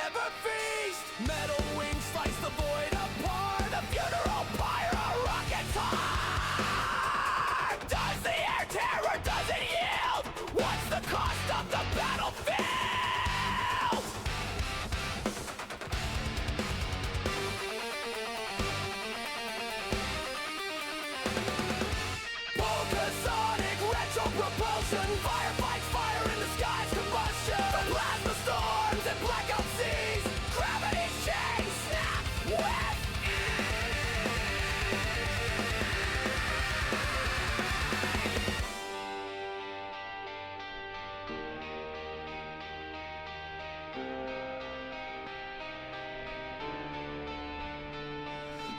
never feast. Metal wings slice the void apart. A funeral pyre, a rocket's heart. Does the air terror, does it yield? What's the cost of the battlefield? Volcasonic retro propulsion. Firefights fire in the sky's combustion. From plasma storms and blackout seas. Gravity's chains snap with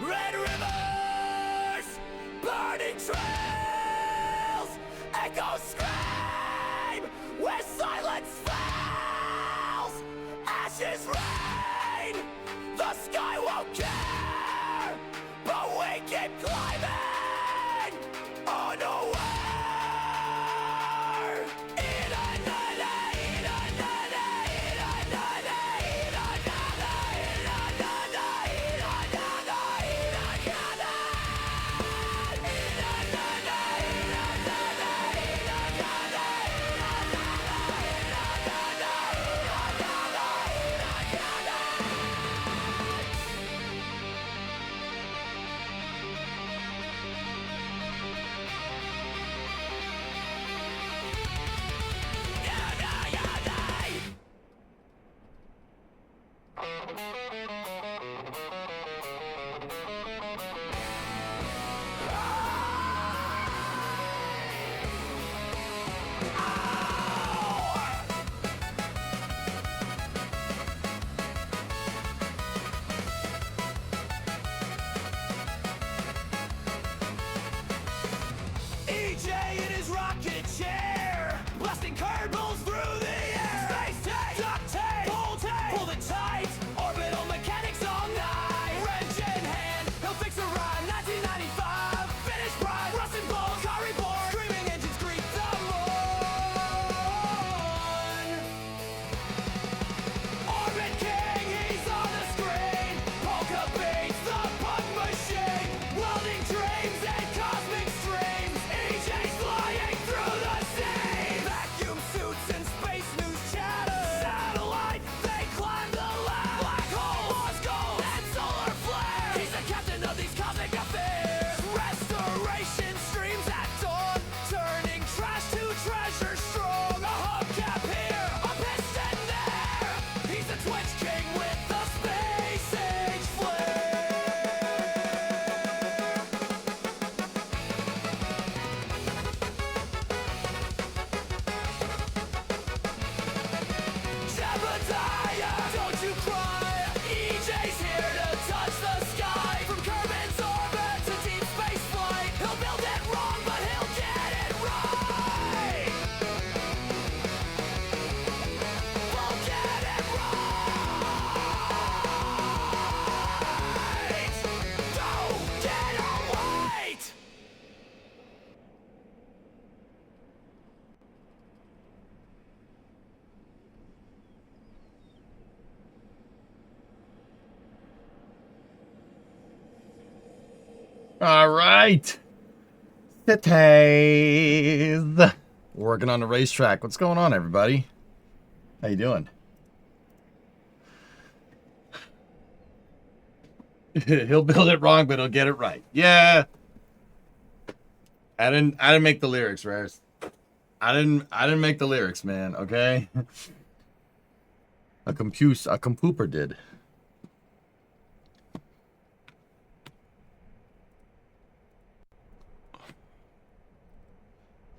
red rivers, burning trails, echoes scream where silence falls. Ashes rain, the sky won't care, but we keep climbing unaware. In another, in another, in another, in another, in another, in another, in another. EJ in his rocket chair, blasting curveballs through the air. Space tape, duct tape, pull the tight, orbital mechanics all night. Wrench in hand, he'll fix a ride. 1995, finish pride, rust and bones, car reborn, screaming engines greet the moon. Orbit King, he's on the screen. Polka beats the punk machine. Welding dreams and cosmic streams. EJ's flying through the sea. Vacuum suits and space news chatter. Satellite, they climb the ladder. Black hole, lost gold, and solar flare. He's the captain of these cosmic affairs. Restoration streams at dawn, turning trash to treasure strong. A hubcap here, a piston there. He's the Twitch King with the space age flair. Jebediah, don't you cry. EJ's here to touch the sky. From Kerbin's orbit to deep space flight. He'll build it wrong, but he'll get it right. We'll get it right. Don't get away. All right. Cities. Working on the racetrack. What's going on, everybody? How you doing? He'll build it wrong, but he'll get it right. Yeah. I didn't make the lyrics, Rares. I didn't make the lyrics, man, okay? A computer did.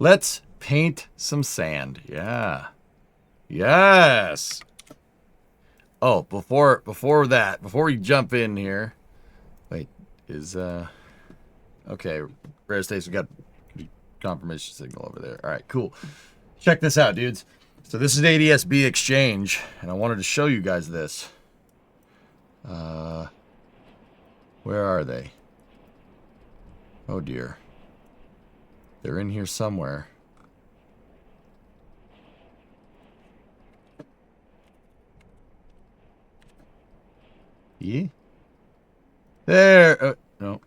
Let's paint some sand. Yeah. Yes. Oh, before we jump in here. Wait, is okay, Rare States, we got confirmation signal over there. All right, cool. Check this out, dudes. So this is ADSB Exchange, and I wanted to show you guys this. Where are they? Oh dear. They're in here somewhere. Yeah. There. No.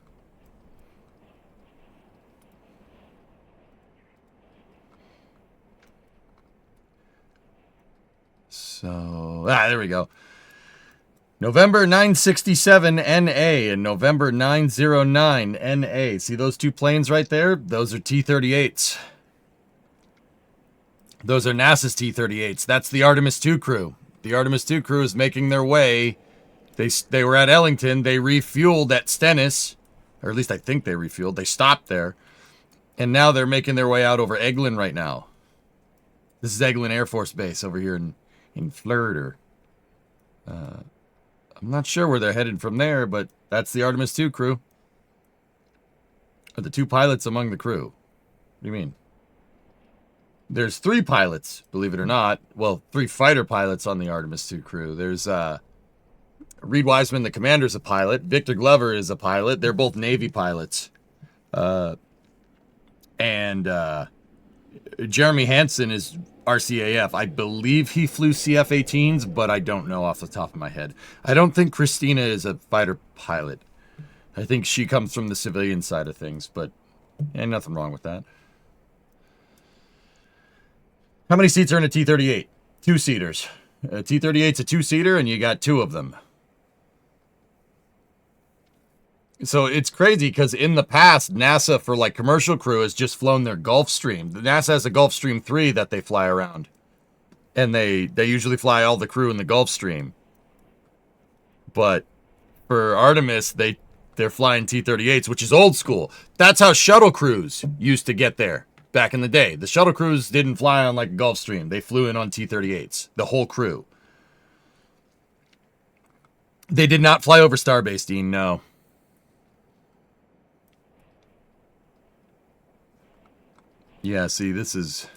So, there we go. November 967 NA and November 909 NA. See those two planes right there? Those are T-38s. Those are NASA's T-38s. That's the Artemis 2 crew. The Artemis 2 crew is making their way. They were at Ellington. They refueled at Stennis. Or at least I think they refueled. They stopped there. And now they're making their way out over Eglin right now. This is Eglin Air Force Base over here in Florida. I'm not sure where they're headed from there, but that's the Artemis 2 crew. Or the two pilots among the crew. What do you mean? There's 3 pilots, believe it or not. Well, 3 fighter pilots on the Artemis 2 crew. There's Reed Wiseman, the commander's a pilot. Victor Glover is a pilot. They're both Navy pilots. And Jeremy Hansen is RCAF. I believe he flew CF-18s, but I don't know off the top of my head. I don't think Christina is a fighter pilot. I think she comes from the civilian side of things, but nothing wrong with that. How many seats are in a T-38? 2-seaters. A T-38's a 2-seater, and you got 2 of them. So it's crazy because in the past, NASA for like commercial crew has just flown their Gulfstream. NASA has a Gulfstream 3 that they fly around. And they usually fly all the crew in the Gulfstream. But for Artemis, they're flying T-38s, which is old school. That's how shuttle crews used to get there back in the day. The shuttle crews didn't fly on like a Gulfstream. They flew in on T-38s, the whole crew. They did not fly over Starbase, Dean, no. Yeah, see, this is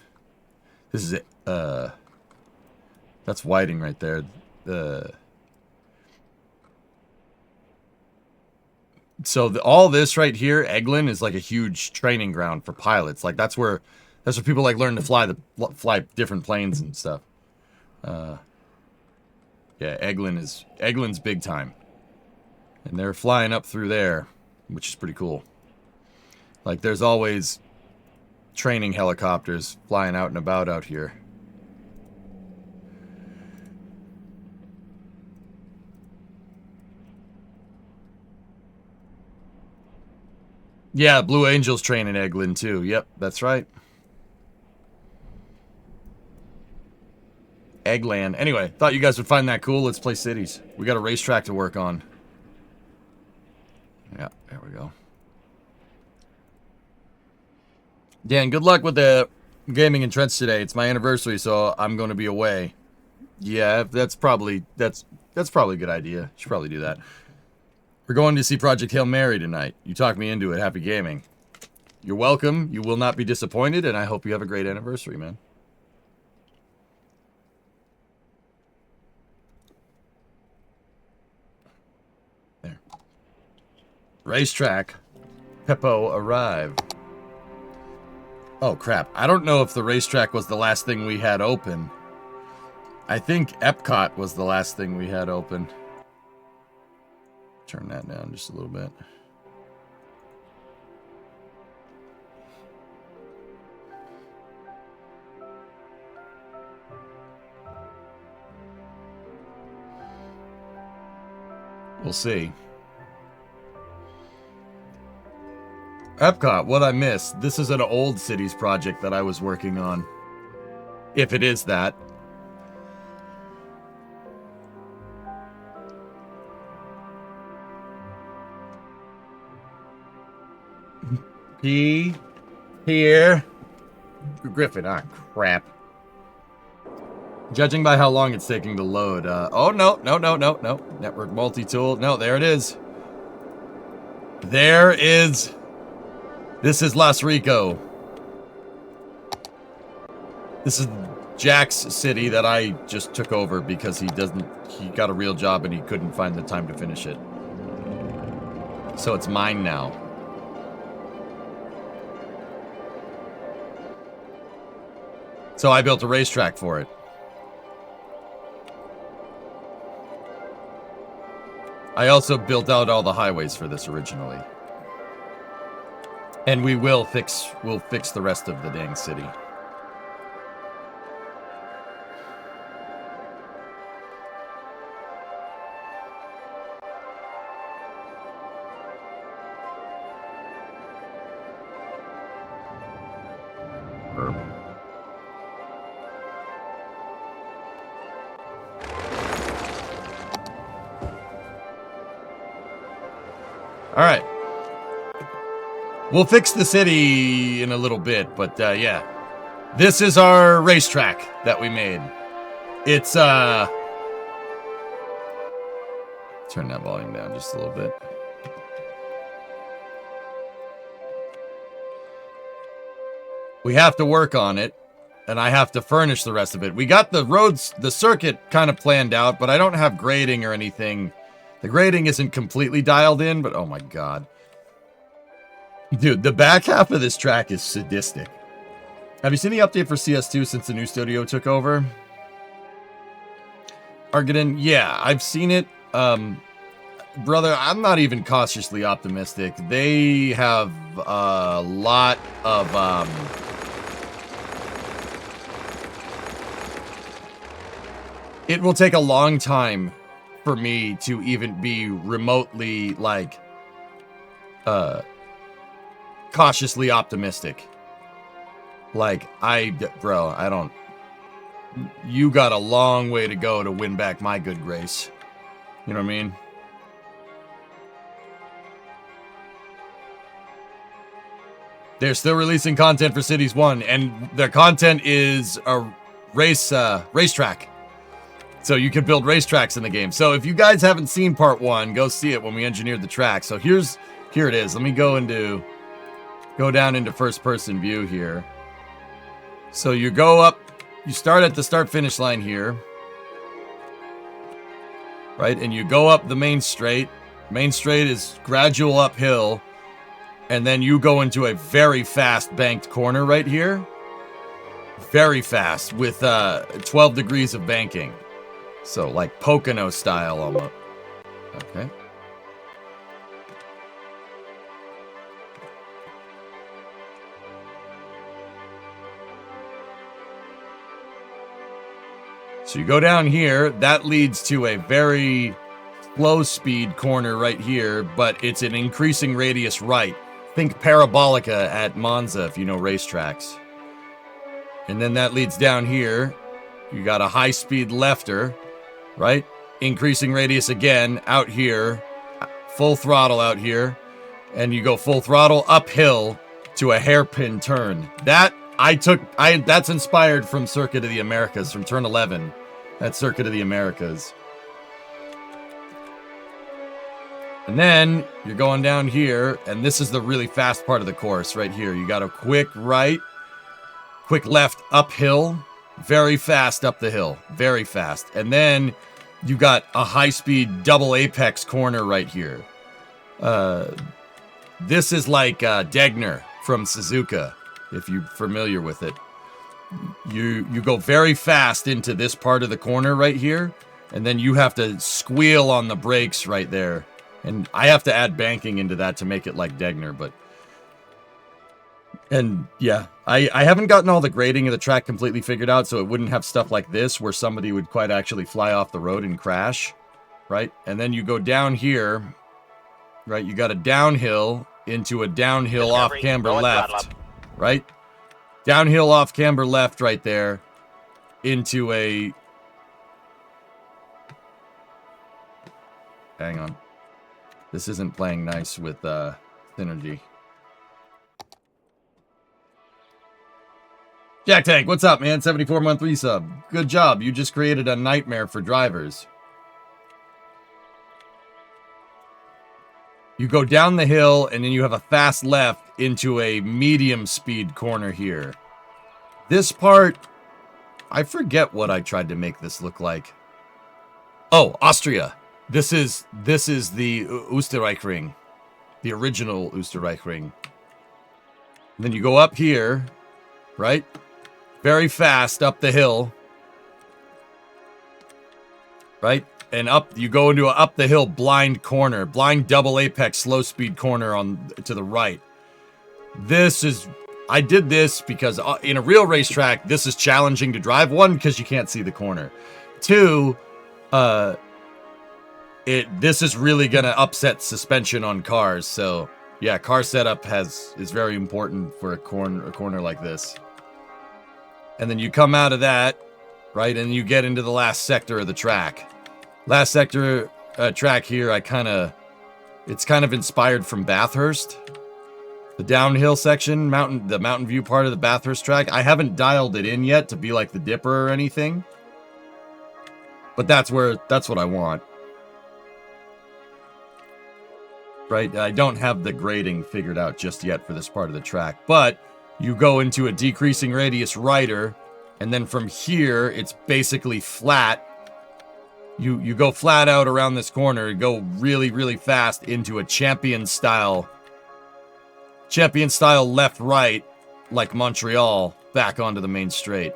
it. That's Whiting right there. So all this right here, Eglin, is like a huge training ground for pilots. Like that's where people like learn to fly different planes and stuff. Yeah, Eglin's big time, and they're flying up through there, which is pretty cool. Like there's always training helicopters flying out and about out here. Yeah, Blue Angels train in Eglin too. Yep, that's right. Eggland. Anyway, thought you guys would find that cool. Let's play cities. We got a racetrack to work on. Yeah, there we go. Dan, good luck with the gaming and Trents today. It's my anniversary, so I'm going to be away. Yeah, that's probably a good idea. Should probably do that. We're going to see Project Hail Mary tonight. You talked me into it. Happy gaming. You're welcome. You will not be disappointed, and I hope you have a great anniversary, man. There. Racetrack. Peppo arrived. Oh, crap. I don't know if the racetrack was the last thing we had open. I think Epcot was the last thing we had open. Turn that down just a little bit. We'll see. Epcot, what I missed. This is an old cities project that I was working on. If it is that. Here. Griffin, crap. Judging by how long it's taking to load. Oh, no. Network multi-tool. No, there it is. There is. This is Las Rico. This is Jack's city that I just took over because he got a real job and he couldn't find the time to finish it. So it's mine now. So I built a racetrack for it. I also built out all the highways for this originally. And we'll fix the rest of the dang city. All right. We'll fix the city in a little bit, but yeah. This is our racetrack that we made. It's turn that volume down just a little bit. We have to work on it, and I have to furnish the rest of it. We got the roads, the circuit kind of planned out, but I don't have grading or anything. The grading isn't completely dialed in, but oh my god. Dude, the back half of this track is sadistic. Have you seen the update for CS2 since the new studio took over? Argadin, yeah, I've seen it. Brother, I'm not even cautiously optimistic. They have a lot of it will take a long time for me to even be remotely, like, cautiously optimistic. Like, bro, I don't... You got a long way to go to win back my good grace. You know what I mean? They're still releasing content for Cities 1, and their content is a racetrack. So you can build racetracks in the game. So if you guys haven't seen part 1, go see it when we engineered the track. So here it is. Let me go down into first person view here. So you go up, you start at the start finish line here. Right? And you go up the main straight. Main straight is gradual uphill. And then you go into a very fast banked corner right here. Very fast with 12 degrees of banking. So, like Pocono style almost. Okay. So you go down here. That leads to a very slow speed corner right here, but it's an increasing radius right. Think Parabolica at Monza if you know racetracks. And then that leads down here. You got a high speed lefter. Right? Increasing radius again out here. Full throttle out here. And you go full throttle uphill to a hairpin turn. That's inspired from Circuit of the Americas, from turn 11. That's Circuit of the Americas. And then you're going down here, and this is the really fast part of the course right here. You got a quick right, quick left uphill. Very fast up the hill. Very fast. And then you got a high-speed double apex corner right here. This is like Degner from Suzuka, if you're familiar with it. You go very fast into this part of the corner right here, and then you have to squeal on the brakes right there. And I have to add banking into that to make it like Degner, but... And yeah, I haven't gotten all the grading of the track completely figured out, so it wouldn't have stuff like this where somebody would quite actually fly off the road and crash, right? And then you go down here, right? You got a downhill into a downhill off camber left, right? Downhill off camber left right there into a... Hang on. This isn't playing nice with Synergy. Jack Tank, what's up, man? 74-month resub. Good job. You just created a nightmare for drivers. You go down the hill, and then you have a fast left into a medium speed corner here. This part, I forget what I tried to make this look like. Oh, Austria. This is the Österreichring. The original Österreichring. And then you go up here, right? Very fast up the hill. Right? and up you go into a up the hill blind corner, blind double apex slow speed corner on to the right. I did this because in a real racetrack, this is challenging to drive. One, because you can't see the corner. Two, this is really gonna upset suspension on cars. So yeah, car setup is very important for a corner like this. And then you come out of that, right, and you get into the last sector of the track. Last sector track here, it's kind of inspired from Bathurst. The downhill section, the Mountain View part of the Bathurst track. I haven't dialed it in yet to be like the Dipper or anything. But that's what I want. Right? I don't have the grading figured out just yet for this part of the track. But you go into a decreasing radius rider, and then from here, it's basically flat. You go flat out around this corner, go really, really fast into a champion style left-right, like Montreal, back onto the main straight.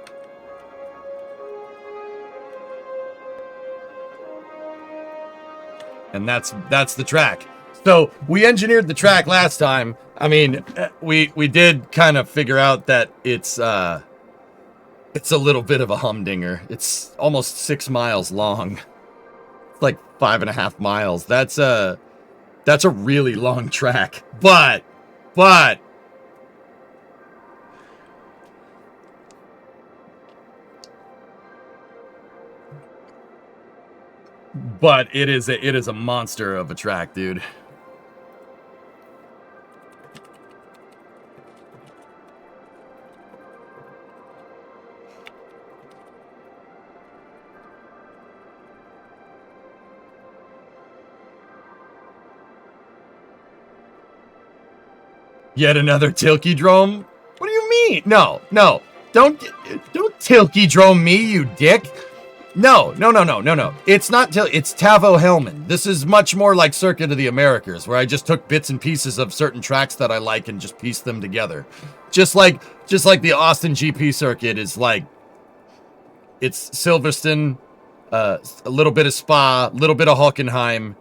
And that's the track. So we engineered the track last time. I mean, we did kind of figure out that it's a little bit of a humdinger. It's almost 6 miles long. It's like 5.5 miles. That's a really long track. But it is a monster of a track, dude. Yet another Tilkydrome? What do you mean? No. Don't Tilkydrome me, you dick. No. It's not it's Tavo Hellman. This is much more like Circuit of the Americas, where I just took bits and pieces of certain tracks that I like and just pieced them together. Just like the Austin GP circuit is like, it's Silverstone, a little bit of Spa, a little bit of Hockenheim,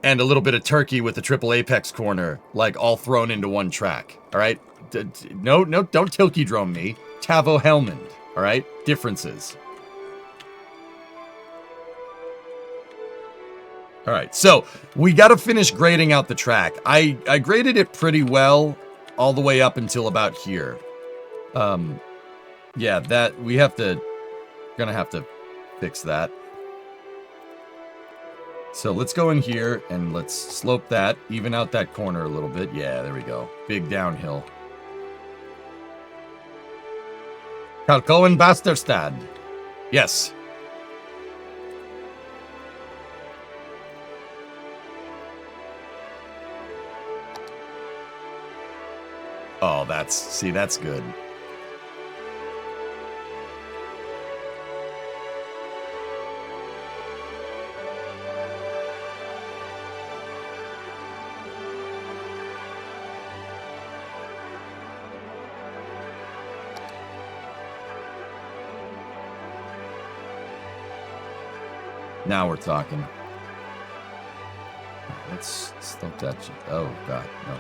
and a little bit of Turkey with the triple apex corner, like all thrown into one track. All right, no, don't Tilkydrome me. Tavo Hellman. All right, differences. All right, so we got to finish grading out the track. I graded it pretty well all the way up until about here. Yeah, that gonna have to fix that. So let's go in here and let's slope that, even out that corner a little bit. Yeah, there we go. Big downhill. Kalkoen Basterstad. Yes. Oh, that's good. Now we're talking. Let's slope that. Oh, God, no.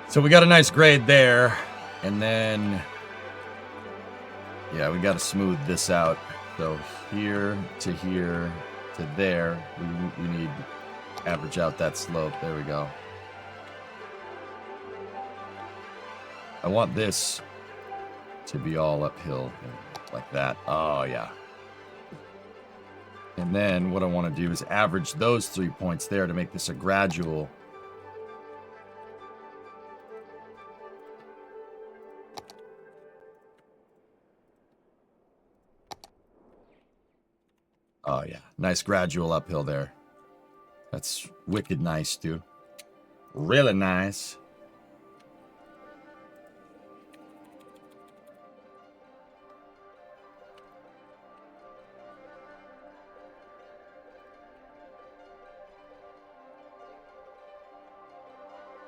So we got a nice grade there, and then, yeah, we got to smooth this out. So here to there, we need to average out that slope. There we go. I want this to be all uphill like that. Oh, yeah. And then what I want to do is average those 3 points there to make this a gradual. Oh, yeah. Nice gradual uphill there. That's wicked nice, dude. Really nice.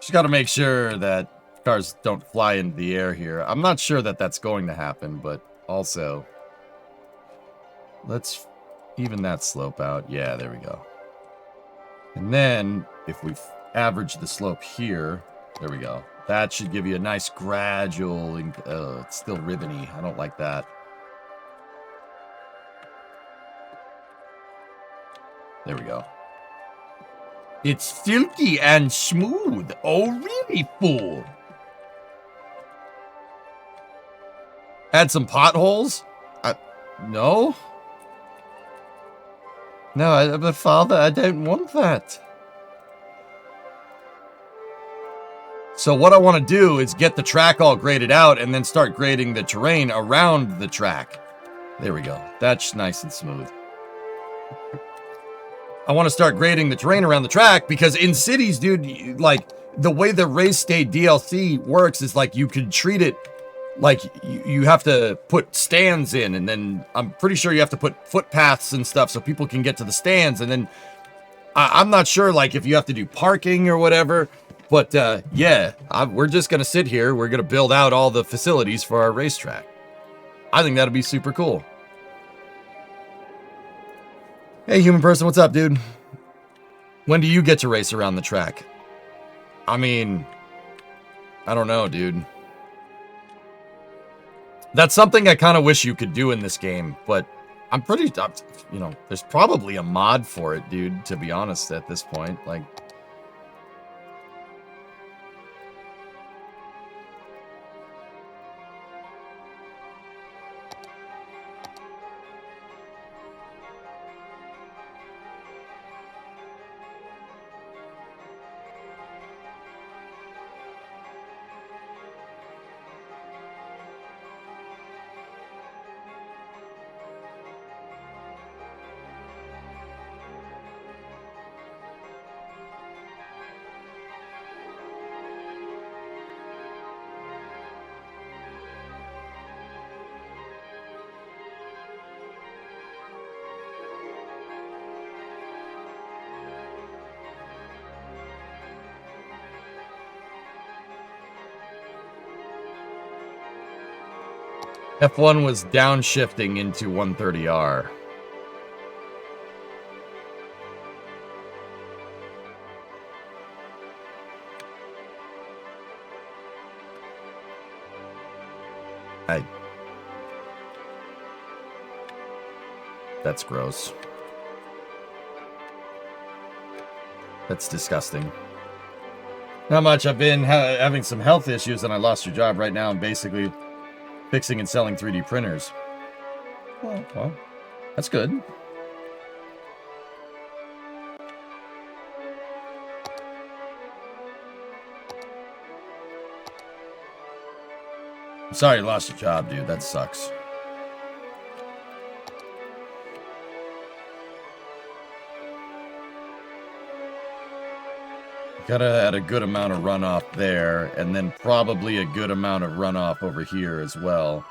Just got to make sure that cars don't fly into the air here. I'm not sure that that's going to happen, but also, let's even that slope out. Yeah, there we go. And then, if we average the slope here, there we go. That should give you a nice gradual, it's still ribbony. I don't like that. There we go. It's silky and smooth. Oh, really, fool? Add some potholes? No? No, but Father, I don't want that. So what I want to do is get the track all graded out and then start grading the terrain around the track. There we go. That's nice and smooth. I want to start grading the terrain around the track because in cities, dude, like the way the race state DLC works is like you could treat it like you have to put stands in, and then I'm pretty sure you have to put footpaths and stuff so people can get to the stands. And then I'm not sure like if you have to do parking or whatever, but yeah, we're just going to sit here. We're going to build out all the facilities for our racetrack. I think that'll be super cool. Hey, human person, what's up, dude? When do you get to race around the track? I mean, I don't know, dude. That's something I kind of wish you could do in this game, but I'm pretty, you know, there's probably a mod for it, dude, to be honest, at this point. Like, F1 was downshifting into 130R. That's gross. That's disgusting. Not much. I've been having some health issues and I lost your job. Right now I'm basically fixing and selling 3D printers. Well, that's good. I'm sorry you lost your job, dude. That sucks. Gotta add a good amount of runoff there, and then probably a good amount of runoff over here as well.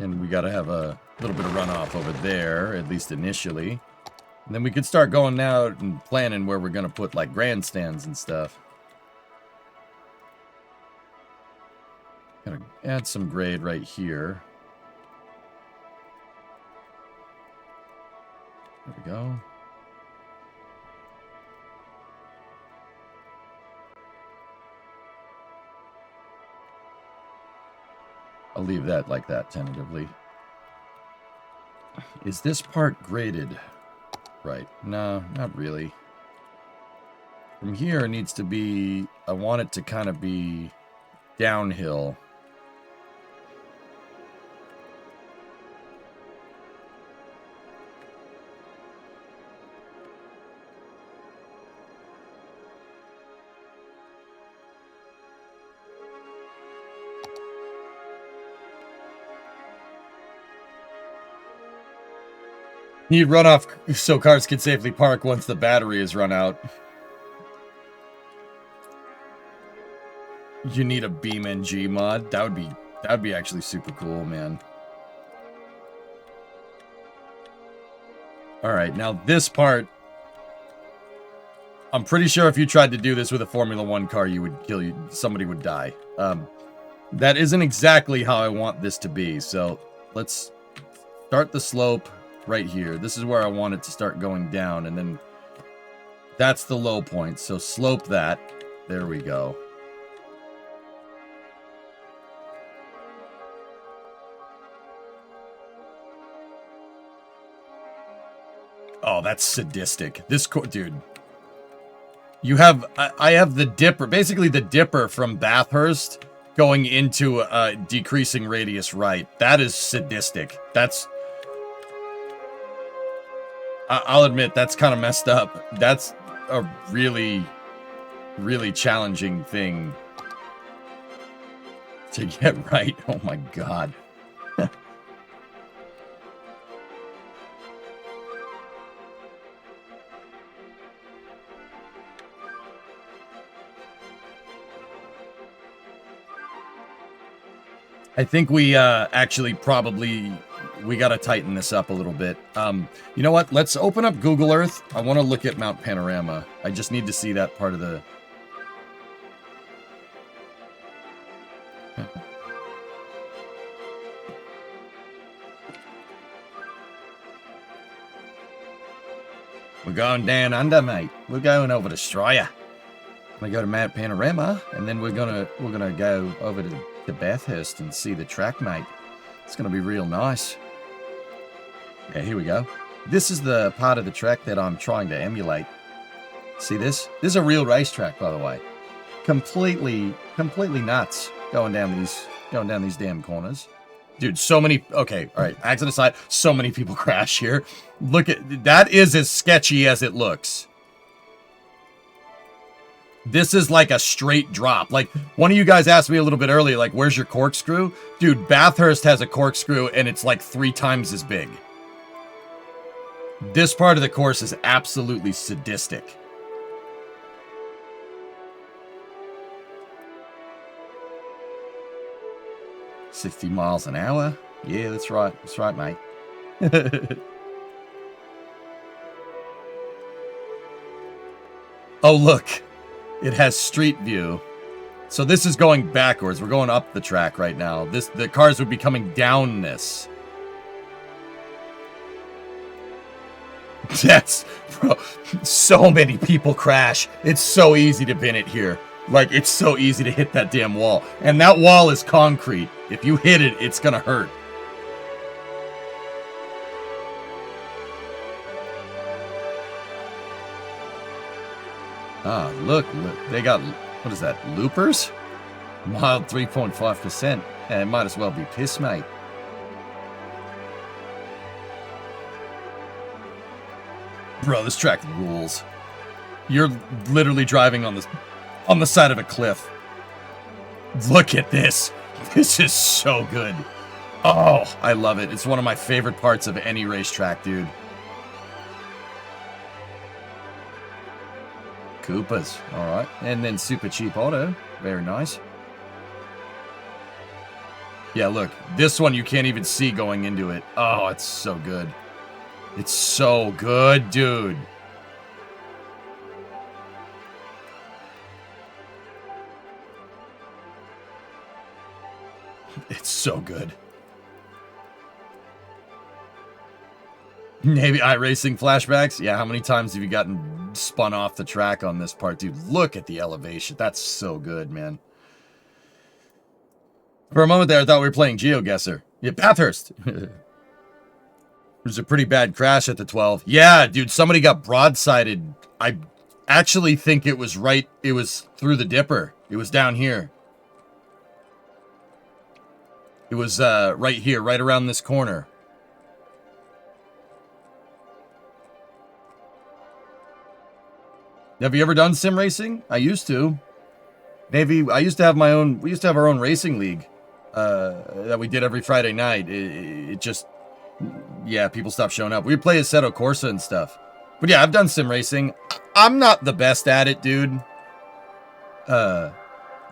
And we got to have a little bit of runoff over there, at least initially. And then we could start going out and planning where we're going to put, like, grandstands and stuff. Gotta add some grade right here. There we go. I'll leave that like that tentatively. Is this part graded? Right. No, not really. From here, it needs to be... I want it to kind of be downhill. Need runoff so cars can safely park once the battery is run out. You need a BeamNG mod. That would be actually super cool, man. All right, now this part, I'm pretty sure if you tried to do this with a Formula 1 car, you would kill you. Somebody would die. That isn't exactly how I want this to be. So let's start the slope right here. This is where I want it to start going down, and then that's the low point. So slope that. There we go. Oh, that's sadistic. This dude. You have, I have the dipper, basically the dipper from Bathurst going into a decreasing radius right. That is sadistic. That's, I'll admit, that's kind of messed up. That's a really, really challenging thing to get right. Oh my God. I think we actually probably, we got to tighten this up a little bit. You know what? Let's open up Google Earth. I want to look at Mount Panorama. I just need to see that part of the... We're going down under, mate. We're going over to Australia. We go to Mount Panorama, and then we're gonna go over to Bathurst and see the track, mate. It's gonna be real nice. Yeah, here we go. This is the part of the track that I'm trying to emulate. See this? This is a real racetrack, by the way. Completely nuts going down these damn corners. Dude, so many... Okay, all right, accident aside, so many people crash here. Look at... That is as sketchy as it looks. This is like a straight drop. Like, one of you guys asked me a little bit earlier, like, where's your corkscrew? Dude, Bathurst has a corkscrew, and it's like 3 times as big. This part of the course is absolutely sadistic. $60 miles an hour? Yeah, that's right. That's right, mate. Oh, look. It has street view. So this is going backwards. We're going up the track right now. The cars would be coming down this. That's... Bro, so many people crash. It's so easy to pin it here. Like, it's so easy to hit that damn wall. And that wall is concrete. If you hit it, it's gonna hurt. Ah, look, they got, what is that, loopers? Mild 3.5%. And it might as well be piss, mate. Bro, this track rules. You're literally driving on the side of a cliff. Look at this. This is so good. Oh, I love it. It's one of my favorite parts of any racetrack, dude. Koopas, alright. And then super cheap auto. Very nice. Yeah, look. This one you can't even see going into it. Oh, it's so good. It's so good, dude. It's so good. Navy iRacing flashbacks? Yeah, how many times have you gotten spun off the track on this part, dude? Look at the elevation. That's so good, man. For a moment there, I thought we were playing GeoGuessr. Yeah, Bathurst. There's a pretty bad crash at the 12. Yeah, dude, somebody got broadsided. actually think it was through the Dipper. It was down here. It was right here, right around this corner. Have you ever done sim racing? I used to. Navy, I used to have my own, we used to have our own racing league that we did every Friday night. It just, yeah, people stopped showing up. We'd play Assetto Corsa and stuff. But yeah, I've done sim racing. I'm not the best at it, dude. There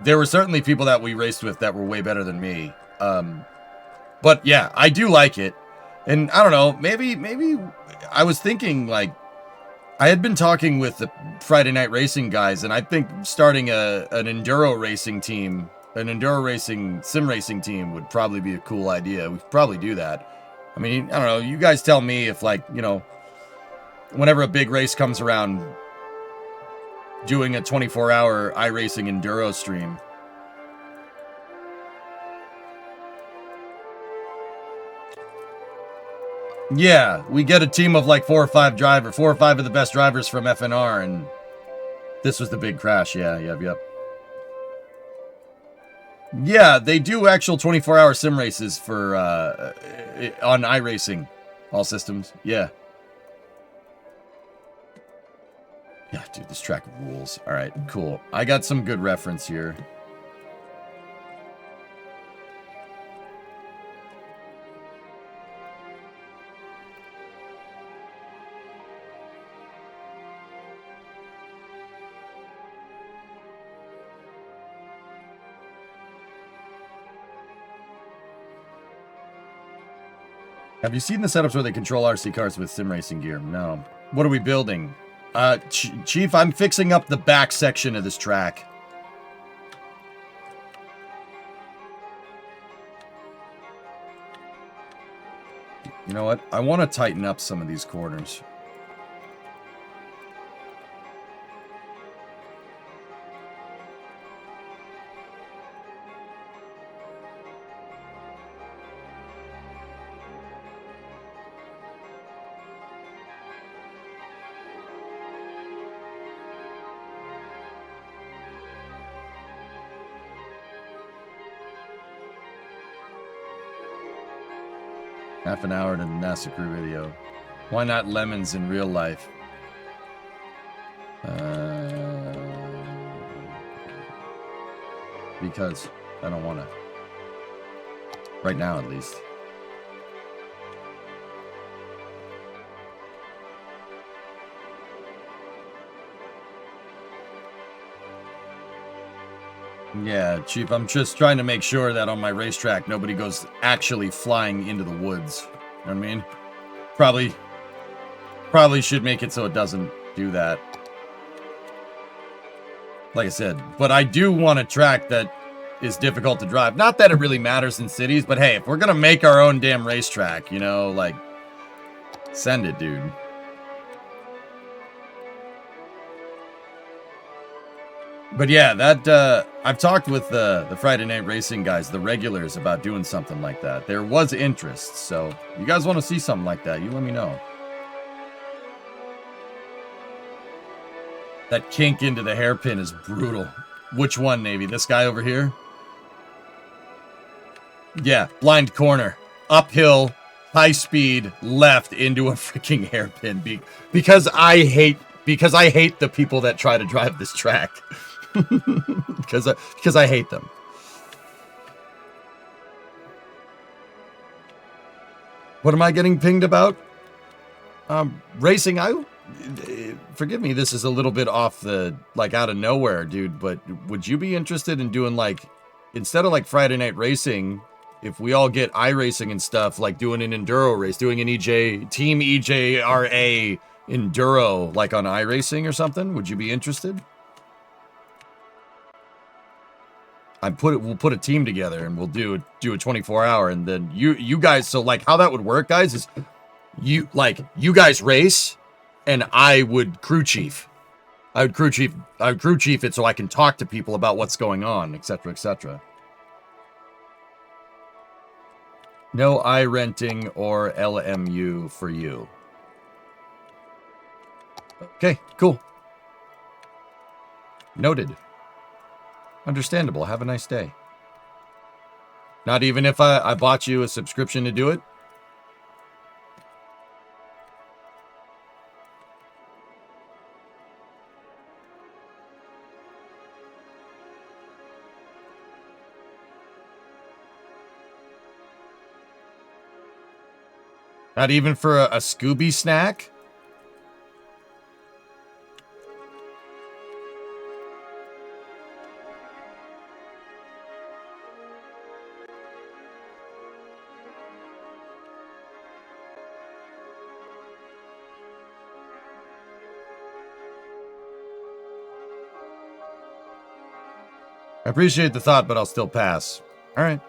were certainly people that we raced with that were way better than me. But yeah, I do like it. And I don't know, maybe I was thinking, like, I had been talking with the Friday Night Racing guys, and I think starting an enduro racing team, an enduro racing sim racing team would probably be a cool idea. We could probably do that. I mean, I don't know, you guys tell me if, like, you know, whenever a big race comes around, doing a 24-hour iRacing enduro stream. Yeah, we get a team of like 4 or 5 of the best drivers from FNR, and this was the big crash. Yeah, yep. Yeah, they do actual 24-hour sim races for on iRacing, all systems. Yeah. Yeah, dude, this track rules. All right, cool. I got some good reference here. Have you seen the setups where they control RC cars with sim racing gear? No. What are we building? Chief, I'm fixing up the back section of this track. You know what? I want to tighten up some of these corners. Half an hour to the NASA crew video. Why not lemons in real life? Because I don't want to. Right now, at least. Yeah, Chief, I'm just trying to make sure that on my racetrack, nobody goes actually flying into the woods. You know what I mean? Probably should make it so it doesn't do that. Like I said, but I do want a track that is difficult to drive. Not that it really matters in cities, but hey, if we're gonna make our own damn racetrack, you know, like, send it, dude. But yeah, that I've talked with the Friday Night Racing guys, the regulars, about doing something like that. There was interest, so you guys want to see something like that, you let me know. That kink into the hairpin is brutal. Which one, Navy? This guy over here? Yeah, blind corner. Uphill, high speed, left into a freaking hairpin. Because I hate the people that try to drive this track. because I hate them. What am I getting pinged about? Racing. Forgive me, this is a little bit off the, like, out of nowhere, dude, but would you be interested in doing, like, instead of like Friday Night Racing, if we all get iRacing and stuff, like doing an enduro race, doing an Team EJRA enduro, like on iRacing or something? Would you be interested? We'll put a team together and we'll do a 24-hour, and then you guys, so like how that would work, guys, is you guys race and I would crew chief. I would crew chief it so I can talk to people about what's going on, etc., etc. No iRenting or LMU for you. Okay, cool. Noted. Understandable. Have a nice day. Not even if I bought you a subscription to do it? Not even for a Scooby snack? I appreciate the thought, but I'll still pass. All right.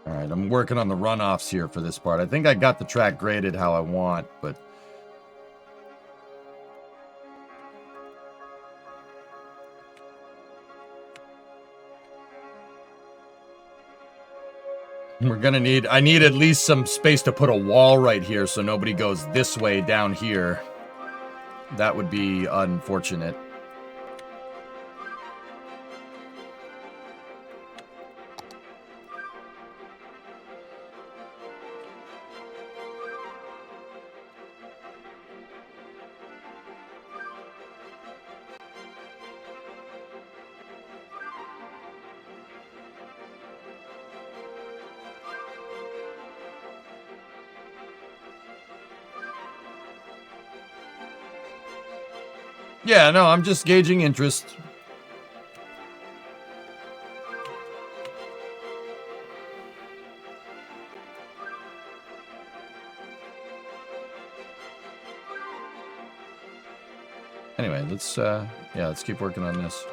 All right, I'm working on the runoffs here for this part. I think I got the track graded how I want, but... I need at least some space to put a wall right here so nobody goes this way down here. That would be unfortunate. Yeah, no, I'm just gauging interest. Anyway, let's keep working on this.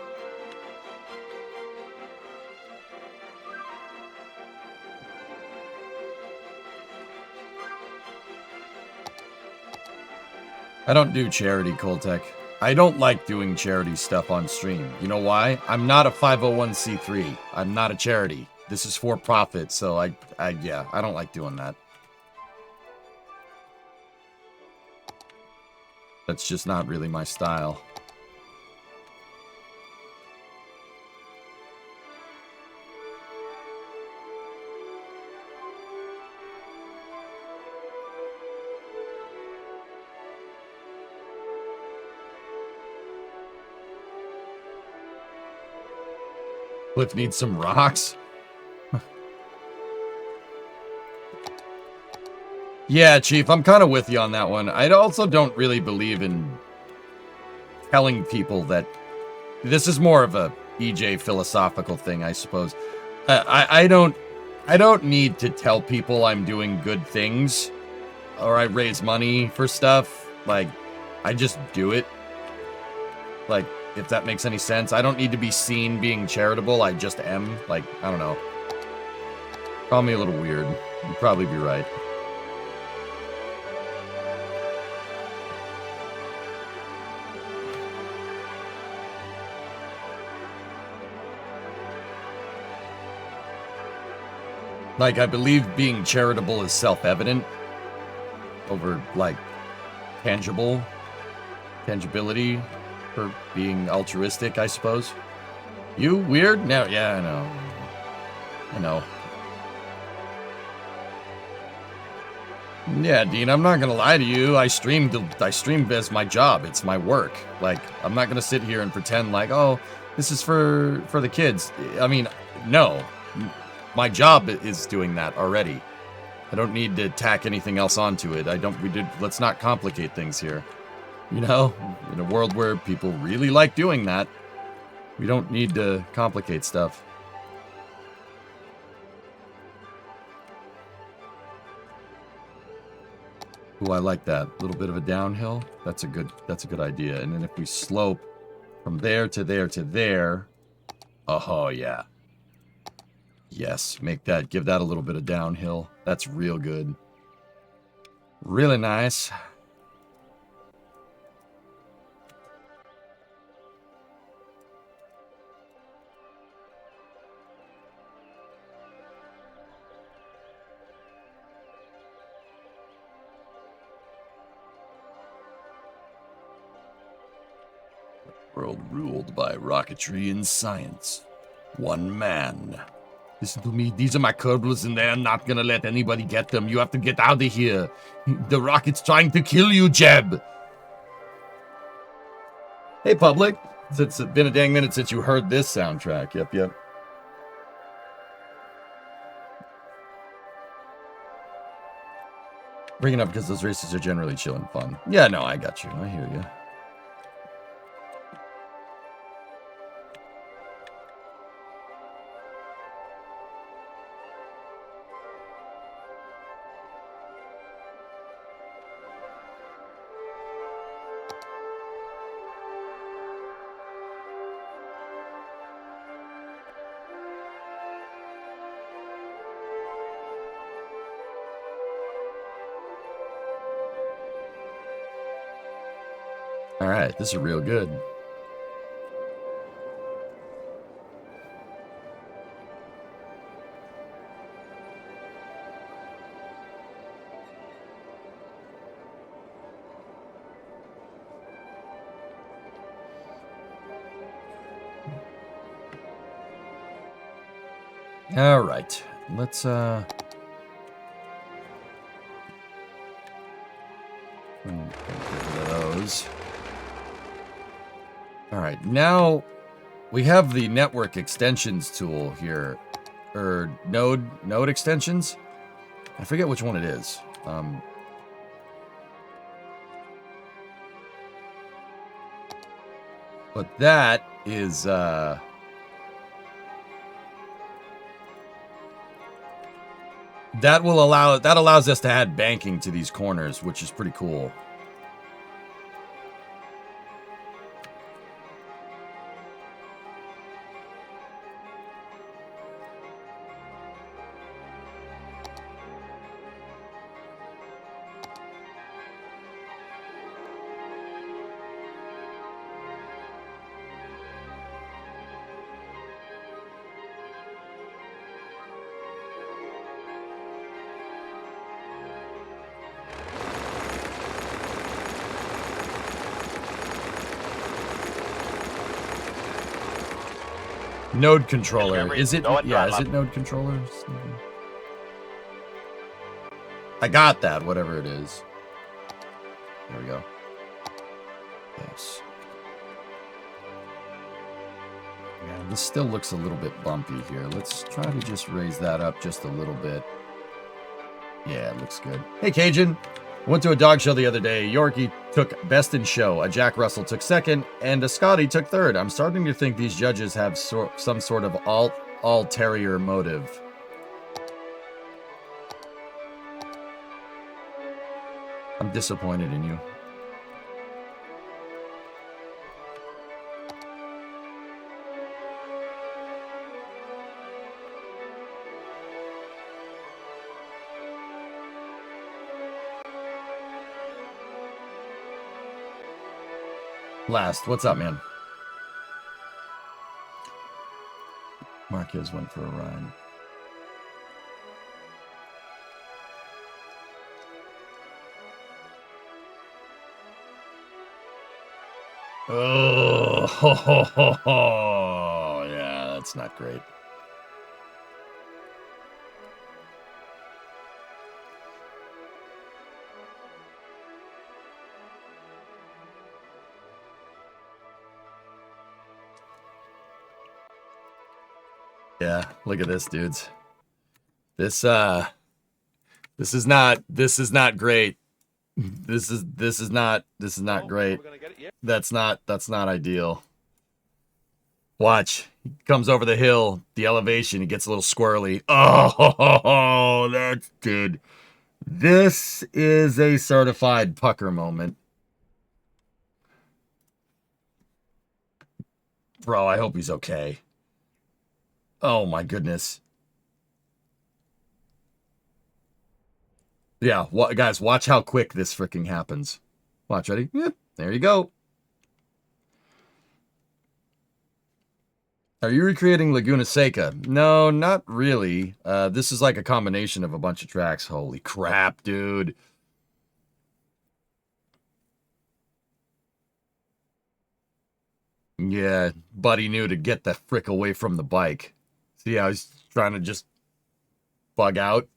I don't do charity, Coltech. I don't like doing charity stuff on stream. You know why? I'm not a 501c3. I'm not a charity. This is for profit, so I don't like doing that. That's just not really my style. Cliff needs some rocks. Yeah, Chief, I'm kind of with you on that one. I also don't really believe in telling people that... This is more of a EJ philosophical thing, I suppose. I don't need to tell people I'm doing good things or I raise money for stuff. Like, I just do it. Like, if that makes any sense. I don't need to be seen being charitable. I just am. Like, I don't know. Call me a little weird. You'd probably be right. Like, I believe being charitable is self-evident over, like, tangibility for being altruistic, I suppose. You? Weird? No, yeah, I know. I know. Yeah, Dean, I'm not gonna lie to you. I stream as my job. It's my work. Like, I'm not gonna sit here and pretend like, oh, this is for the kids. I mean, no. My job is doing that already. I don't need to tack anything else onto it. Let's not complicate things here. You know, in a world where people really like doing that, we don't need to complicate stuff. Ooh, I like that. A little bit of a downhill. That's a good idea. And then if we slope from there to there to there, oh yeah. Yes, give that a little bit of downhill. That's real good. Really nice. World ruled by rocketry and science. One man. Listen to me, these are my Kerbals and they're not gonna let anybody get them. You have to get out of here. The rocket's trying to kill you, Jeb. Hey, public. It's been a dang minute since you heard this soundtrack. Yep. Bring it up because those races are generally chill and fun. Yeah, no, I got you. I hear you. All right, this is real good. All right, let's get rid of those. All right, now we have the network extensions tool here, or node extensions. I forget which one it is. But that is that allows us to add banking to these corners, which is pretty cool. Node controller. Is it? Yeah, is it node controller? I got that, whatever it is. There we go. Yes. Yeah, this still looks a little bit bumpy here. Let's try to just raise that up just a little bit. Yeah, it looks good. Hey, Cajun. Went to a dog show the other day. Yorkie took best in show, a Jack Russell took second, and a Scotty took third. I'm starting to think these judges have some sort of all terrier motive. I'm disappointed in you. Last, what's up, man? Marquez went for a ride. Oh, ho, ho, ho, ho. Yeah, that's not great. Yeah, look at this, dudes. This is not great. This is not great. That's not ideal. Watch. He comes over the hill, the elevation, he gets a little squirrely. Oh, that's good. This is a certified pucker moment. Bro, I hope he's okay. Oh my goodness. Yeah, guys, watch how quick this freaking happens. Watch, ready? Yeah, there you go. Are you recreating Laguna Seca? No, not really. This is like a combination of a bunch of tracks. Holy crap, dude. Yeah, Buddy knew to get the frick away from the bike. See how he's trying to just bug out?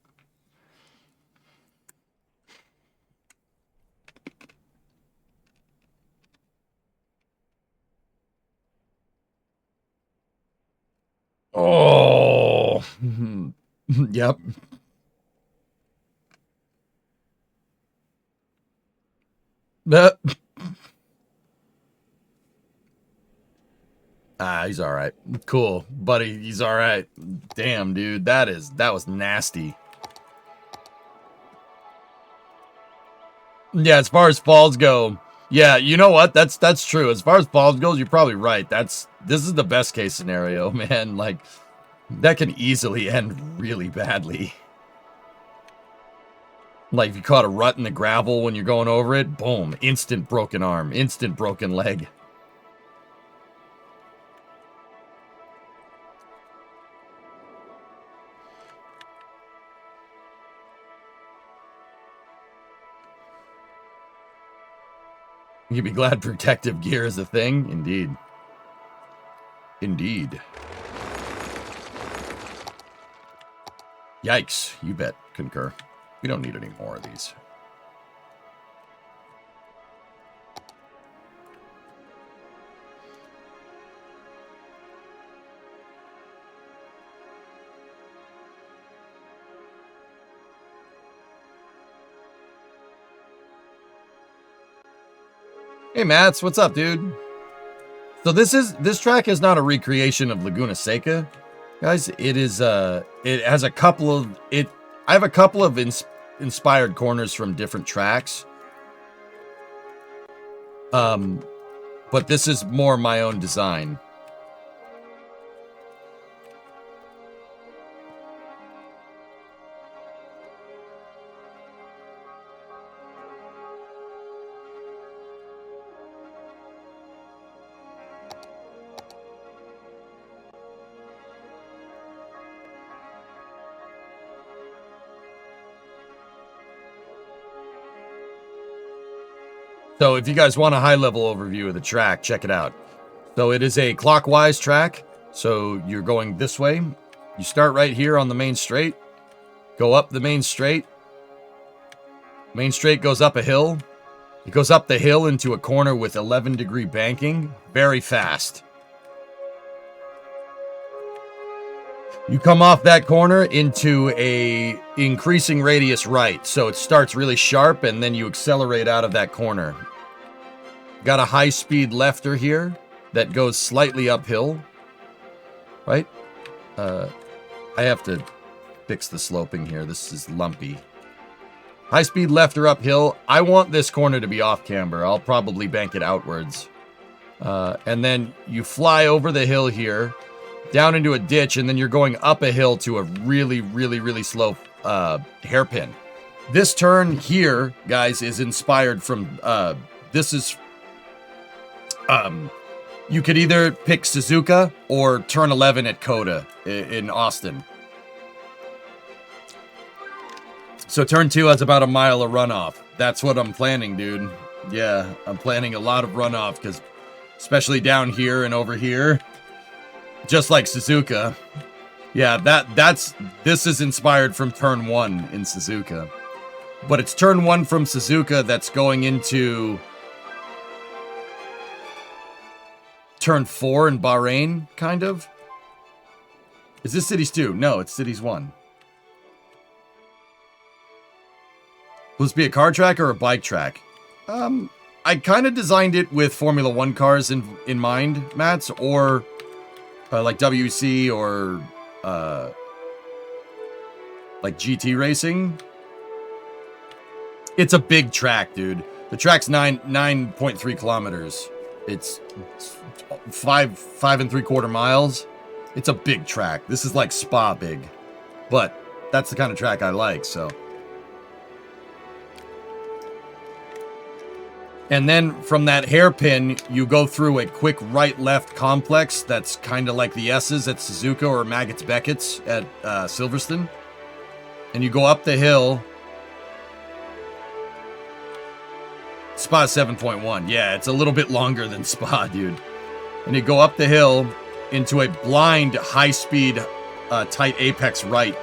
Oh, yep. That. He's all right. Cool, buddy. He's all right. Damn, dude, that was nasty. Yeah, as far as falls go, yeah, you know what? That's true. As far as falls goes, you're probably right. This is the best case scenario, man. Like that can easily end really badly. Like if you caught a rut in the gravel when you're going over it, boom, instant broken arm, instant broken leg. You'd be glad protective gear is a thing. Indeed. Indeed. Yikes. You bet. Concur. We don't need any more of these. Hey, Mats. What's up, dude? So this track is not a recreation of Laguna Seca, guys. It is it has a couple of I have a couple of inspired corners from different tracks. But this is more my own design. So if you guys want a high-level overview of the track, check it out. So it is a clockwise track. So you're going this way. You start right here on the main straight. Go up the main straight. Main straight goes up a hill. It goes up the hill into a corner with 11-degree banking. Very fast. You come off that corner into a increasing radius right. So it starts really sharp and then you accelerate out of that corner. Got a high-speed lefter here that goes slightly uphill. Right? I have to fix the sloping here. This is lumpy. High-speed lefter uphill. I want this corner to be off camber. I'll probably bank it outwards. And then you fly over the hill here, down into a ditch, and then you're going up a hill to a really, really, really slow hairpin. This turn here, guys, is inspired from... this is... you could either pick Suzuka or turn 11 at Coda in Austin. So turn 2 has about a mile of runoff. That's what I'm planning, dude. Yeah, I'm planning a lot of runoff because especially down here and over here, just like Suzuka. Yeah, this is inspired from turn 1 in Suzuka. But it's turn 1 from Suzuka that's going into turn 4 in Bahrain, kind of. Is this Cities 2? No, it's Cities 1. Will this be a car track or a bike track? I kind of designed it with Formula 1 cars in mind, Mats, or like WC or like GT racing. It's a big track, dude. The track's 9.3 kilometers. It's 5 3/4 miles. It's a big track. This is like Spa big, but that's the kind of track I like, so. And then from that hairpin, you go through a quick right-left complex that's kind of like the S's at Suzuka or Maggots Beckett's at Silverstone. And you go up the hill. Spa 7.1. Yeah, it's a little bit longer than Spa, dude. And you go up the hill into a blind, high-speed, tight apex right.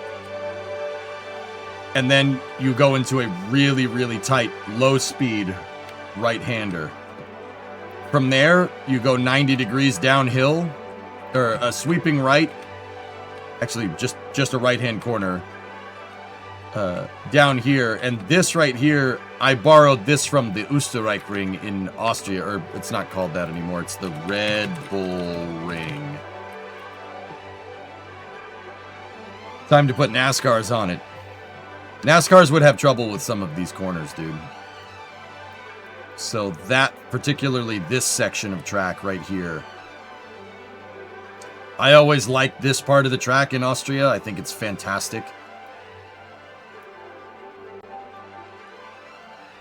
And then you go into a really, really tight, low-speed right-hander. From there, you go 90 degrees downhill, or a sweeping right. Actually, just a right-hand corner down here. And this right here, I borrowed this from the Österreich-Ring in Austria, or it's not called that anymore. It's the Red Bull Ring. Time to put NASCARs on it. NASCARs would have trouble with some of these corners, dude. So that, particularly this section of track right here. I always like this part of the track in Austria. I think it's fantastic.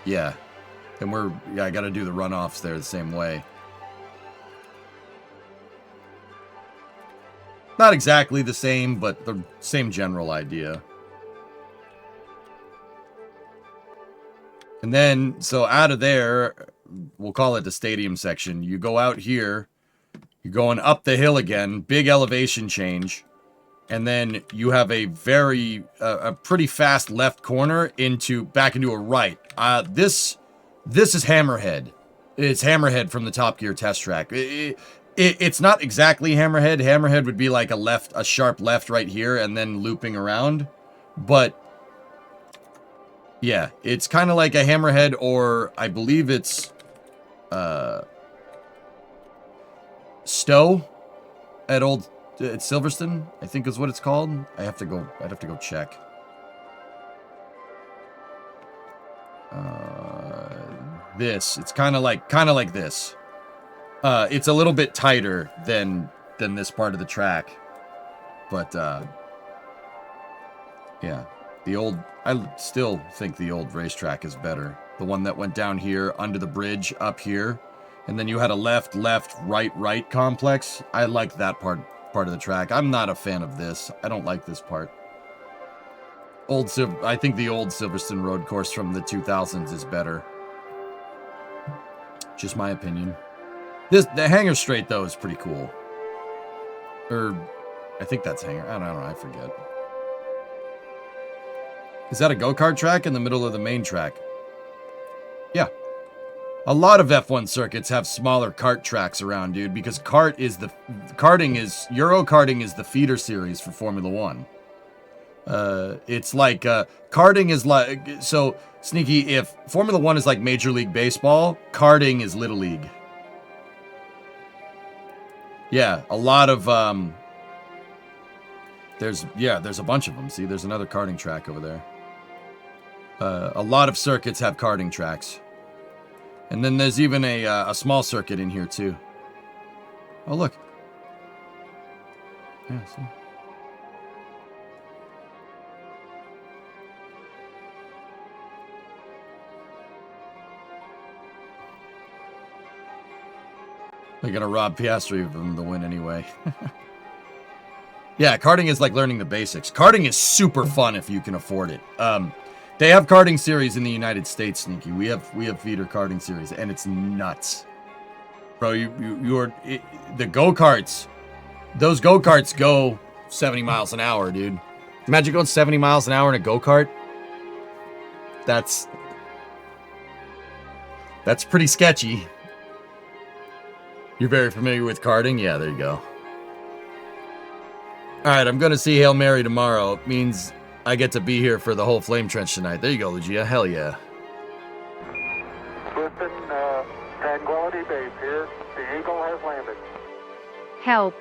Yeah. And I got to do the runoffs there the same way. Not exactly the same, but the same general idea. And then, so out of there, we'll call it the stadium section. You go out here, you're going up the hill again, big elevation change. And then you have a pretty fast left corner back into a right. This is Hammerhead. It's Hammerhead from the Top Gear test track. It's not exactly Hammerhead. Hammerhead would be like a sharp left right here and then looping around. But yeah, it's kind of like a Hammerhead, or I believe it's Stowe at Silverstone, I think is what it's called. I'd have to go check. It's kind of like this. It's a little bit tighter than this part of the track, but yeah, I still think the old racetrack is better. The one that went down here under the bridge up here, and then you had a left, right complex. I like that part of the track. I'm not a fan of this. I don't like this part. I think the old Silverstone road course from the 2000s is better. Just my opinion. The Hangar Straight though is pretty cool. Or I think that's Hangar. I don't know. I forget. Is that a go-kart track in the middle of the main track? Yeah. A lot of F1 circuits have smaller kart tracks around, dude, because Euro karting is the feeder series for Formula 1. It's like, karting is like, so, Sneaky, if Formula 1 is like Major League Baseball, karting is Little League. Yeah, a lot of, there's a bunch of them. See, there's another karting track over there. A lot of circuits have karting tracks. And then there's even a small circuit in here, too. Oh, look. Yeah, see? They're going to rob Piastri of them to win anyway. Yeah, karting is like learning the basics. Karting is super fun if you can afford it. They have karting series in the United States, Sneaky. We have feeder karting series, and it's nuts, bro. The go-karts. Those go-karts go 70 miles an hour, dude. Imagine going 70 miles an hour in a go-kart. That's pretty sketchy. You're very familiar with karting? Yeah, there you go. All right, I'm going to see Hail Mary tomorrow. It means I get to be here for the whole flame trench tonight. There you go, Lugia. Hell yeah. Listen, Tranquility Base here. The Eagle has landed. Help.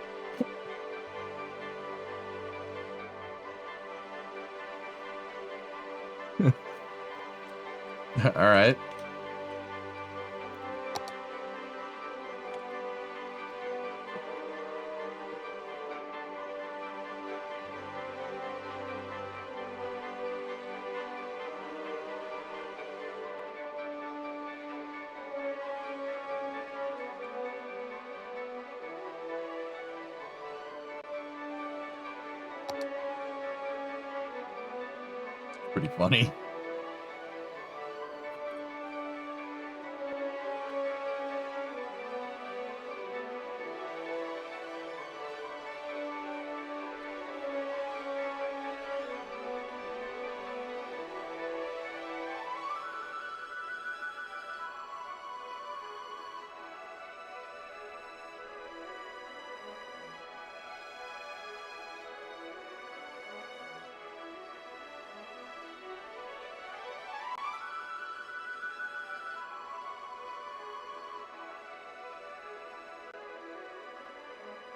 All right. Pretty funny.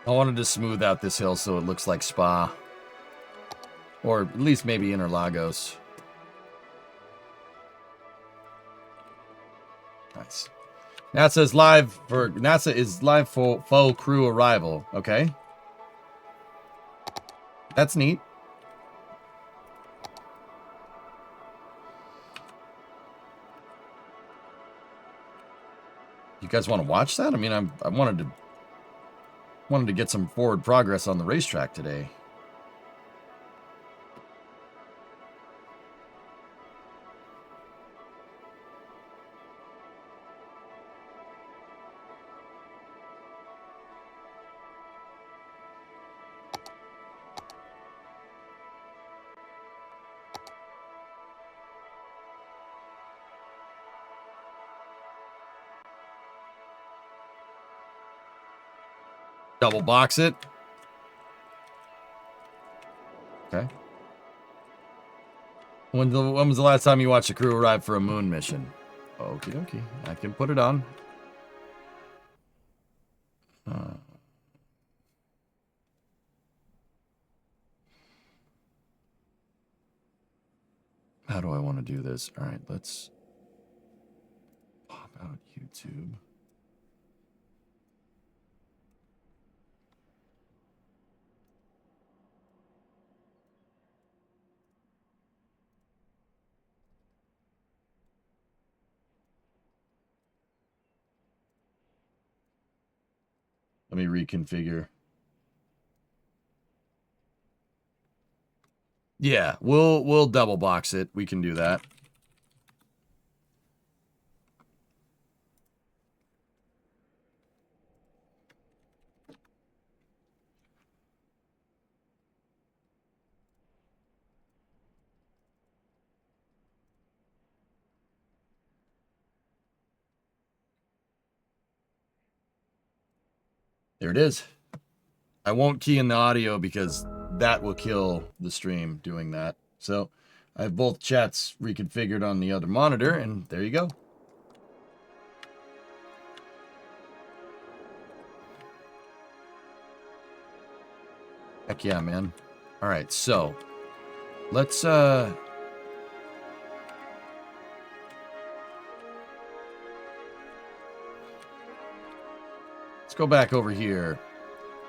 I wanted to smooth out this hill so it looks like Spa. Or at least maybe Interlagos. Nice. NASA is live for faux crew arrival. Okay. That's neat. You guys want to watch that? I mean, I wanted to get some forward progress on the racetrack today. Double box it. Okay. When was the last time you watched a crew arrive for a moon mission? Okie dokie. I can put it on. How do I want to do this? All right, let's pop out YouTube. Let me reconfigure. Yeah, we'll double box it. We can do that. There it is. I won't key in the audio because that will kill the stream doing that. So I have both chats reconfigured on the other monitor, and there you go. Heck yeah, man. All right, so let's go back over here.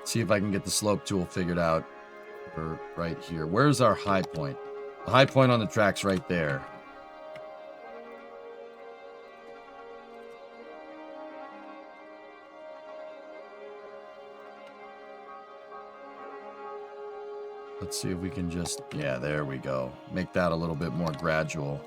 See if I can get the slope tool figured out for right here. Where's our high point? The high point on the track's right there. Let's see if we can just, yeah, there we go. Make that a little bit more gradual.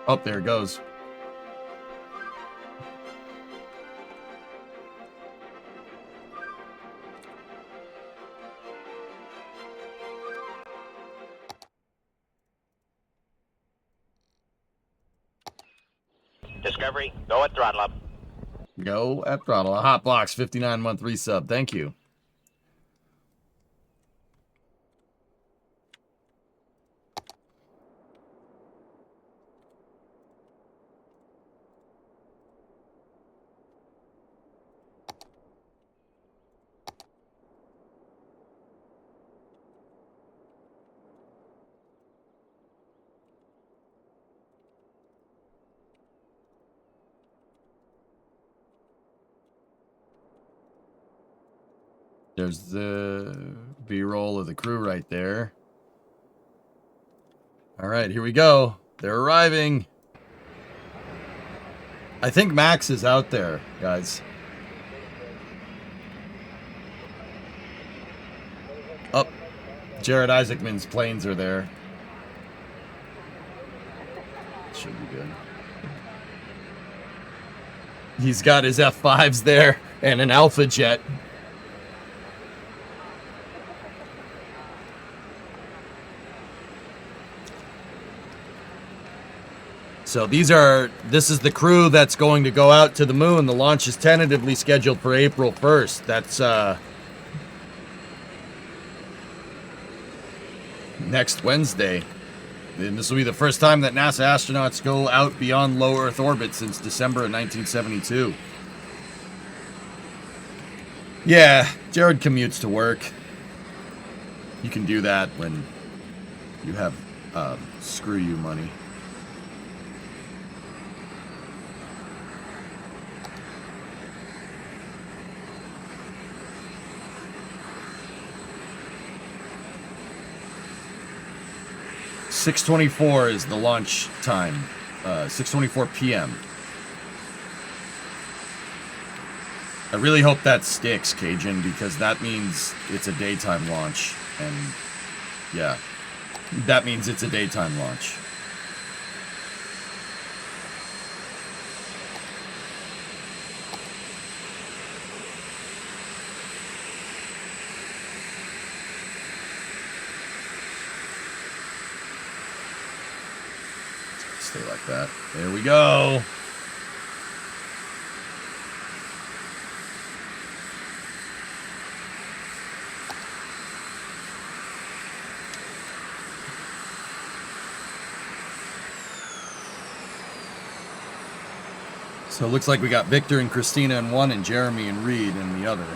Oh, there it goes. Discovery, go at throttle up. Go at throttle. A hot box, 59-month resub. Thank you. There's the B-roll of the crew right there. All right, here we go. They're arriving. I think Max is out there, guys. Up. Jared Isaacman's planes are there. Should be good. He's got his F5s there and an Alpha jet. So this is the crew that's going to go out to the moon. The launch is tentatively scheduled for April 1st. That's next Wednesday. And this will be the first time that NASA astronauts go out beyond low Earth orbit since December of 1972. Yeah, Jared commutes to work. You can do that when you have screw you money. .6:24 is the launch time. 6:24 p.m. I really hope that sticks, Cajun, because that means it's a daytime launch. And, yeah, that means it's a daytime launch. Stay like that. There we go. So it looks like we got Victor and Christina in one and Jeremy and Reed in the other.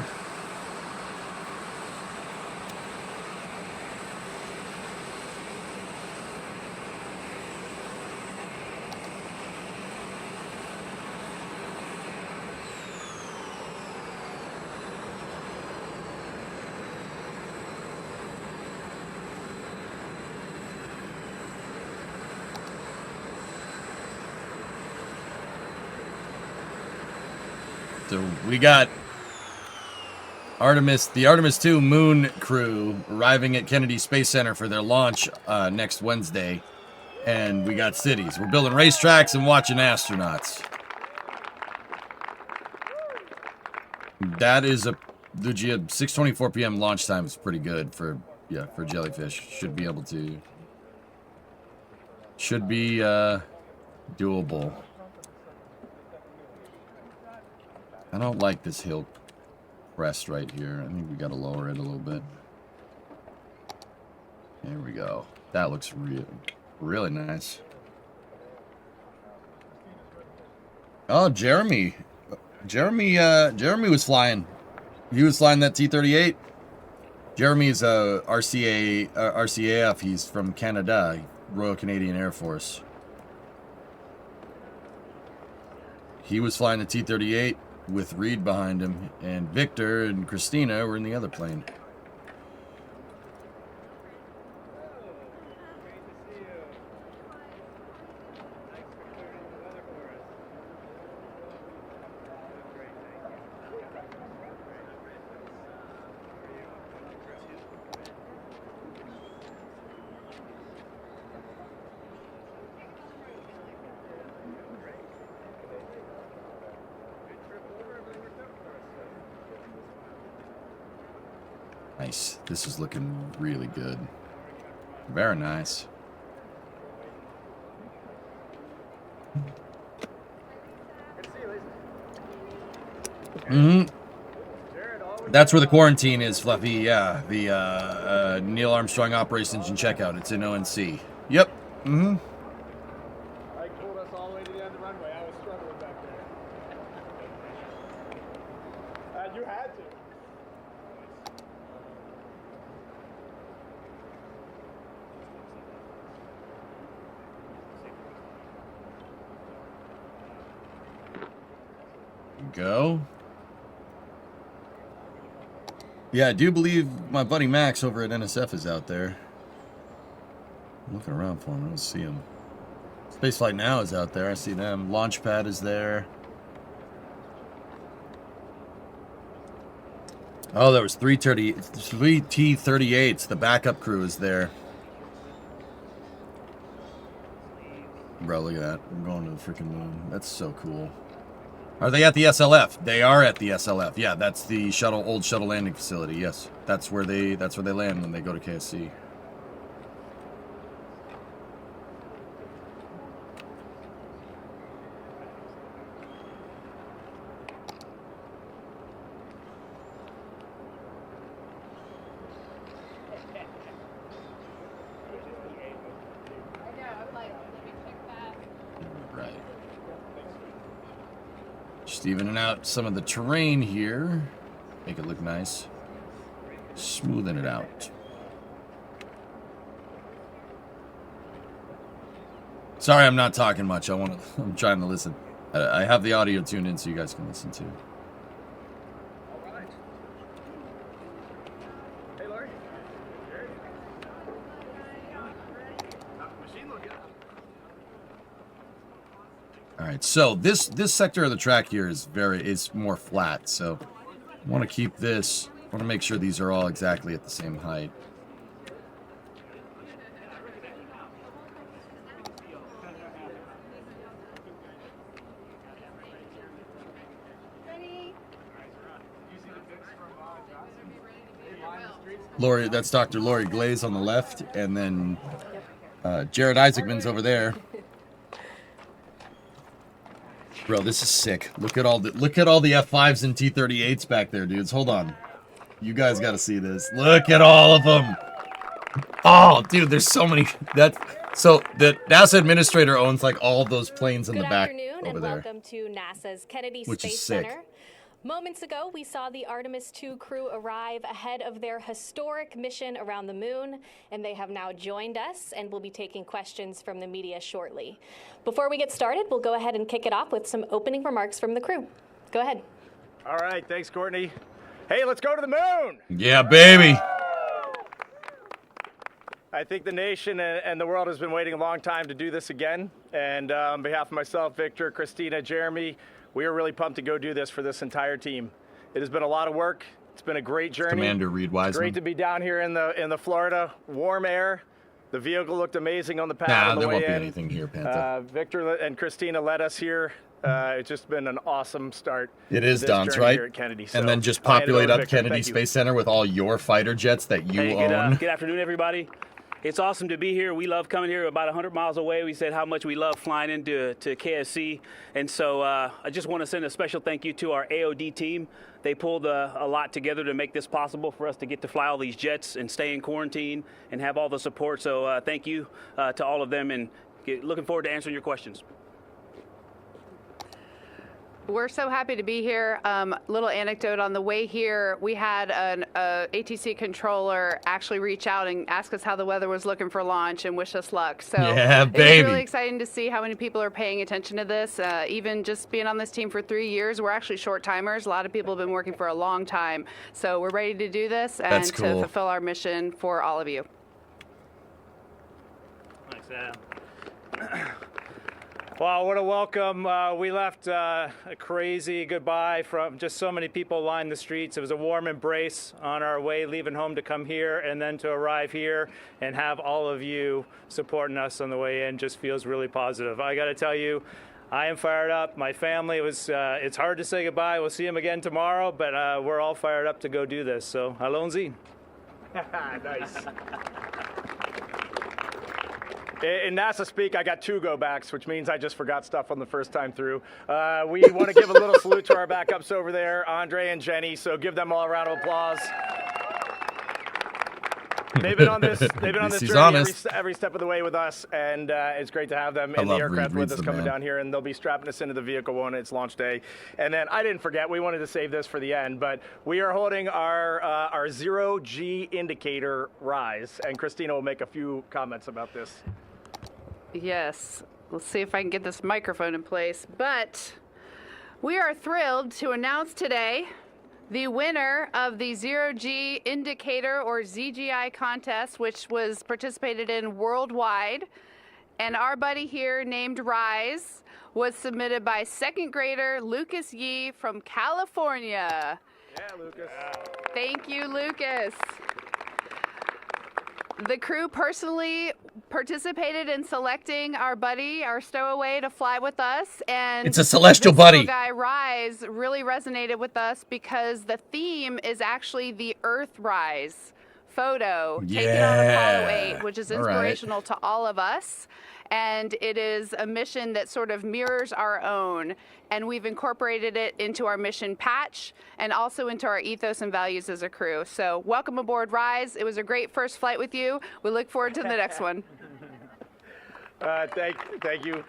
So we got the Artemis 2 moon crew arriving at Kennedy Space Center for their launch next Wednesday. And we got cities. We're building racetracks and watching astronauts. That is the 6:24 p.m. launch time is pretty good for Jellyfish. Should be doable. I don't like this hill crest right here. I think we gotta lower it a little bit. There we go. That looks really nice. Oh, Jeremy was flying. He was flying that T-38. Jeremy's a RCAF. He's from Canada, Royal Canadian Air Force. He was flying the T-38 with Reed behind him, and Victor and Christina were in the other plane. Nice. This is looking really good. Very nice. That's where the quarantine is, Fluffy. Yeah, the Neil Armstrong Operations and Checkout. It's in ONC. Yep. I pulled us all the way to the end of the runway. I was struggling back there. You had to. Go. Yeah, I do believe my buddy Max over at NSF is out there. I'm looking around for him. I don't see him. Spaceflight Now is out there. I see them. Launchpad is there. Oh, there was three T-38s. The backup crew is there. Bro, look at that. I'm going to the freaking moon. That's so cool. Are they at the SLF? They are at the SLF. Yeah, that's the old shuttle landing facility. Yes, that's where they land when they go to KSC. Just evening out some of the terrain here. Make it look nice. Smoothing it out. Sorry, I'm not talking much. I'm trying to listen. I have the audio tuned in so you guys can listen too. All right. Hey, Larry. Machine look good. All right, so this sector of the track here is more flat. So I want to keep this. I want to make sure these are all exactly at the same height. Lori, that's Dr. Lori Glaze on the left, and then Jared Isaacman's over there. Bro, this is sick. Look at all the F5s and T-38s back there, dudes. Hold on. You guys got to see this. Look at all of them. Oh, dude, there's so many. So the NASA administrator owns like all of those planes in the back over there. Welcome to NASA's Kennedy Which is Space sick. Center. Moments ago, we saw the Artemis II crew arrive ahead of their historic mission around the moon, and they have now joined us and will be taking questions from the media shortly. Before we get started, we'll go ahead and kick it off with some opening remarks from the crew. Go ahead. All right, thanks, Courtney. Hey, let's go to the moon. Yeah, baby. I think the nation and the world has been waiting a long time to do this again. And on behalf of myself, Victor, Christina, Jeremy, we are really pumped to go do this for this entire team. It has been a lot of work. It's been a great journey. Commander Reed Wiseman. It's great to be down here in the Florida warm air. The vehicle looked amazing on the pad Nah, on the there way won't be in. anything here, Panther. Victor and Christina led us here. It's just been an awesome start. It is, to this Don's, journey right? here at Kennedy. So And then just I'll hand it over populate to up Victor. Kennedy Thank you. Space Center with all your fighter jets that you own. Good afternoon, everybody. It's awesome to be here. We love coming here. About 100 miles away. We said how much we love flying into KSC. And so I just want to send a special thank you to our AOD team. They pulled a lot together to make this possible for us to get to fly all these jets and stay in quarantine and have all the support. So thank you to all of them, and looking forward to answering your questions. We're so happy to be here. Little anecdote on the way here, we had an ATC controller actually reach out and ask us how the weather was looking for launch and wish us luck. So Yeah, It's baby. really exciting to see how many people are paying attention to this. Even just being on this team for 3 years, we're actually short timers. A lot of people have been working for a long time. So we're ready to do this and That's to cool. fulfill our mission for all of you. Thanks, Adam. Wow, what a welcome. We left a crazy goodbye from just so many people lined the streets. It was a warm embrace on our way leaving home to come here, and then to arrive here and have all of you supporting us on the way in just feels really positive. I got to tell you, I am fired up. My family it's hard to say goodbye. We'll see them again tomorrow, but we're all fired up to go do this. So, Alonzi. Nice. In NASA speak, I got 2 go-backs, which means I just forgot stuff on the first time through. We want to give a little salute to our backups over there, Andre and Jenny, so give them all a round of applause. They've been on this He's journey honest. every step of the way with us, and it's great to have them I in the love aircraft Reed. with Reed's us the coming man. down here, and they'll be strapping us into the vehicle when it's launch day. And then I didn't forget, we wanted to save this for the end, but we are holding our 0G indicator rise, and Christina will make a few comments about this. Yes. Let's see if I can get this microphone in place. But we are thrilled to announce today The winner of the Zero G Indicator or ZGI contest, which was participated in worldwide, and our buddy here named Rise, was submitted by second grader Lucas Yee from California. Yeah, Lucas. Thank you, Lucas. The crew personally participated in selecting our buddy, our stowaway, to fly with us, and It's a celestial this buddy. little guy Rise really resonated with us because the theme is actually the Earthrise photo taken on Apollo 8, which is All right. inspirational to all of us. And it is a mission that sort of mirrors our own. And we've incorporated it into our mission patch and also into our ethos and values as a crew. So welcome aboard, Rise. It was a great first flight with you. We look forward to the next one. Thank you.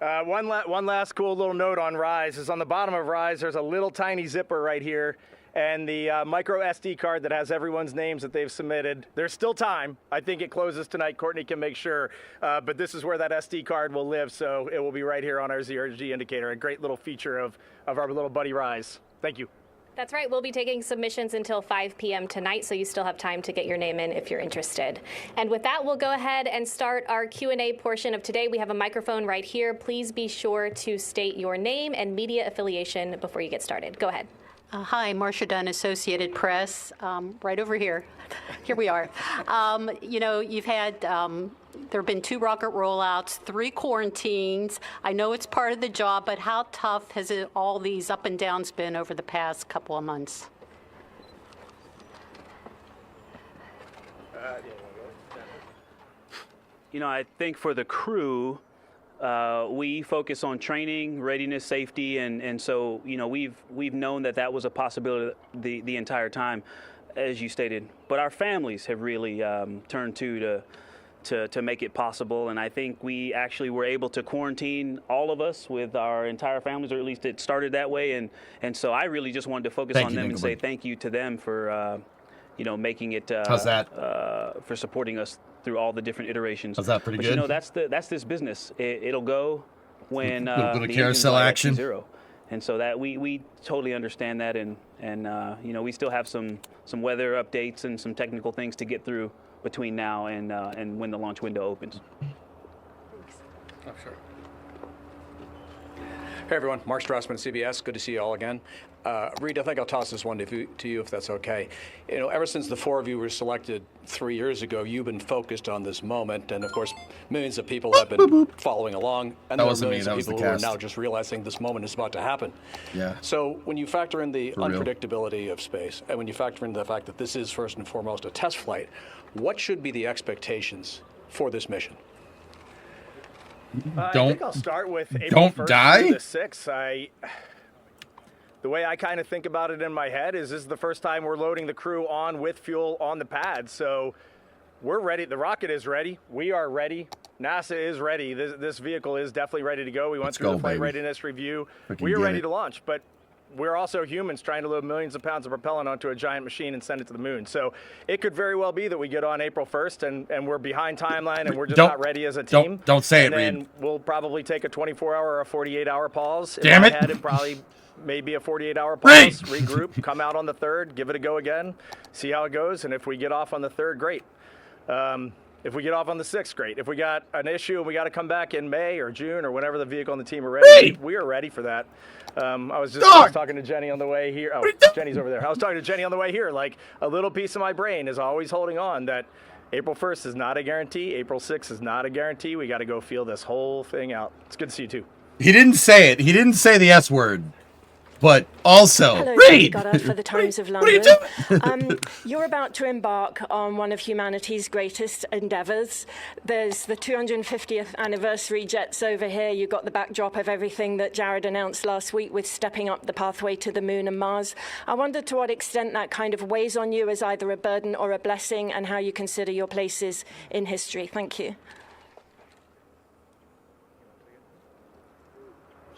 One last cool little note on Rise is on the bottom of Rise, there's a little tiny zipper right here. And the micro SD card that has everyone's names that they've submitted. There's still time. I think it closes tonight. Courtney can make sure. But this is where that SD card will live, so it will be right here on our ZRG indicator. A great little feature of our little buddy Rise. Thank you. That's right. We'll be taking submissions until 5 p.m. tonight, so you still have time to get your name in if you're interested. And with that, we'll go ahead and start our Q&A portion of today. We have a microphone right here. Please be sure to state your name and media affiliation before you get started. Go ahead. Hi, Marcia Dunn, Associated Press, right over here. Here we are. You've had, there have been 2 rocket rollouts, 3 quarantines. I know it's part of the job, but how tough has all these up and downs been over the past couple of months? I think for the crew, we focus on training, readiness, safety, and so we've known that was a possibility the entire time, as you stated. But our families have really turned to make it possible, and I think we actually were able to quarantine all of us with our entire families, or at least it started that way. And so I really just wanted to focus on them and say thank you to them for making it. How's that? For supporting us through all the different iterations. Is that pretty good? That's this business. It'll go when little bit of the carousel engine's action. at zero, and so that we totally understand that, and we still have some weather updates and some technical things to get through between now and when the launch window opens. Oh, sure. Hey everyone, Mark Strassman, CBS. Good to see you all again. Reed, I think I'll toss this one to you if that's okay. Ever since the 4 of you were selected 3 years ago, you've been focused on this moment, and of course, millions of people have been following along, and there are millions of people who are now just realizing this moment is about to happen. Yeah. So when you factor in the unpredictability of space, and when you factor in the fact that this is first and foremost a test flight, what should be the expectations for this mission? I think I'll start with April Don't 1st die? through the 6th. The way I kind of think about it in my head is this is the first time we're loading the crew on with fuel on the pad. So we're ready. The rocket is ready. We are ready. NASA is ready. This vehicle is definitely ready to go. We went through the flight readiness review. We are ready to launch, but we're also humans trying to load millions of pounds of propellant onto a giant machine and send it to the moon. So it could very well be that we get on April 1st and we're behind timeline and we're just not ready as a team. Don't say it, Reed. And then we'll probably take a 24-hour or a 48-hour pause. Damn it. In my head, it probably maybe a 48-hour pause, regroup, come out on the 3rd, give it a go again, see how it goes. And if we get off on the 3rd, great. If we get off on the 6th, great. If we got an issue and we got to come back in May or June or whenever the vehicle and the team are ready, we are ready for that. I was talking to Jenny on the way here. Oh, Jenny's over there. I was talking to Jenny on the way here. Like, a little piece of my brain is always holding on that April 1st is not a guarantee. April 6th is not a guarantee. We got to go feel this whole thing out. It's good to see you, too. He didn't say it. He didn't say the S word. But also, Hello, Reed! Goddard for the Times of London. What are you doing? You're about to embark on one of humanity's greatest endeavours. There's the 250th anniversary jets over here. You've got the backdrop of everything that Jared announced last week with stepping up the pathway to the moon and Mars. I wonder to what extent that kind of weighs on you as either a burden or a blessing, and how you consider your places in history. Thank you.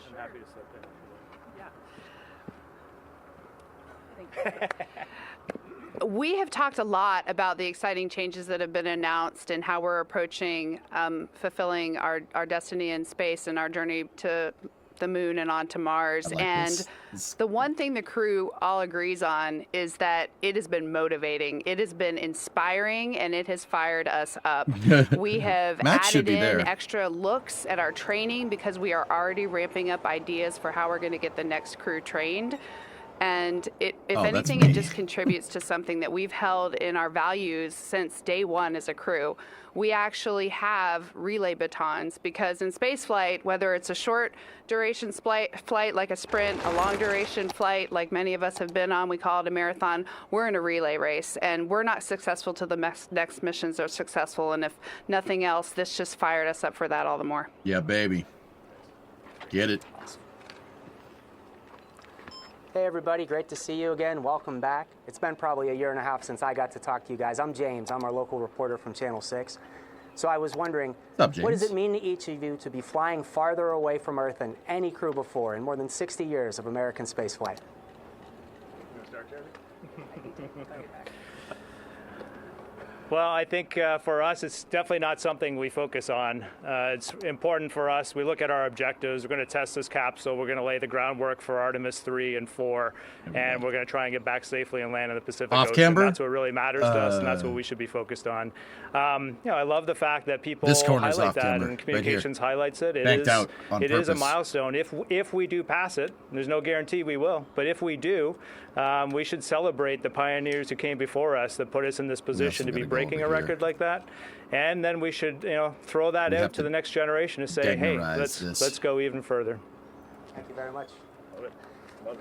I'm happy to sit there. We have talked a lot about the exciting changes that have been announced and how we're approaching fulfilling our destiny in space and our journey to the moon and onto Mars. And the one thing the crew all agrees on is that it has been motivating, it has been inspiring, and it has fired us up. We have added in extra looks at our training because we are already ramping up ideas for how we're going to get the next crew trained. And if anything, it just contributes to something that we've held in our values since day one as a crew. We actually have relay batons because in spaceflight, whether it's a short duration flight like a sprint, a long duration flight like many of us have been on, we call it a marathon, we're in a relay race. And we're not successful till the next missions are successful. And if nothing else, this just fired us up for that all the more. Yeah, baby. Get it. Hey everybody, great to see you again. Welcome back. It's been probably a year and a half since I got to talk to you guys. I'm James. I'm our local reporter from Channel 6. So I was wondering, what does it mean to each of you to be flying farther away from Earth than any crew before in more than 60 years of American spaceflight? Well, I think for us, it's definitely not something we focus on. It's important for us. We look at our objectives. We're going to test this capsule. We're going to lay the groundwork for Artemis 3 and 4, and we're going to try and get back safely and land in the Pacific Ocean. That's what really matters to us, and that's what we should be focused on. I love the fact that people highlight that, and communications highlights it. It is a milestone. If we do pass it, there's no guarantee we will, but if we do, we should celebrate the pioneers who came before us that put us in this position to be breaking a record like that, and then we should throw that out to the next generation to say, hey, let's go even further. Thank you very much. Love it.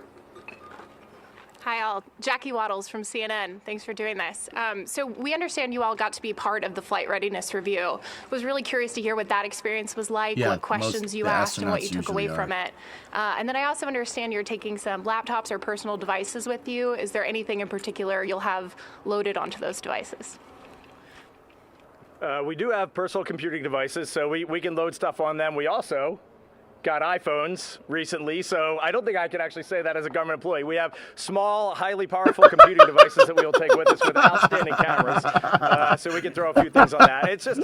Hi all, Jackie Waddles from CNN. Thanks for doing this. So we understand you all got to be part of the flight readiness review. Was really curious to hear what that experience was like, what questions you asked and what you took away from it. And then I also understand you're taking some laptops or personal devices with you. Is there anything in particular you'll have loaded onto those devices? We do have personal computing devices, so we can load stuff on them. We also got iPhones recently, so I don't think I can actually say that as a government employee. We have small, highly powerful computing devices that we will take with us with outstanding cameras, so we can throw a few things on that. It is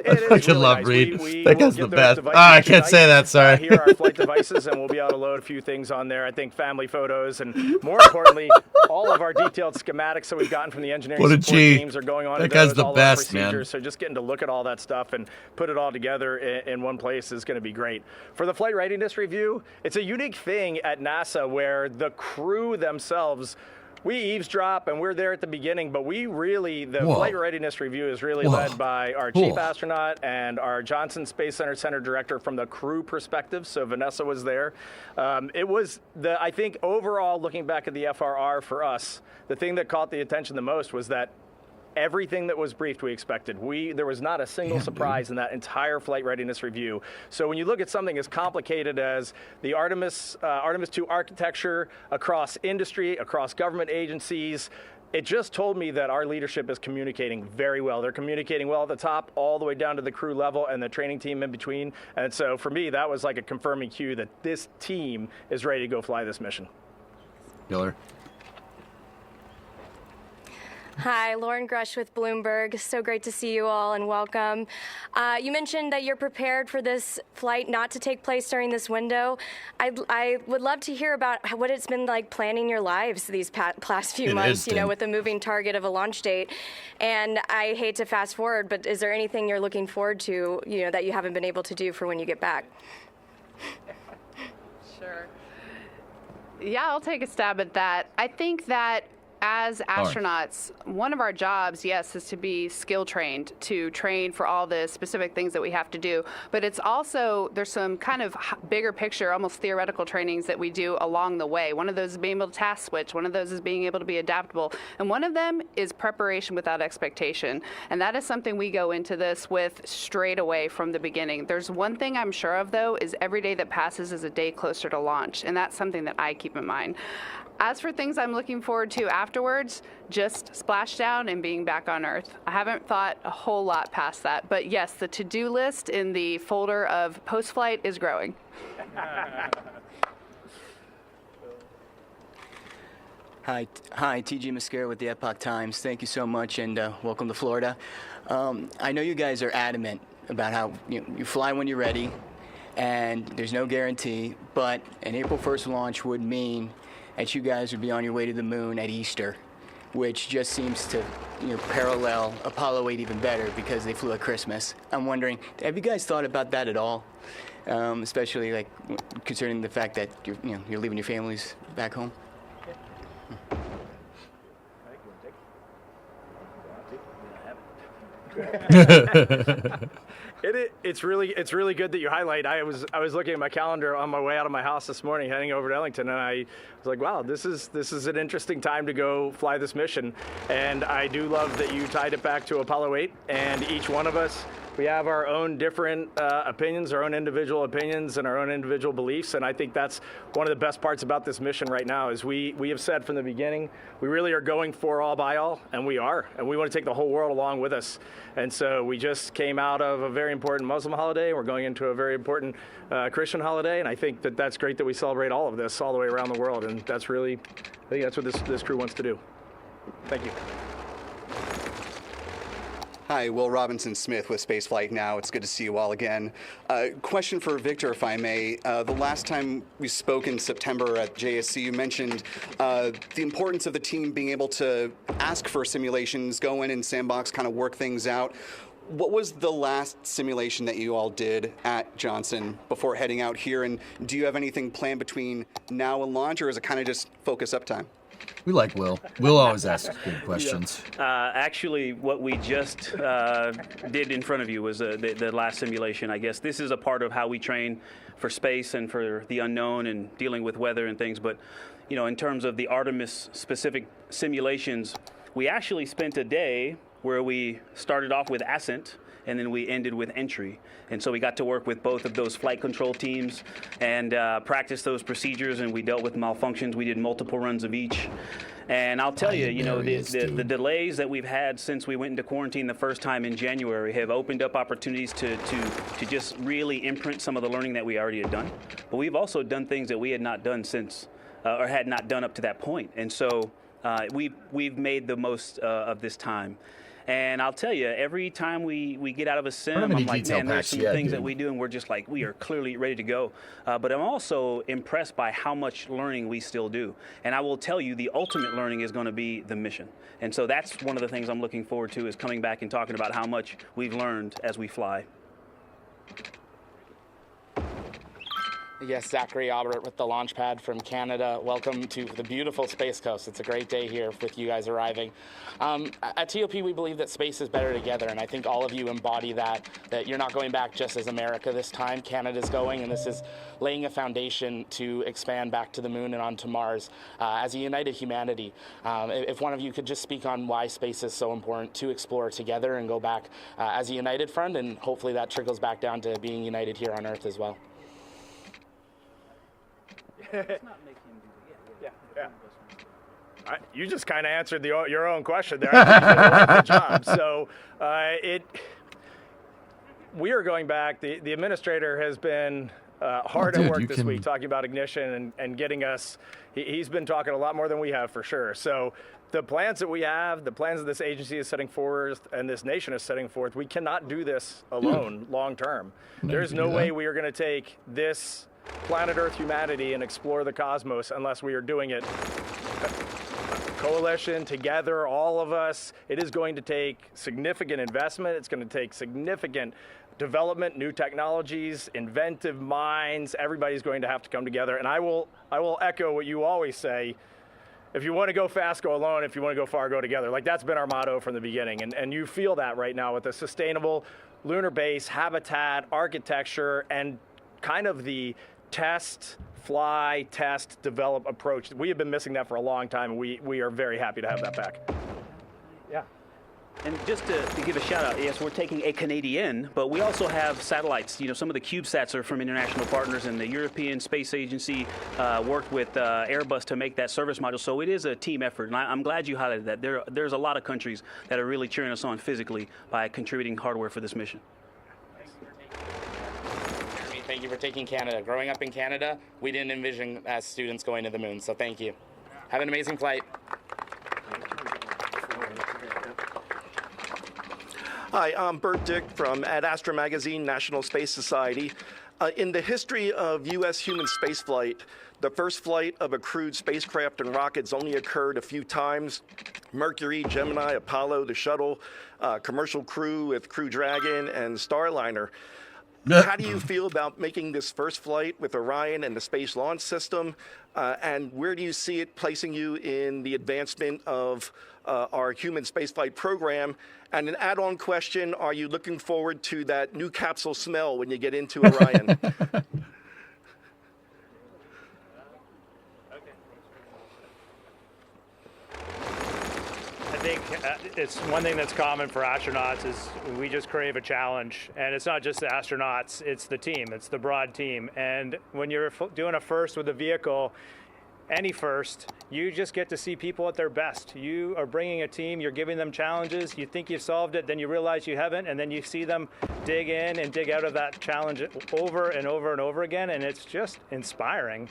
really love nice. Reed. That guy's the best. I can't say that, sorry. Here are our flight devices, and we'll be able to load a few things on there. I think family photos, and more importantly, all of our detailed schematics that we've gotten from the engineering support teams are going on. That guy's the best, man. So just getting to look at all that stuff and put it all together in one place is going to be great. For the flight readiness review, it's a unique thing at NASA where the crew themselves, we eavesdrop and we're there at the beginning, but we really, the flight readiness review is really led by our chief astronaut and our Johnson Space Center director from the crew perspective. So Vanessa was there. It was I think overall, looking back at the FRR for us, the thing that caught the attention the most was that everything that was briefed we expected. There was not a single surprise in that entire flight readiness review. So when you look at something as complicated as the Artemis 2 architecture across industry, across government agencies, it just told me that our leadership is communicating very well. They're communicating well at the top, all the way down to the crew level and the training team in between. And so for me, that was like a confirming cue that this team is ready to go fly this mission. Killer. Hi, Lauren Grush with Bloomberg. So great to see you all and welcome. You mentioned that you're prepared for this flight not to take place during this window. I would love to hear about what it's been like planning your lives these past few months, with a moving target of a launch date. And I hate to fast forward, but is there anything you're looking forward to, that you haven't been able to do for when you get back? Sure. Yeah, I'll take a stab at that. I think that as astronauts, one of our jobs, yes, is to be skill trained, to train for all the specific things that we have to do. But it's also, there's some kind of bigger picture, almost theoretical trainings that we do along the way. One of those is being able to task switch. One of those is being able to be adaptable. And one of them is preparation without expectation. And that is something we go into this with straight away from the beginning. There's one thing I'm sure of, though, is every day that passes is a day closer to launch. And that's something that I keep in mind. As for things I'm looking forward to afterwards, just splashdown and being back on Earth. I haven't thought a whole lot past that, but yes, the to-do list in the folder of post-flight is growing. Hi, TG Mascara with the Epoch Times. Thank you so much, and welcome to Florida. I know you guys are adamant about how you fly when you're ready, and there's no guarantee, but an April 1st launch would mean that you guys would be on your way to the moon at Easter, which just seems to parallel Apollo 8 even better because they flew at Christmas. I'm wondering, have you guys thought about that at all? Especially like concerning the fact that you're leaving your families back home? It's really good that you highlight. I was looking at my calendar on my way out of my house this morning, heading over to Ellington, and I was like, wow, this is an interesting time to go fly this mission. And I do love that you tied it back to Apollo 8, and each one of us, we have our own different opinions, our own individual opinions, and our own individual beliefs. And I think that's one of the best parts about this mission right now is we have said from the beginning, we really are going for all by all, and we are. And we want to take the whole world along with us. And so we just came out of a very important Muslim holiday. We're going into a very important Christian holiday. And I think that that's great that we celebrate all of this all the way around the world. And that's really, I think that's what this crew wants to do. Thank you. Hi, Will Robinson-Smith with Spaceflight Now. It's good to see you all again. Question for Victor, if I may. The last time we spoke in September at JSC, you mentioned the importance of the team being able to ask for simulations, go in and sandbox, kind of work things out. What was the last simulation that you all did at Johnson before heading out here? And do you have anything planned between now and launch, or is it kind of just focus up time? We like Will. Will always asks good questions. Actually, what we just did in front of you was the last simulation. I guess this is a part of how we train for space and for the unknown and dealing with weather and things. But, in terms of the Artemis-specific simulations, we actually spent a day where we started off with ascent and then we ended with entry. And so we got to work with both of those flight control teams and practice those procedures, and we dealt with malfunctions. We did multiple runs of each. And I'll tell you, the delays that we've had since we went into quarantine the first time in January have opened up opportunities to just really imprint some of the learning that we already had done. But we've also done things that we had not done since, or had not done up to that point. And so we've made the most of this time. And I'll tell you, every time we get out of a sim, I'm like, man, there's some things that we do, and we're just like, we are clearly ready to go. But I'm also impressed by how much learning we still do. And I will tell you, the ultimate learning is going to be the mission. And so that's one of the things I'm looking forward to, is coming back and talking about how much we've learned as we fly. Yes, Zachary Albert with the launch pad from Canada. Welcome to the beautiful Space Coast. It's a great day here with you guys arriving. At TOP, we believe that space is better together, and I think all of you embody that you're not going back just as America this time. Canada's going, and this is laying a foundation to expand back to the moon and onto Mars as a united humanity. If one of you could just speak on why space is so important to explore together and go back as a united front, and hopefully that trickles back down to being united here on Earth as well. You just kind of answered your own question there. I think you did a good job. So we are going back. The administrator has been hard at work this week talking about ignition and getting us. He's been talking a lot more than we have, for sure. So the plans that we have, the plans that this agency is setting forth and this nation is setting forth, we cannot do this alone long term. There's no way we are going to take this planet Earth humanity and explore the cosmos unless we are doing it coalition together, all of us. It is going to take significant investment. It's going to take significant development, new technologies, inventive minds. Everybody's going to have to come together. And I will echo what you always say. If you want to go fast, go alone. If you want to go far, go together. Like, that's been our motto from the beginning. And you feel that right now with a sustainable lunar base, habitat, architecture, and kind of the test, fly, test, develop approach. We have been missing that for a long time, and we are very happy to have that back. Yeah. And just to give a shout out, yes, we're taking a Canadian, but we also have satellites. Some of the CubeSats are from international partners, and the European Space Agency worked with Airbus to make that service module. So it is a team effort, and I'm glad you highlighted that. There's a lot of countries that are really cheering us on physically by contributing hardware for this mission. Thank you for taking Canada. Growing up in Canada, we didn't envision as students going to the moon, so thank you. Have an amazing flight. Hi, I'm Bert Dick from Ad Astra Magazine, National Space Society. In the history of U.S. human spaceflight, the first flight of a crewed spacecraft and rockets only occurred a few times. Mercury, Gemini, Apollo, the shuttle, commercial crew with Crew Dragon and Starliner. How do you feel about making this first flight with Orion and the Space Launch System? And where do you see it placing you in the advancement of our human spaceflight program? And an add-on question, are you looking forward to that new capsule smell when you get into Orion? I think it's one thing that's common for astronauts is we just crave a challenge. And it's not just the astronauts, it's the team, it's the broad team. And when you're doing a first with a vehicle, any first, you just get to see people at their best. You are bringing a team, you're giving them challenges, you think you've solved it, then you realize you haven't, and then you see them dig in and dig out of that challenge over and over and over again, and it's just inspiring.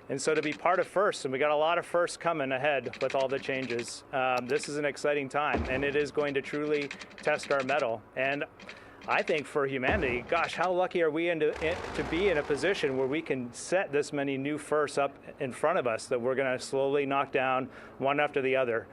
And so to be part of first, and we got a lot of firsts coming ahead with all the changes, this is an exciting time, and it is going to truly test our mettle. And I think for humanity, gosh, how lucky are we to be in a position where we can set this many new firsts up in front of us that we're going to slowly knock down one after the other.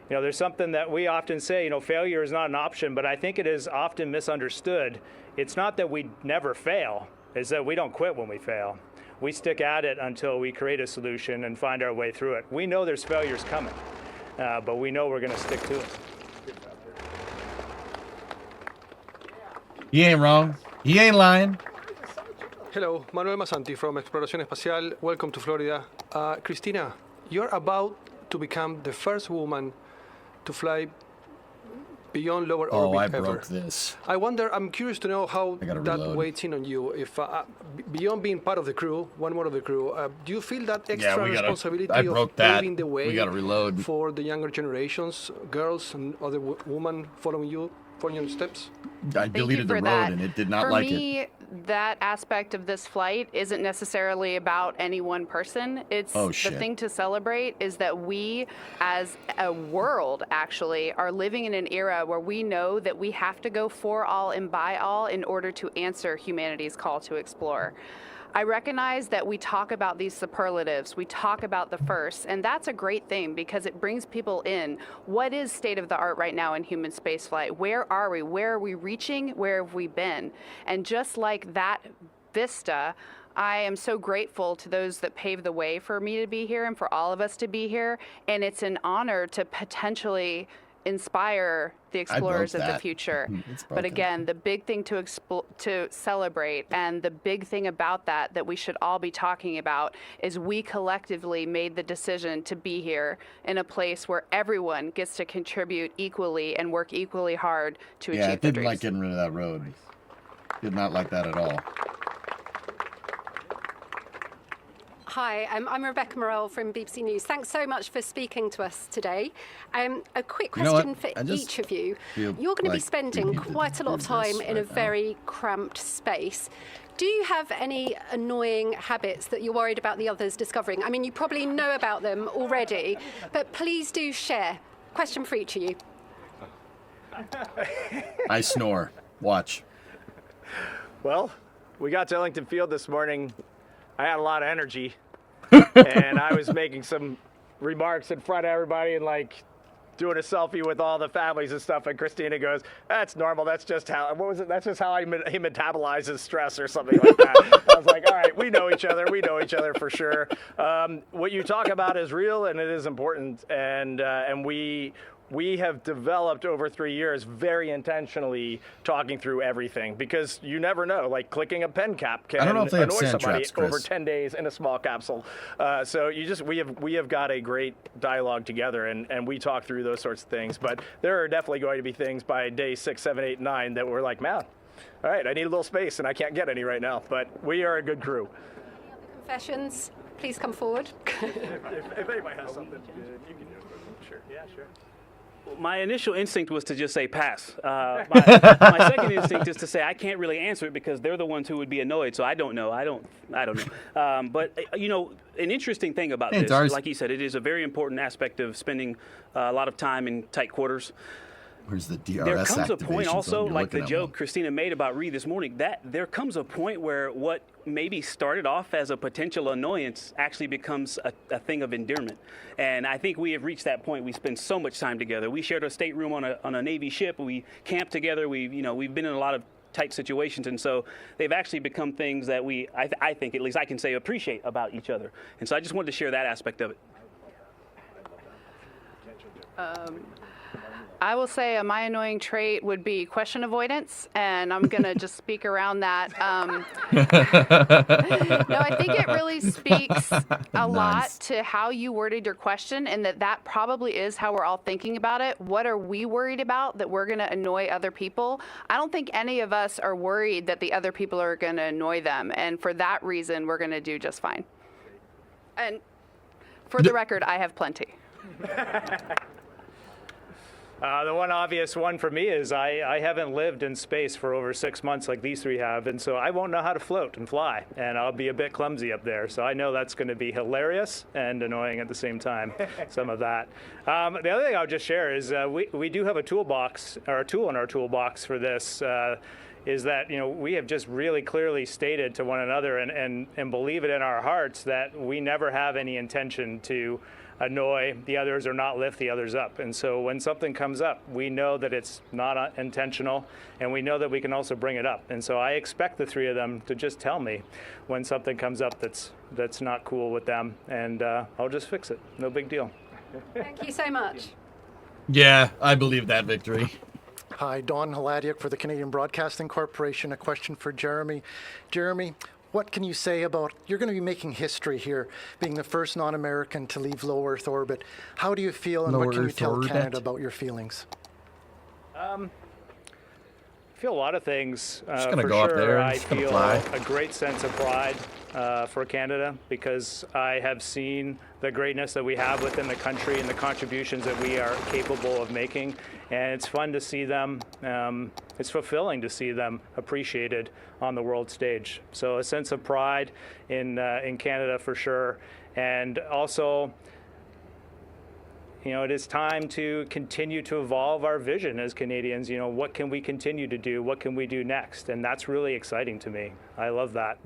There's something that we often say, failure is not an option, but I think it is often misunderstood. It's not that we never fail, it's that we don't quit when we fail. We stick at it until we create a solution and find our way through it. We know there's failures coming, but we know we're going to stick to it. He ain't wrong. He ain't lying. Hello, Manuel Masanti from Exploración Espacial. Welcome to Florida. Cristina, you're about to become the first woman to fly beyond lower orbit ever. Broke this. I wonder, I'm curious to know how that weighs in on you. If beyond being part of the crew, one more of the crew, do you feel that extra responsibility of paving the way for the younger generations, girls and other women following you? Steps? I deleted the road and it did not like it. For me, that aspect of this flight isn't necessarily about any one person. It's the thing to celebrate is that we, as a world, actually, are living in an era where we know that we have to go for all and by all in order to answer humanity's call to explore. I recognize that we talk about these superlatives, we talk about the first, and that's a great thing because it brings people in. What is state of the art right now in human spaceflight? Where are we? Where are we reaching? Where have we been? And just like that vista, I am so grateful to those that paved the way for me to be here and for all of us to be here. And it's an honor to potentially inspire the explorers of the future. But again, the big thing to celebrate and the big thing about that we should all be talking about is we collectively made the decision to be here in a place where everyone gets to contribute equally and work equally hard to achieve their dreams. Yeah, I didn't like getting rid of that road. Did not like that at all. Hi, I'm Rebecca Morell from BBC News. Thanks so much for speaking to us today. A quick question for each of you. You're going to be spending quite a lot of time in a very cramped space. Do you have any annoying habits that you're worried about the others discovering? I mean, you probably know about them already, but please do share. Question for each of you. I snore. Watch. Well, we got to Ellington Field this morning. I had a lot of energy, and I was making some remarks in front of everybody and doing a selfie with all the families and stuff. And Christina goes, "That's normal. That's just how. What was it? That's just how he metabolizes stress or something like that." I was like, "All right, we know each other. We know each other for sure." What you talk about is real and it is important, and we have developed over 3 years very intentionally talking through everything because you never know, clicking a pen cap can annoy somebody over 10 days in a small capsule. So we have got a great dialogue together and we talk through those sorts of things. But there are definitely going to be things by day 6, 7, 8, 9 that we're like, man, all right, I need a little space and I can't get any right now. But we are a good crew. Any other confessions? Please come forward. if anybody has something, you can do it. Sure. Yeah, sure. My initial instinct was to just say pass. My second instinct is to say I can't really answer it because they're the ones who would be annoyed. So I don't know. I don't know. But an interesting thing about this, like you said, it is a very important aspect of spending a lot of time in tight quarters. Where's the DRS There comes a activation point also, zone? You're like the looking at joke one. Christina made about Reed this morning, that there comes a point where what maybe started off as a potential annoyance actually becomes a thing of endearment. And I think we have reached that point. We spend so much time together. We shared a stateroom on a Navy ship. We camped together. We've been in a lot of tight situations, and so they've actually become things that I think, at least I can say, appreciate about each other. And so I just wanted to share that aspect of it. I will say my annoying trait would be question avoidance, and I'm going to just speak around that. No, I think it really speaks a lot to how you worded your question, and that probably is how we're all thinking about it. What are we worried about that we're going to annoy other people? I don't think any of us are worried that the other people are going to annoy them, and for that reason, we're going to do just fine. And for the record, I have plenty. The one obvious one for me is I haven't lived in space for over 6 months like these three have, and so I won't know how to float and fly, and I'll be a bit clumsy up there. So I know that's going to be hilarious and annoying at the same time, some of that. The other thing I'll just share is we do have a toolbox, or a tool in our toolbox for this, is that we have just really clearly stated to one another and believe it in our hearts that we never have any intention to annoy the others or not lift the others up. And so when something comes up, we know that it's not intentional, and we know that we can also bring it up. And so I expect the three of them to just tell me when something comes up that's not cool with them, and I'll just fix it. No big deal. Thank you so much. Yeah, I believe that, Victory. Hi, Don Haladiuk for the Canadian Broadcasting Corporation. A question for Jeremy. Jeremy, what can you say about, you're going to be making history here, being the first non-American to leave low Earth orbit. How do you feel, and what can you tell Canada about your feelings? I feel a lot of things. Just gonna for go sure, up there and I just gonna feel fly. a great sense of pride for Canada, because I have seen the greatness that we have within the country and the contributions that we are capable of making. And it's fun to see them, it's fulfilling to see them appreciated on the world stage. So a sense of pride in Canada for sure. And also, it is time to continue to evolve our vision as Canadians. What can we continue to do? What can we do next? And that's really exciting to me. I love that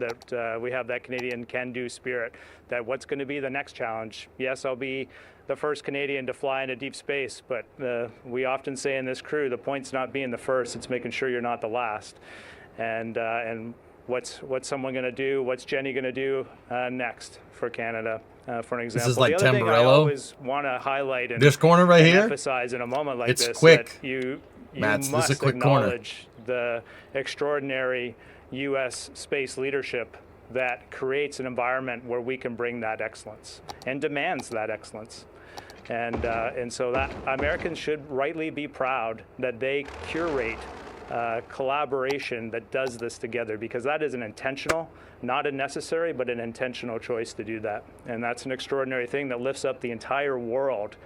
we have that Canadian can-do spirit, that what's going to be the next challenge? Yes, I'll be the first Canadian to fly into deep space, but we often say in this crew, the point's not being the first, it's making sure you're not the last. And what's someone going to do? What's Jenny going to do next for Canada? For an example, This is like the other thing I Tamburello. always want to highlight and This corner right and here? emphasize in a moment like It's this, quick. that you Mats, this is must a quick corner. acknowledge the extraordinary U.S. space leadership that creates an environment where we can bring that excellence and demands that excellence. And so that Americans should rightly be proud that they curate collaboration that does this together, because that is an intentional, not a necessary, but an intentional choice to do that. And that's an extraordinary thing that lifts up the entire world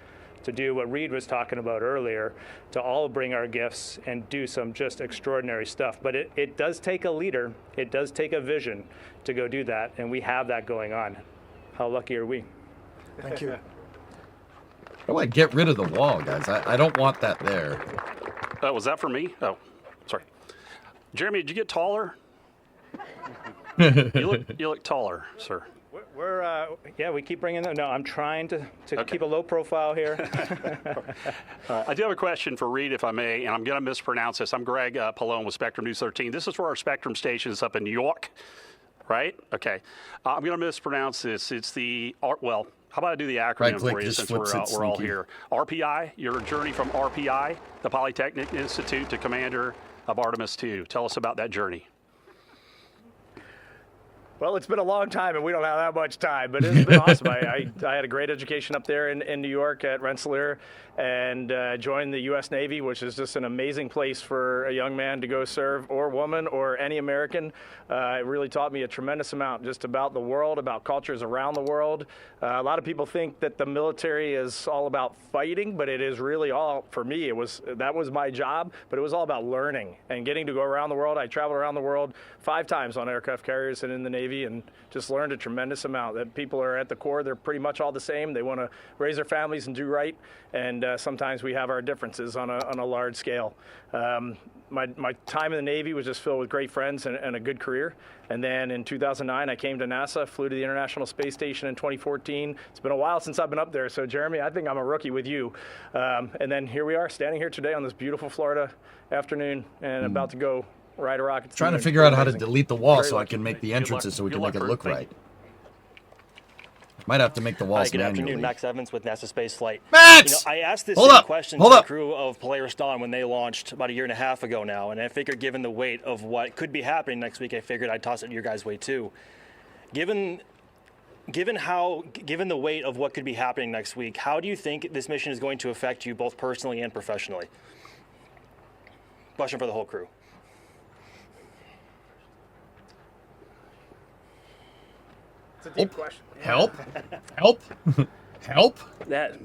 to do what Reed was talking about earlier, to all bring our gifts and do some just extraordinary stuff. But it does take a leader, it does take a vision to go do that, and we have that going on. How lucky are we? Thank you. How do I get rid of the wall, guys? I don't want that there. Was that for me? Oh, sorry. Jeremy, did you get taller? you look taller, sir. We keep bringing them. No, I'm trying to keep a low profile here. I do have a question for Reed, if I may, and I'm going to mispronounce this. I'm Greg Pallone with Spectrum News 13. This is for our Spectrum stations up in New York, right? Okay. I'm going to mispronounce this. It's the, how about I do the acronym Right-click for you, just since flips it we're all sneaky. here. RPI, your journey from RPI, the Polytechnic Institute, to Commander of Artemis II. Tell us about that journey. Well, it's been a long time, and we don't have that much time, but it's been awesome. I had a great education up there in New York at Rensselaer, and joined the U.S. Navy, which is just an amazing place for a young man to go serve, or woman, or any American. It really taught me a tremendous amount just about the world, about cultures around the world. A lot of people think that the military is all about fighting, but it is really all, for me, that was my job, but it was all about learning and getting to go around the world. I traveled around the world 5 times on aircraft carriers and in the Navy. Navy and just learned a tremendous amount. That people are at the core, they're pretty much all the same. They want to raise their families and do right, and sometimes we have our differences on a large scale. My time in the Navy was just filled with great friends and a good career. And then in 2009, I came to NASA, flew to the International Space Station in 2014. It's been a while since I've been up there, so Jeremy, I think I'm a rookie with you. And then here we are, standing here today on this beautiful Florida afternoon and about to go ride a rocket. Trying to figure out how to delete the wall so I can make the entrances so we can make it look right. Might have to make the walls Good manually. afternoon, Max Evans with NASA Spaceflight. Max! I asked this question Hold to up. the crew of Polaris Dawn when they launched about a year and a half ago now, and I figured given the weight of what could be happening next week, I figured I'd toss it your guys' way too. Given the weight of what could be happening next week, how do you think this mission is going to affect you both personally and professionally? Question for the whole crew. It's a deep question. Help.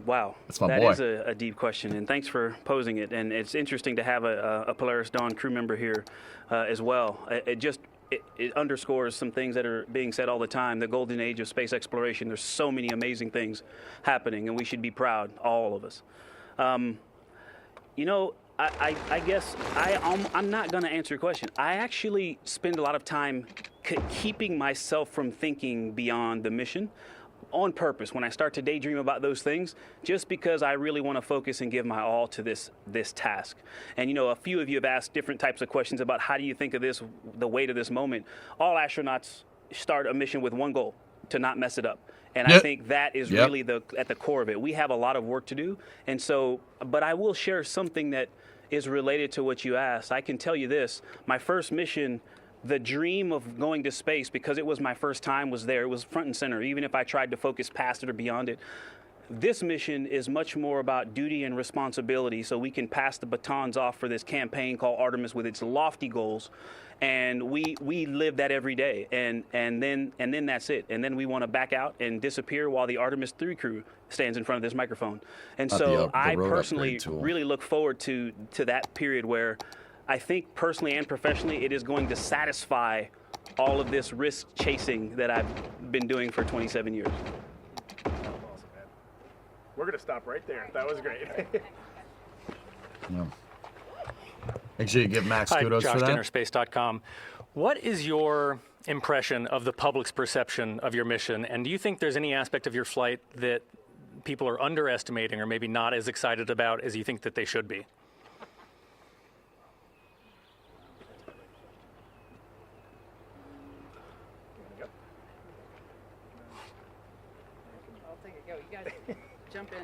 Wow. That's my That boy. is a deep question, and thanks for posing it. And it's interesting to have a Polaris Dawn crew member here as well. It underscores some things that are being said all the time. The golden age of space exploration. There's so many amazing things happening, and we should be proud, all of us. I guess I'm not going to answer your question. I actually spend a lot of time keeping myself from thinking beyond the mission on purpose when I start to daydream about those things, just because I really want to focus and give my all to this task. And a few of you have asked different types of questions about how do you think of this, the weight of this moment. All astronauts start a mission with one goal: to not mess it up. And I think that is really at the core of it. We have a lot of work to do. And so, but I will share something that is related to what you asked. I can tell you this: my first mission, the dream of going to space, because it was my first time, was there. It was front and center, even if I tried to focus past it or beyond it. This mission is much more about duty and responsibility, so we can pass the batons off for this campaign called Artemis with its lofty goals. And we live that every day, and then that's it. And then we want to back out and disappear while the Artemis 3 crew stands in front of this microphone. And so I personally really look forward to that period where I think personally and professionally it is going to satisfy all of this risk chasing that I've been doing for 27 years. That was awesome, man. We're going to stop right there. That was great. Yeah. Make sure you give Max kudos for that. Hi, JoshDinnerspace.com. What is your impression of the public's perception of your mission, and do you think there's any aspect of your flight that people are underestimating or maybe not as excited about as you think that they should be? I'll take it. Go. You guys jump in.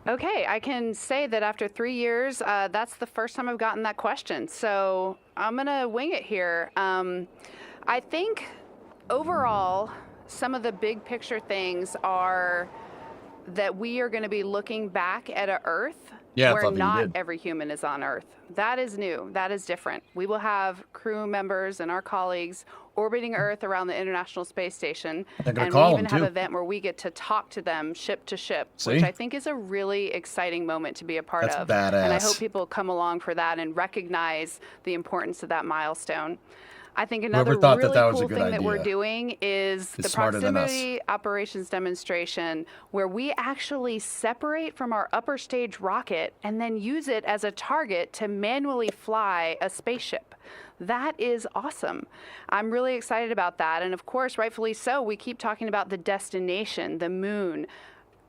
Okay, I can say that after 3 years, that's the first time I've gotten that question. So I'm going to wing it here. I think overall, some of the big picture things are that we are going to be looking back at an Earth where not every human is on Earth. That is new. That is different. We will have crew members and our colleagues orbiting Earth around the International Space Station. And we even have an event where we get to talk to them ship to ship, which I think is a really exciting moment to be a part of. That's badass. And I hope people come along for that and recognize the importance of that milestone. I think another really cool thing that we're doing is the proximity operations demonstration, where we actually separate from our upper stage rocket and then use it as a target to manually fly a spaceship. That is awesome. I'm really excited about that. And of course, rightfully so, we keep talking about the destination, the moon.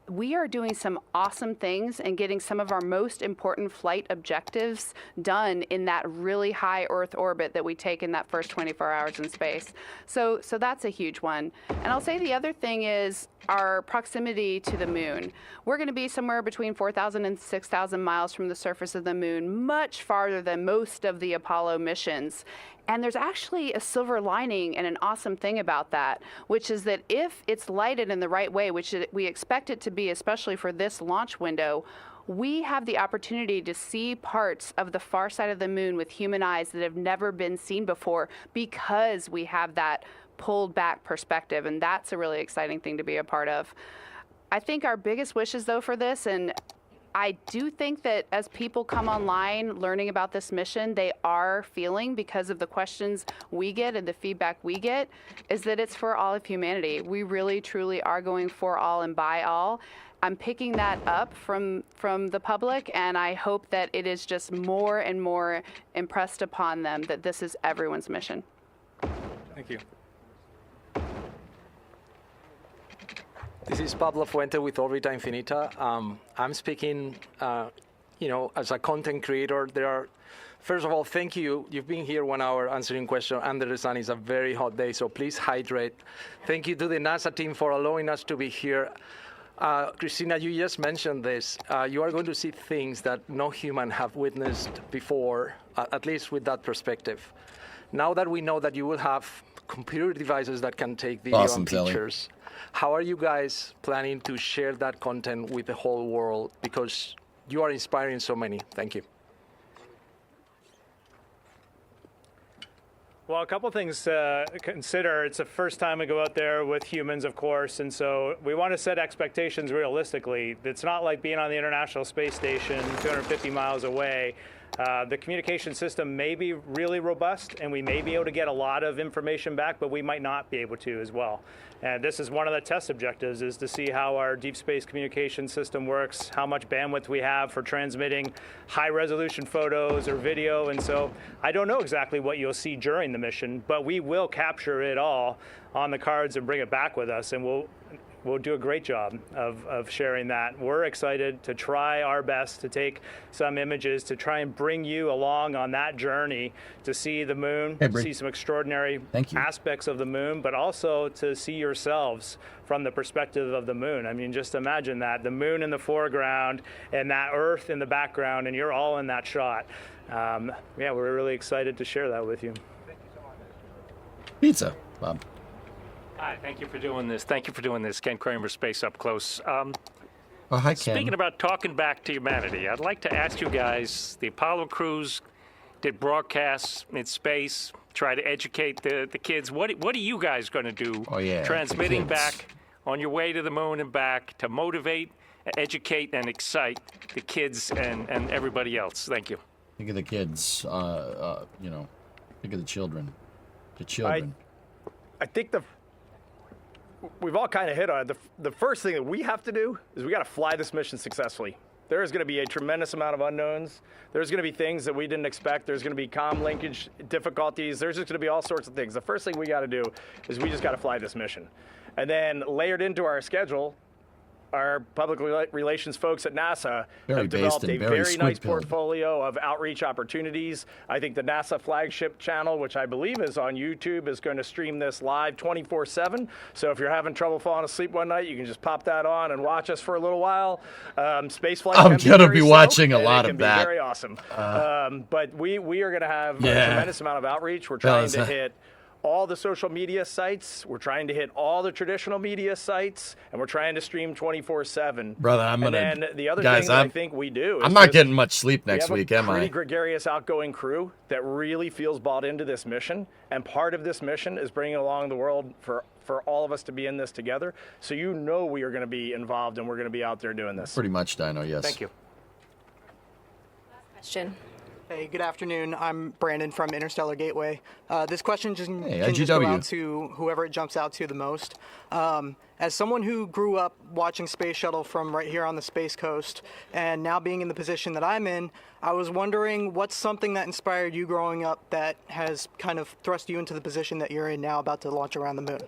We are doing some awesome things and getting some of our most important flight objectives done in that really high Earth orbit that we take in that first 24 hours in space. So that's a huge one. And I'll say the other thing is our proximity to the moon. We're going to be somewhere between 4,000 and 6,000 miles from the surface of the moon, much farther than most of the Apollo missions. And there's actually a silver lining and an awesome thing about that, which is that if it's lighted in the right way, which we expect it to be, especially for this launch window, we have the opportunity to see parts of the far side of the moon with human eyes that have never been seen before, because we have that pulled back perspective. And that's a really exciting thing to be a part of. I think our biggest wishes, though, for this, and I do think that as people come online learning about this mission, they are feeling, because of the questions we get and the feedback we get, is that it's for all of humanity. We really, truly are going for all and by all. I'm picking that up from the public, and I hope that it is just more and more impressed upon them that this is everyone's mission. Thank you. This is Pablo Fuente with Orbita Infinita. I'm speaking, as a content creator. First of all, thank you. You've been here 1 hour answering questions under the sun. It's a very hot day, so please hydrate. Thank you to the NASA team for allowing us to be here. Christina, you just mentioned this. You are going to see things that no human have witnessed before, at least with that perspective. Now that we know that you will have computer devices that can take video and pictures, how are you guys planning to share that content with the whole world? Because you are inspiring so many. Thank you. Well, a couple things to consider. It's the first time we go out there with humans, of course, and so we want to set expectations realistically. It's not like being on the International Space Station 250 miles away. The communication system may be really robust, and we may be able to get a lot of information back, but we might not be able to as well. And this is one of the test objectives, is to see how our deep space communication system works, how much bandwidth we have for transmitting high-resolution photos or video. And so I don't know exactly what you'll see during the mission, but we will capture it all on the cards and bring it back with us, and we'll do a great job of sharing that. We're excited to try our best to take some images to try and bring you along on that journey to see the moon, see some extraordinary aspects of the moon, but also to see yourselves from the perspective of the moon. I mean, just imagine that, the moon in the foreground and that Earth in the background, and you're all in that shot. Yeah, we're really excited to share that with you. Pizza, Bob. Hi, thank you for doing this. Thank you for doing this. Ken Kramer, Space Up Close. Hi, Ken. Speaking about talking back to humanity, I'd like to ask you guys, the Apollo crews did broadcasts in space, try to educate the kids. What are you guys going to do transmitting back on your way to the moon and back to motivate, educate, and excite the kids and everybody else? Thank you. Think of the kids, think of the children. The children. I think we've all kind of hit on it. The first thing that we have to do is we got to fly this mission successfully. There is going to be a tremendous amount of unknowns. There's going to be things that we didn't expect. There's going to be comm linkage difficulties. There's just going to be all sorts of things. The first thing we got to do is we just got to fly this mission. And then layered into our schedule, our public relations folks at NASA have developed a very nice portfolio of outreach opportunities. I think the NASA flagship channel, which I believe is on YouTube, is going to stream this live 24/7. So if you're having trouble falling asleep one night, you can just pop that on and watch us for a little while. Spaceflight. I'm going to be watching a lot of that. It can be very awesome. But we are going to have a tremendous amount of outreach. We're trying to hit all the social media sites. We're trying to hit all the traditional media sites, and we're trying to stream 24/7. Brother, I'm gonna. And then the other guys, thing that I think we do is I'm not getting much sleep next week, am I? We have a pretty gregarious, outgoing crew that really feels bought into this mission, and part of this mission is bringing along the world for all of us to be in this together. So we are going to be involved, and we're going to be out there doing this. Pretty much, Dino. Yes. Thank you. Last question. Hey, good afternoon. I'm Brandon from Interstellar Gateway. This question can just go out to whoever it jumps out to the most. As someone who grew up watching Space Shuttle from right here on the Space Coast, and now being in the position that I'm in, I was wondering what's something that inspired you growing up that has kind of thrust you into the position that you're in now, about to launch around the moon?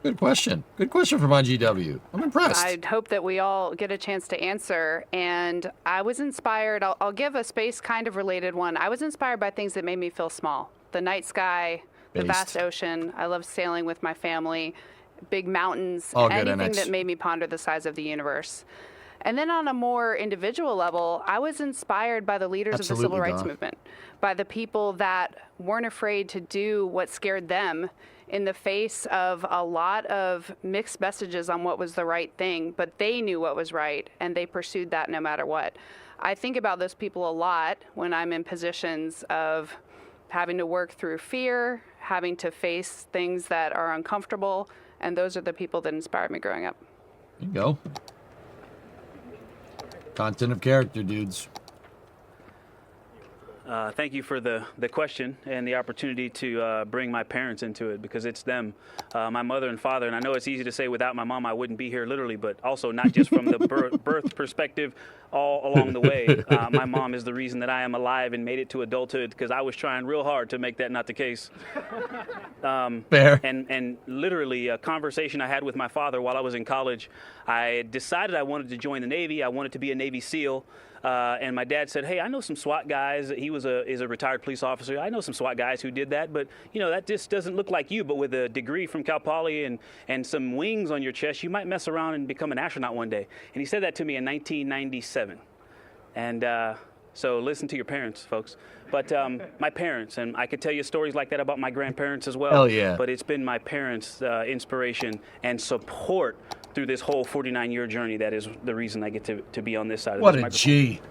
Good question. Good question from IGW. I'm impressed. I hope that we all get a chance to answer. And I was inspired. I'll give a space kind of related one. I was inspired by things that made me feel small. The night sky, the vast ocean. I love sailing with my family, big mountains, anything that made me ponder the size of the universe. And then on a more individual level, I was inspired by the leaders of the civil rights movement, by the people that weren't afraid to do what scared them in the face of a lot of mixed messages on what was the right thing, but they knew what was right, and they pursued that no matter what. I think about those people a lot when I'm in positions of having to work through fear, having to face things that are uncomfortable, and those are the people that inspired me growing up. There you go. Content of character, dudes. Thank you for the question and the opportunity to bring my parents into it, because it's them, my mother and father. And I know it's easy to say without my mom I wouldn't be here, literally, but also not just from the birth perspective, all along the way. My mom is the reason that I am alive and made it to adulthood, because I was trying real hard to make that not the case. Fair. And literally a conversation I had with my father while I was in college, I decided I wanted to join the Navy. I wanted to be a Navy SEAL. And my dad said, "Hey, I know some SWAT guys." He is a retired police officer. "I know some SWAT guys who did that, but that just doesn't look like you. But with a degree from Cal Poly and some wings on your chest, you might mess around and become an astronaut one day." And he said that to me in 1997. And so listen to your parents, folks. But my parents, and I could tell you stories like that about my grandparents as well. Hell yeah. But it's been my parents' inspiration and support through this whole 49-year journey that is the reason I get to be on this side of What this a microphone. G.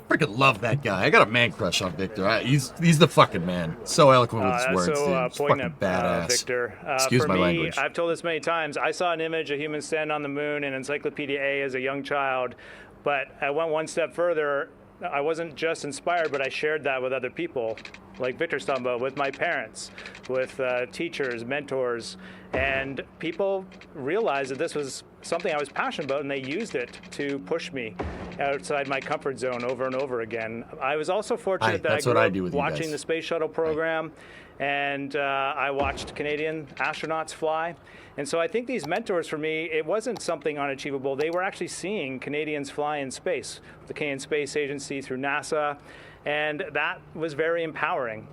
Freaking love that guy. I got a man crush on Victor. He's the fucking man. So eloquent with his words, dude. He's fucking badass. Victor. Excuse for my me, language. I've told this many times. I saw an image of humans stand on the moon in Encyclopedia A as a young child, but I went one step further. I wasn't just inspired, but I shared that with other people, like Victor's talking about, with my parents, with teachers, mentors, and people realized that this was something I was passionate about, and they used it to push me outside my comfort zone over and over again. I was also fortunate that I grew up watching the space shuttle program, and I watched Canadian astronauts fly. And so I think these mentors for me, it wasn't something unachievable. They were actually seeing Canadians fly in space, the Canadian Space Agency through NASA, and that was very empowering.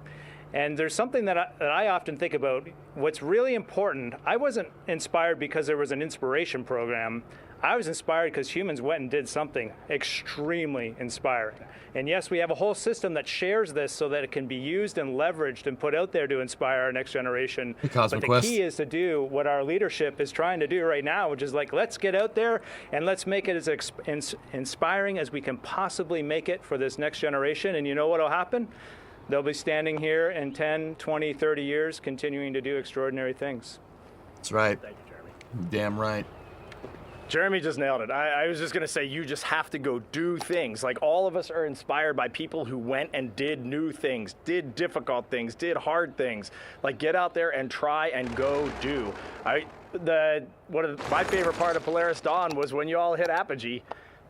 And there's something that I often think about. What's really important, I wasn't inspired because there was an inspiration program. I was inspired because humans went and did something extremely inspiring. And yes, we have a whole system that shares this so that it can be used and leveraged and put out there to inspire our next generation. But the key is to do what our leadership is trying to do right now, which is like, let's get out there and let's make it as inspiring as we can possibly make it for this next generation. And you know what will happen? They'll be standing here in 10, 20, 30 years continuing to do extraordinary things. That's right. Thank you, Jeremy. Damn right. Jeremy just nailed it. I was just going to say, you just have to go do things. Like, all of us are inspired by people who went and did new things, did difficult things, did hard things. Like, get out there and try and go do. My favorite part of Polaris Dawn was when you all hit apogee,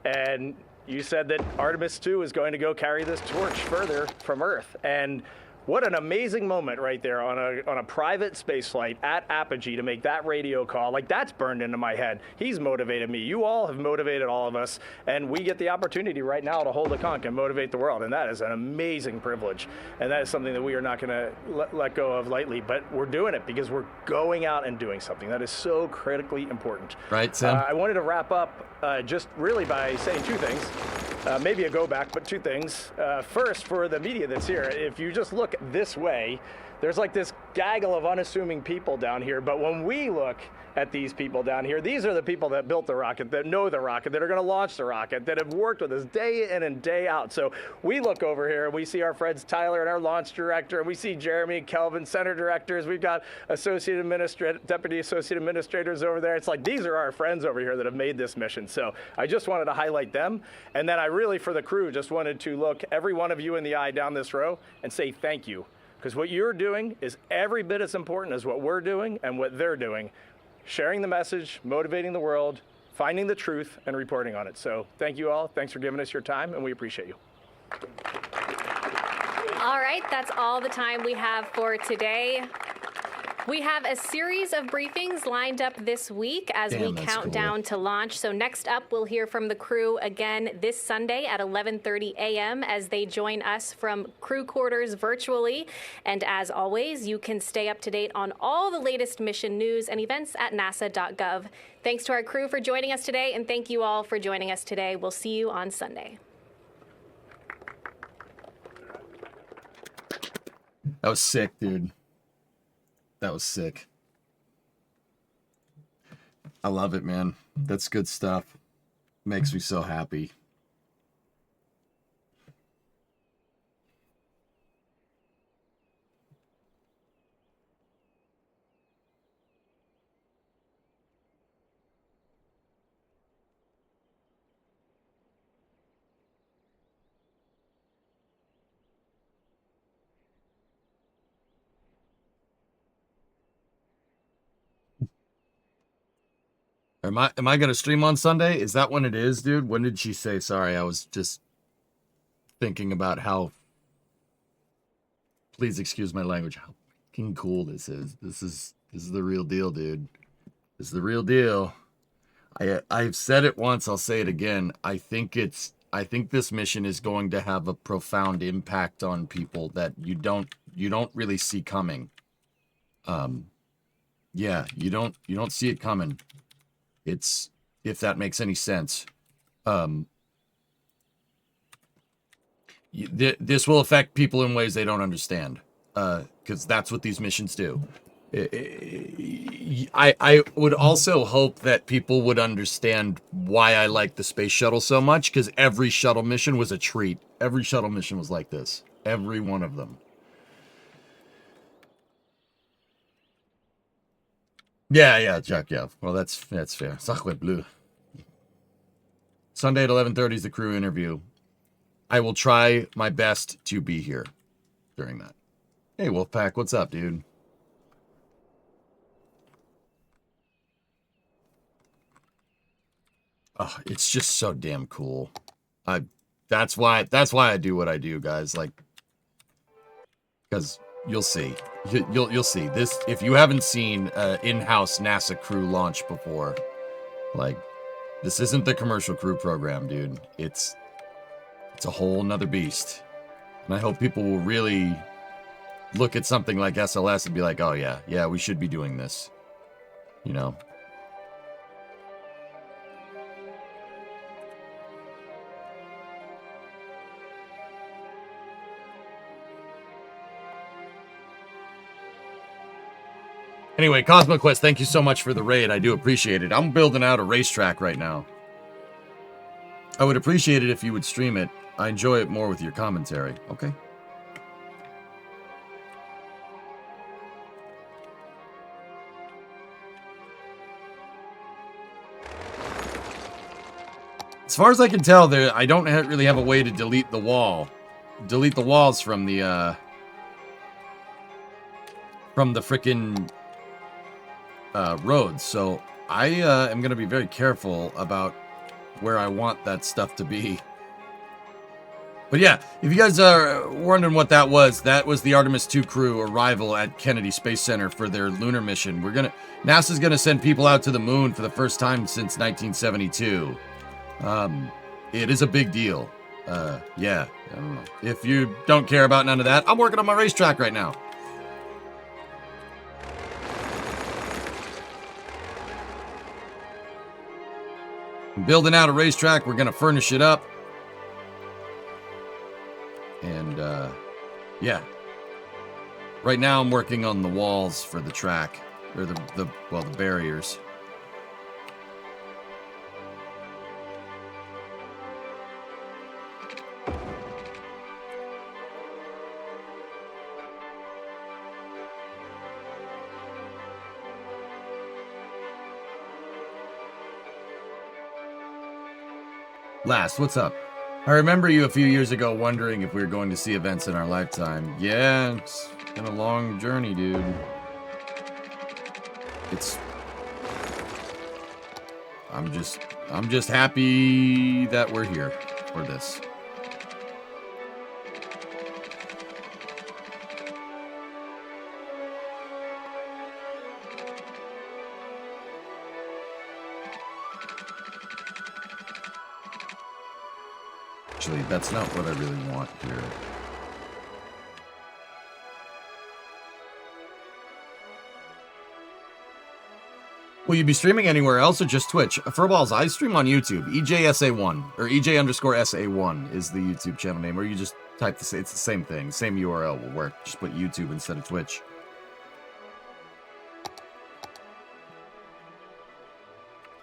and you said that Artemis 2 is going to go carry this torch further from Earth. And what an amazing moment right there on a private space flight at apogee to make that radio call. Like, that's burned into my head. He's motivated me. You all have motivated all of us. And we get the opportunity right now to hold a conch and motivate the world. And that is an amazing privilege. And that is something that we are not going to let go of lightly. But we're doing it because we're going out and doing something. That is so critically important. Right, Sam? I wanted to wrap up just really by saying two things. Maybe a go back, but two things. First, for the media that's here, if you just look this way, there's like this gaggle of unassuming people down here. But when we look at these people down here, these are the people that built the rocket, that know the rocket, that are going to launch the rocket, that have worked with us day in and day out. So we look over here and we see our friends Tyler and our launch director, and we see Jeremy, Kelvin, center directors. We've got deputy associate administrators over there. It's like, these are our friends over here that have made this mission. So I just wanted to highlight them. And then I really, for the crew, just wanted to look every one of you in the eye down this row and say thank you. Because what you're doing is every bit as important as what we're doing and what they're doing. Sharing the message, motivating the world, finding the truth, and reporting on it. So thank you all. Thanks for giving us your time, and we appreciate you. All right, that's all the time we have for today. We have a series of briefings lined up this week as we count down to launch. So next up, we'll hear from the crew again this Sunday at 11:30 a.m. as they join us from crew quarters virtually. And as always, you can stay up to date on all the latest mission news and events at nasa.gov. Thanks to our crew for joining us today, and thank you all for joining us today. We'll see you on Sunday. That was sick, dude. That was sick. I love it, man. That's good stuff. Makes me so happy. Am I going to stream on Sunday? Is that when it is, dude? When did she say? Sorry, I was just thinking about how, please excuse my language, how fucking cool this is. This is the real deal, dude. This is the real deal. I've said it once, I'll say it again. I think this mission is going to have a profound impact on people that you don't really see coming. Yeah, you don't see it coming. It's, if that makes any sense. This will affect people in ways they don't understand, because that's what these missions do. I would also hope that people would understand why I like the space shuttle so much, because every shuttle mission was a treat. Every shuttle mission was like this. Every one of them. Yeah, Jack, yeah. Well, that's fair. Sacre bleu. Sunday at 11:30 is the crew interview. I will try my best to be here during that. Hey, Wolfpack, what's up, dude? Oh, it's just so damn cool. That's why I do what I do, guys. Like, because you'll see. You'll see. This, if you haven't seen in-house NASA crew launch before, like, this isn't the commercial crew program, dude. It's a whole nother beast. And I hope people will really look at something like SLS and be like, oh yeah, we should be doing this. You know? Anyway, CosmoQuest, thank you so much for the raid. I do appreciate it. I'm building out a racetrack right now. I would appreciate it if you would stream it. I enjoy it more with your commentary. Okay. As far as I can tell, I don't really have a way to delete the wall. Delete the walls from the frickin' roads. So I am going to be very careful about where I want that stuff to be. But yeah, if you guys are wondering what that was the Artemis 2 crew arrival at Kennedy Space Center for their lunar mission. NASA's gonna send people out to the moon for the first time since 1972. It is a big deal. Yeah, I don't know. If you don't care about none of that, I'm working on my racetrack right now. I'm building out a racetrack. We're gonna furnish it up. And, yeah. Right now I'm working on the walls for the track. Or the barriers. Last, what's up? I remember you a few years ago wondering if we were going to see events in our lifetime. Yeah, it's been a long journey, dude. I'm just happy that we're here for this. Actually, that's not what I really want here. Will you be streaming anywhere else or just Twitch? Furballs, I stream on YouTube. EJSA1, or EJ_SA1 is the YouTube channel name, or you just type it's the same thing. Same URL will work. Just put YouTube instead of Twitch.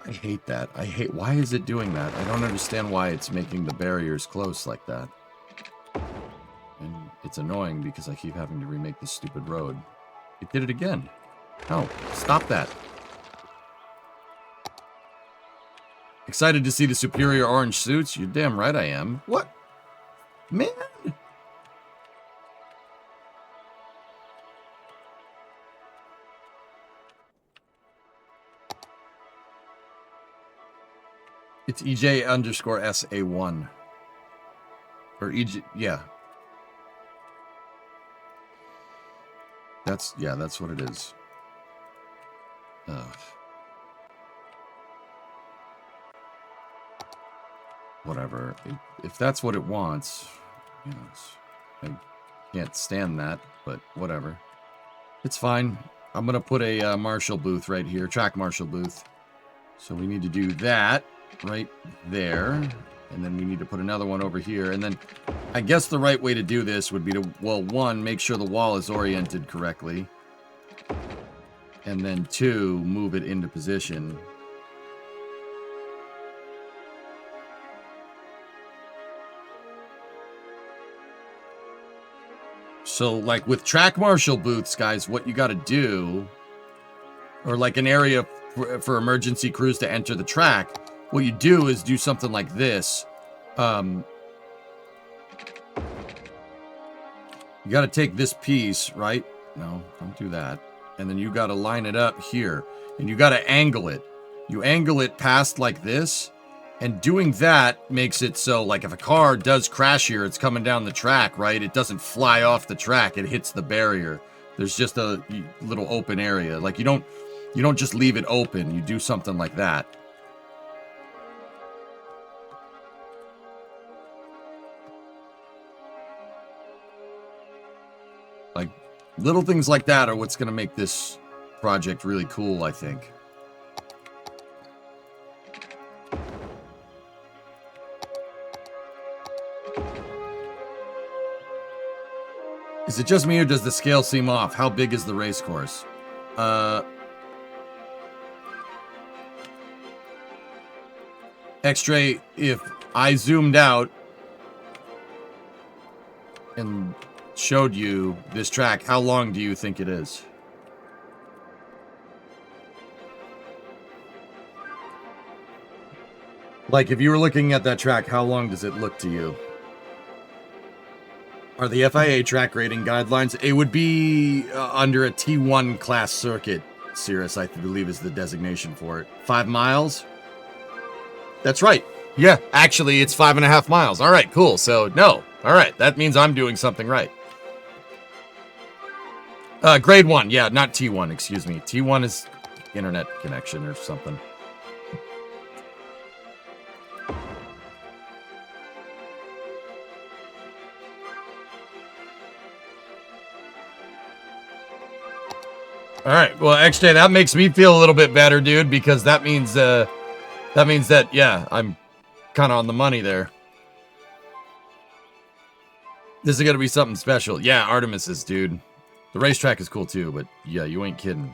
I hate that. Why is it doing that? I don't understand why it's making the barriers close like that. And it's annoying because I keep having to remake this stupid road. It did it again. No, stop that. Excited to see the superior orange suits? You're damn right I am. What? Man! It's EJ_SA1. Or EJ, yeah. That's what it is. Whatever. If that's what it wants, I can't stand that, but whatever. It's fine. I'm going to put a marshal booth right here, track marshal booth. So we need to do that right there. And then we need to put another one over here. And then I guess the right way to do this would be to, well, one, make sure the wall is oriented correctly. And then two, move it into position. So, like, with track marshal booths, guys, what you got to do, or like an area for emergency crews to enter the track, what you do is do something like this. You got to take this piece, right? No, don't do that. And then you got to line it up here. And you got to angle it. You angle it past like this. And doing that makes it so, like, if a car does crash here, it's coming down the track, right? It doesn't fly off the track. It hits the barrier. There's just a little open area. Like, you don't just leave it open. You do something like that. Like, little things like that are what's going to make this project really cool, I think. Is it just me, or does the scale seem off? How big is the race course? X-Ray, if I zoomed out and showed you this track, how long do you think it is? Like, if you were looking at that track, how long does it look to you? Are the FIA track rating guidelines? It would be under a T1 class circuit, Cirrus, I believe is the designation for it. 5 miles? That's right. Yeah, actually, it's 5.5 miles. All right, cool. So, no. All right, that means I'm doing something right. Grade 1. Yeah, not T1, excuse me. T1 is internet connection or something. All right, well, XJ, that makes me feel a little bit better, dude, because that means that, yeah, I'm kind of on the money there. This is going to be something special. Yeah, Artemis is, dude. The racetrack is cool, too, but yeah, you ain't kidding.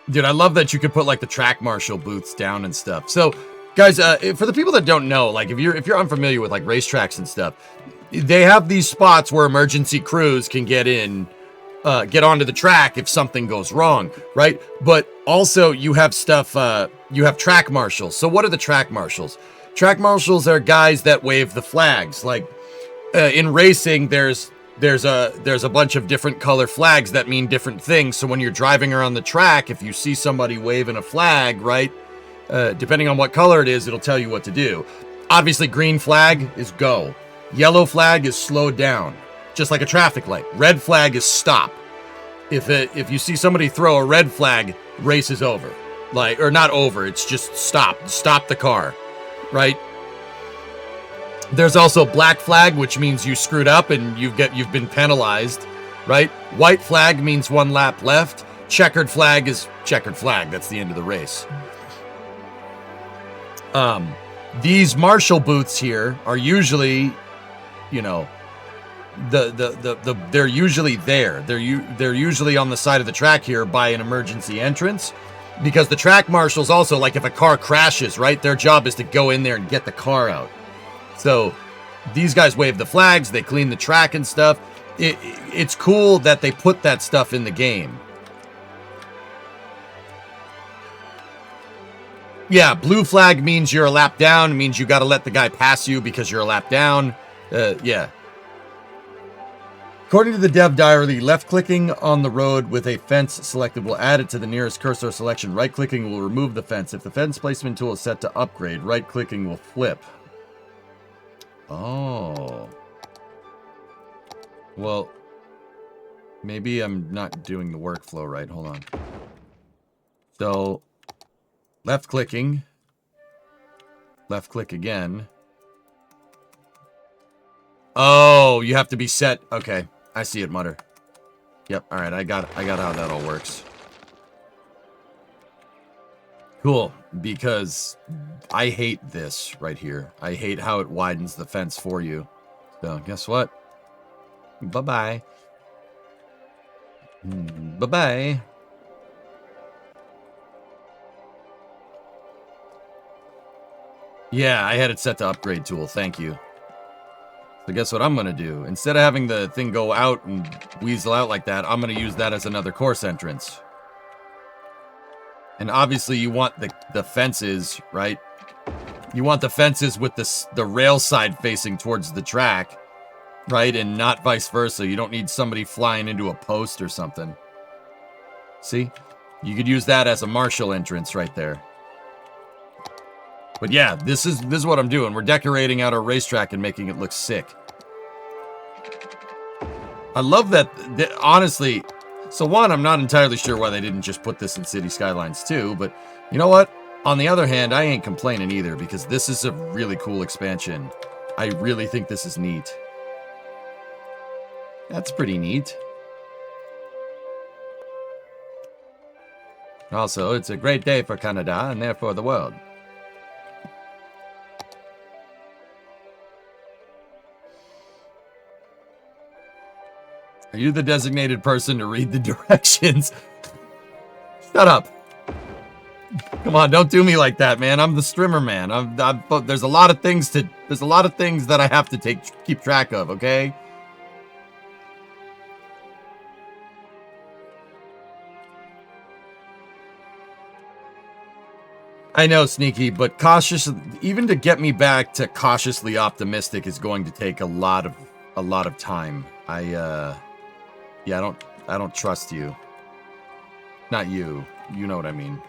Dude, I love that you could put, like, the track marshal booths down and stuff. So, guys, for the people that don't know, like, if you're unfamiliar with, like, racetracks and stuff, they have these spots where emergency crews can get onto the track if something goes wrong, right? But also you have stuff, you have track marshals. So what are the track marshals? Track marshals are guys that wave the flags. Like in racing, there's a bunch of different color flags that mean different things. So when you're driving around the track, if you see somebody waving a flag, right, depending on what color it is, it'll tell you what to do. Obviously, green flag is go. Yellow flag is slow down, just like a traffic light. Red flag is stop. If you see somebody throw a red flag, race is over. Like, or not over, it's just stop. Stop the car, right? There's also black flag, which means you screwed up and you've been penalized, right? White flag means 1 lap left. Checkered flag is checkered flag. That's the end of the race. These marshal booths here are usually, you know, they're usually there. They're usually on the side of the track here by an emergency entrance, because the track marshals also, like, if a car crashes, right, their job is to go in there and get the car out. So these guys wave the flags, they clean the track and stuff. It's cool that they put that stuff in the game. Yeah, blue flag means you're a lap down. It means you got to let the guy pass you because you're a lap down. Yeah. According to the dev diary, left-clicking on the road with a fence selected will add it to the nearest cursor selection. Right-clicking will remove the fence. If the fence placement tool is set to upgrade, right-clicking will flip. Oh. Well, maybe I'm not doing the workflow right. Hold on. So, left-clicking. Left-click again. Oh, you have to be set. Okay, I see it, Mutter. Yep. All right, I got how that all works. Cool, because I hate this right here. I hate how it widens the fence for you. So guess what? Bye-bye. Bye-bye. Yeah, I had it set to upgrade tool. Thank you. So guess what I'm going to do? Instead of having the thing go out and weasel out like that, I'm going to use that as another course entrance. And obviously you want the fences, right? You want the fences with the rail side facing towards the track, right? And not vice versa. You don't need somebody flying into a post or something. See? You could use that as a Marshall entrance right there. But yeah, this is what I'm doing. We're decorating out our racetrack and making it look sick. I love that, honestly. So one, I'm not entirely sure why they didn't just put this in City Skylines too, but you know what? On the other hand, I ain't complaining either because this is a really cool expansion. I really think this is neat. That's pretty neat. Also, it's a great day for Canada and therefore the world. Are you the designated person to read the directions? Shut up. Come on, don't do me like that, man. I'm the streamer, man. There's a lot of things that I have to keep track of, okay? I know, Sneaky, but even to get me back to cautiously optimistic is going to take a lot of time. Yeah, I don't trust you. Not you. You know what I mean.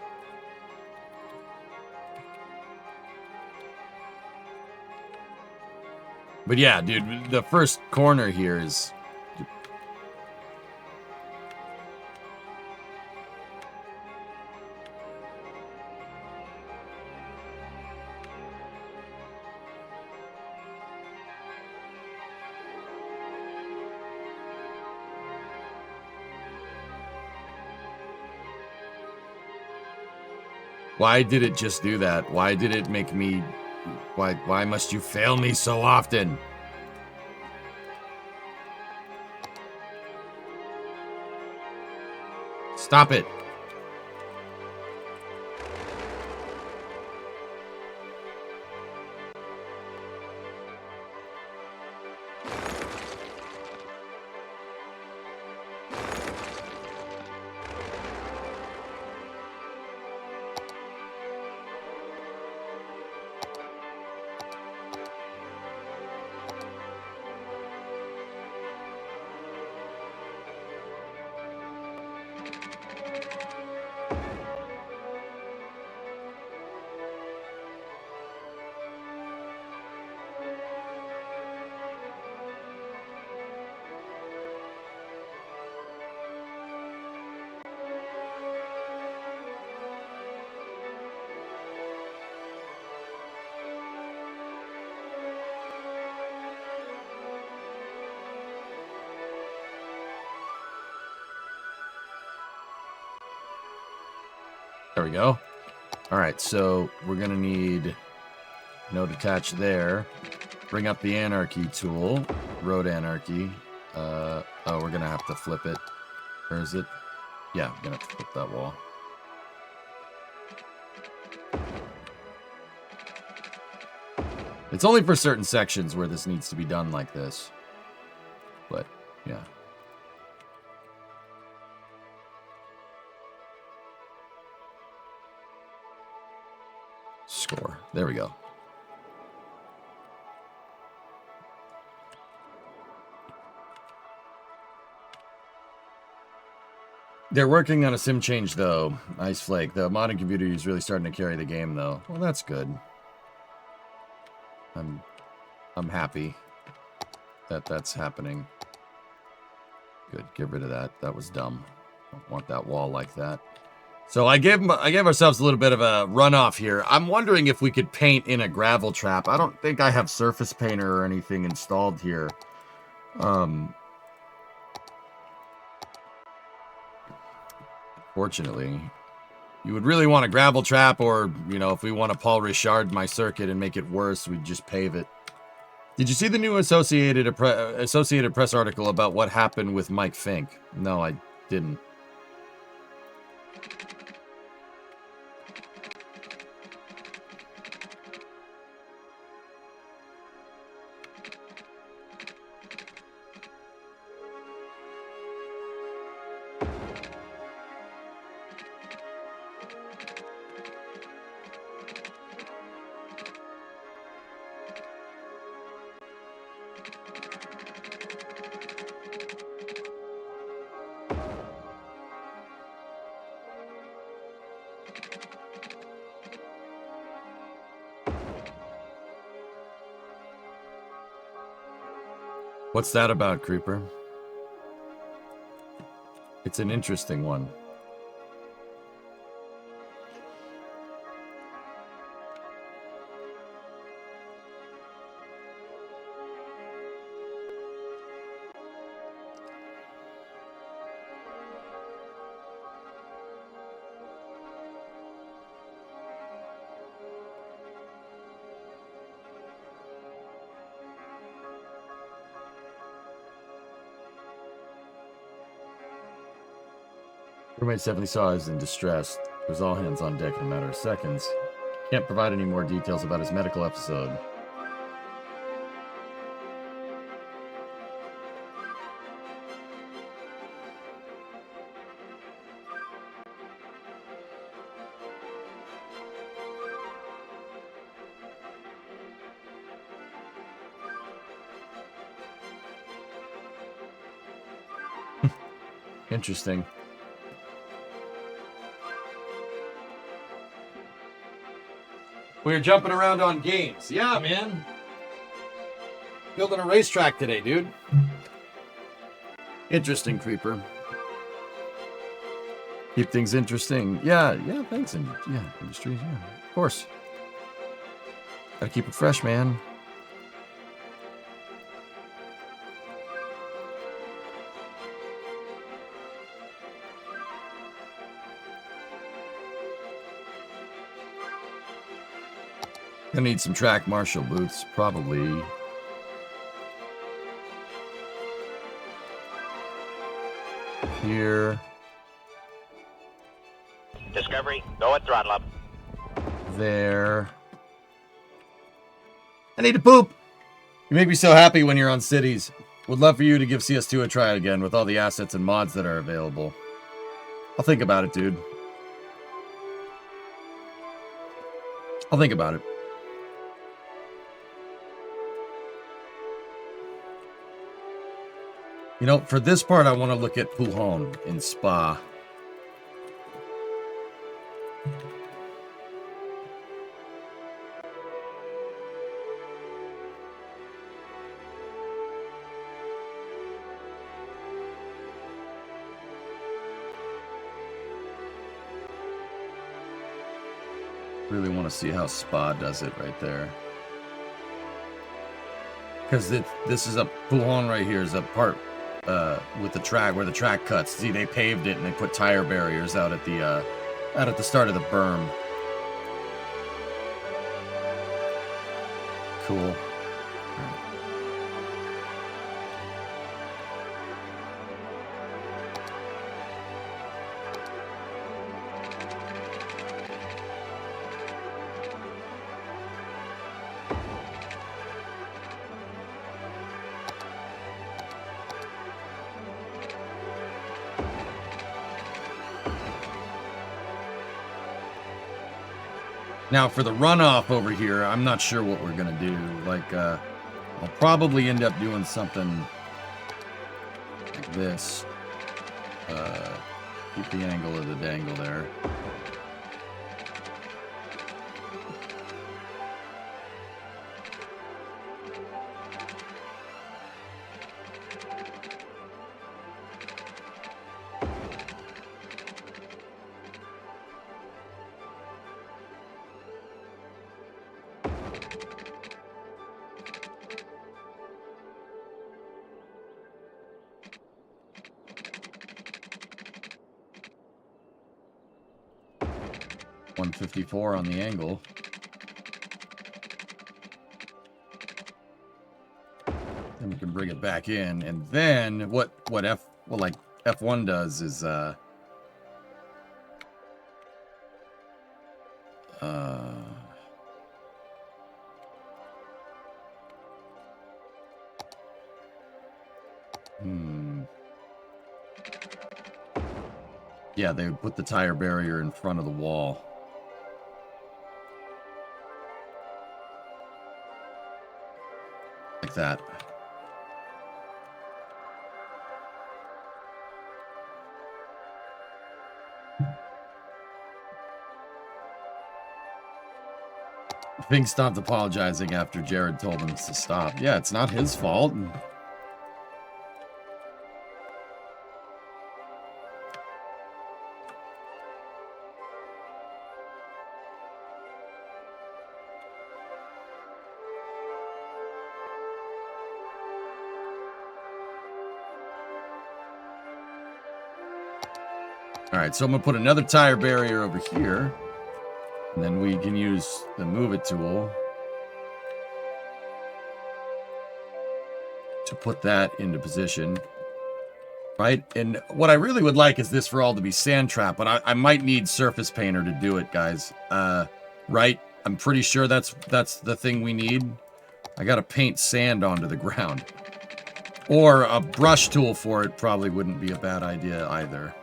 But yeah, dude, the first corner here is... Why did it just do that? Why did it make me... Why must you fail me so often? Stop it. There we go. All right, so we're going to need node attach there. Bring up the anarchy tool, road anarchy. Oh, we're going to have to flip it. Where is it? Yeah, we're going to have to flip that wall. It's only for certain sections where this needs to be done like this. But, yeah. Score. There we go. They're working on a sim change, though. Ice Flake. The modern computer is really starting to carry the game, though. Well, that's good. I'm happy that that's happening. Good. Get rid of that. That was dumb. Don't want that wall like that. So I gave ourselves a little bit of a runoff here. I'm wondering if we could paint in a gravel trap. I don't think I have surface painter or anything installed here. Fortunately, you would really want a gravel trap, or, you know, if we want to Paul Richard my circuit and make it worse, we'd just pave it. Did you see the new Associated Press article about what happened with Mike Fink? No, I didn't. What's that about, Creeper? It's an interesting one. Roommates definitely saw I was in distress. It was all hands on deck in a matter of seconds. Can't provide any more details about his medical episode. Interesting. We were jumping around on games. Yeah, man. Building a racetrack today, dude. Interesting, Creeper. Keep things interesting. Yeah, thanks. Industries, yeah, of course. Gotta keep it fresh, man. Gonna need some track marshal booths, probably. Here. Discovery, go at throttle up. There. I need to poop! You make me so happy when you're on cities. Would love for you to give CS2 a try again with all the assets and mods that are available. I'll think about it, dude. I'll think about it. You know, for this part, I want to look at Pujon in Spa. Really want to see how Spa does it right there. Because this is a Pujon right here is a part with the track where the track cuts. See, they paved it and they put tire barriers out at the start of the berm. Cool. Now, for the runoff over here, I'm not sure what we're going to do. Like, I'll probably end up doing something like this. Keep the angle of the dangle there. .154 on the angle. Then we can bring it back in, and then what F1 does is yeah, they put the tire barrier in front of the wall. Like that. Fink stopped apologizing after Jared told him to stop. Yeah, it's not his fault. All right, so I'm going to put another tire barrier over here, and then we can use the Move It tool to put that into position, right? And what I really would like is this for all to be sand trap, but I might need Surface Painter to do it, guys. Right? I'm pretty sure that's the thing we need. I got to paint sand onto the ground. Or a brush tool for it probably wouldn't be a bad idea either.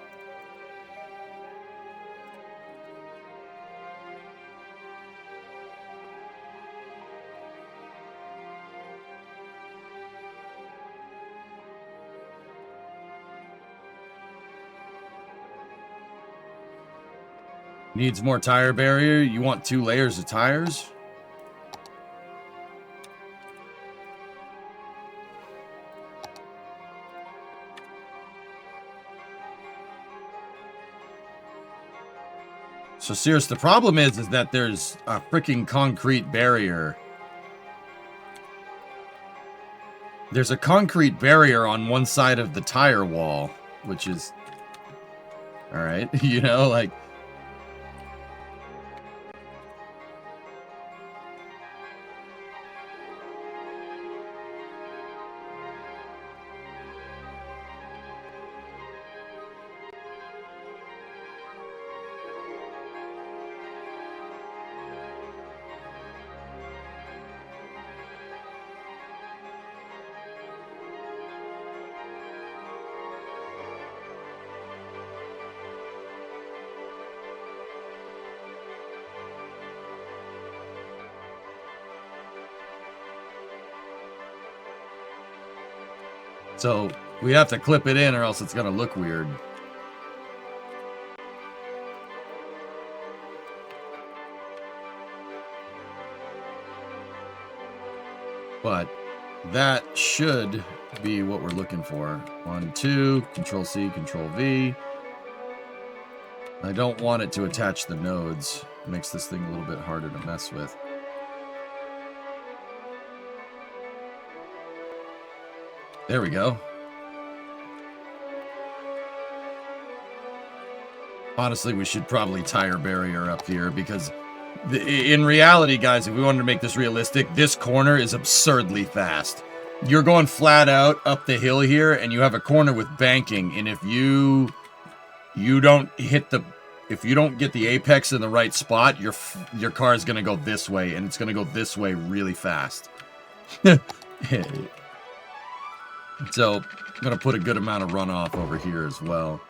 Needs more tire barrier. You want 2 layers of tires? So serious, the problem is that there's a freaking concrete barrier. There's a concrete barrier on one side of the tire wall, which is... Alright, you know, like... So we have to clip it in or else it's going to look weird. But that should be what we're looking for. 1, 2, Control C, Control V. I don't want it to attach the nodes. It makes this thing a little bit harder to mess with. There we go. Honestly, we should probably tire barrier up here because in reality, guys, if we wanted to make this realistic, this corner is absurdly fast. You're going flat out up the hill here and you have a corner with banking, and if you don't hit the... If you don't get the apex in the right spot, your car is going to go this way, and it's going to go this way really fast. So, I'm going to put a good amount of runoff over here as well.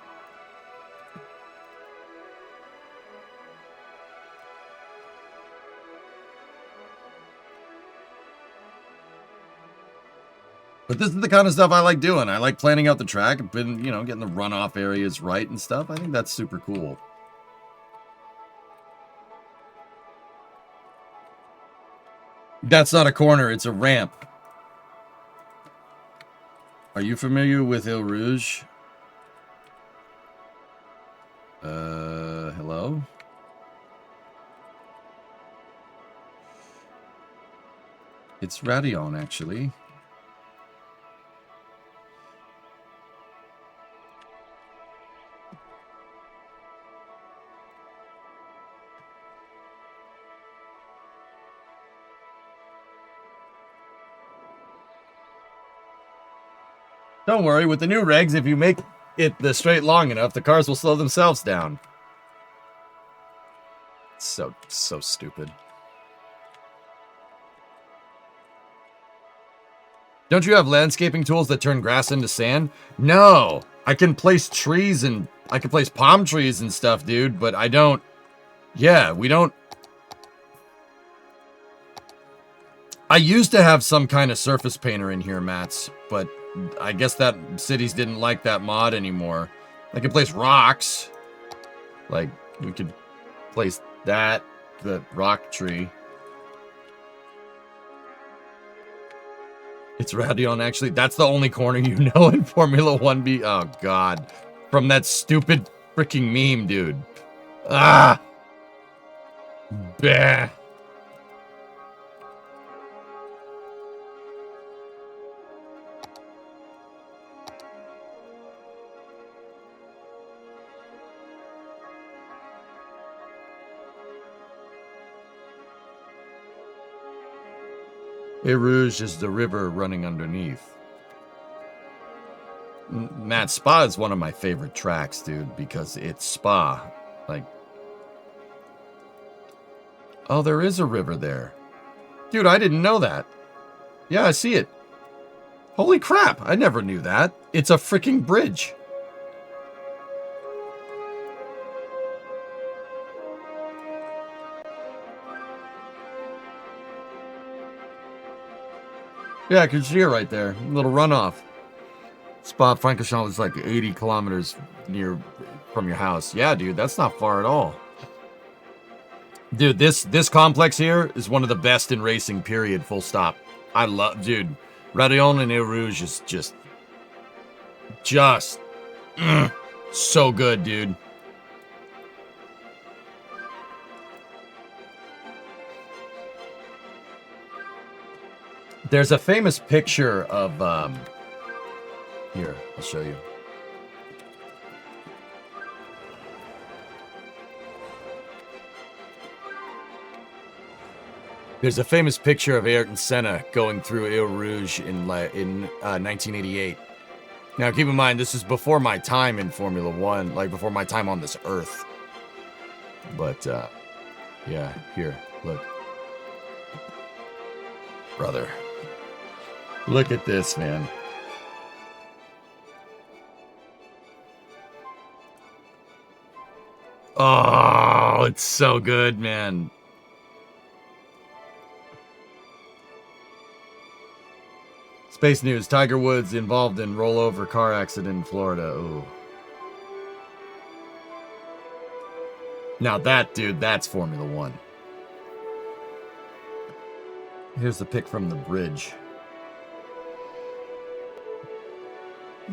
But this is the kind of stuff I like doing. I like planning out the track. I've been, getting the runoff areas right and stuff. I think that's super cool. That's not a corner, it's a ramp. Are you familiar with Eau Rouge? Hello? It's Radeon, actually. Don't worry, with the new regs, if you make it the straight long enough, the cars will slow themselves down. So stupid. Don't you have landscaping tools that turn grass into sand? No! I can place trees and... I can place palm trees and stuff, dude, but I don't... Yeah, we don't... I used to have some kind of surface painter in here, Mats, but I guess that cities didn't like that mod anymore. I can place rocks. Like, we could place that, the rock tree. It's Radeon, actually. That's the only corner you know in Formula 1B. Oh, God. From that stupid freaking meme, dude. Ah! Bah! Eau Rouge is the river running underneath. Matt, Spa is one of my favorite tracks, dude, because it's Spa. Like, oh, there is a river there. Dude, I didn't know that. Yeah, I see it. Holy crap, I never knew that. It's a freaking bridge. Yeah, I can see it right there. A little runoff. Spa Francorchamps is like 80 kilometers from your house. Yeah, dude, that's not far at all. Dude, this complex here is one of the best in racing, period, full stop. I love, dude, Radeon and Eau Rouge is just so good, dude. There's a famous picture of, here, I'll show you. There's a famous picture of Ayrton Senna going through Eau Rouge in 1988. Now, keep in mind, this is before my time in Formula One, like before my time on this earth. But, yeah, here, look. Brother. Look at this, man. Oh, it's so good, man. Space news. Tiger Woods involved in rollover car accident in Florida. Ooh. Now that, dude, that's Formula One. Here's the pic from the bridge.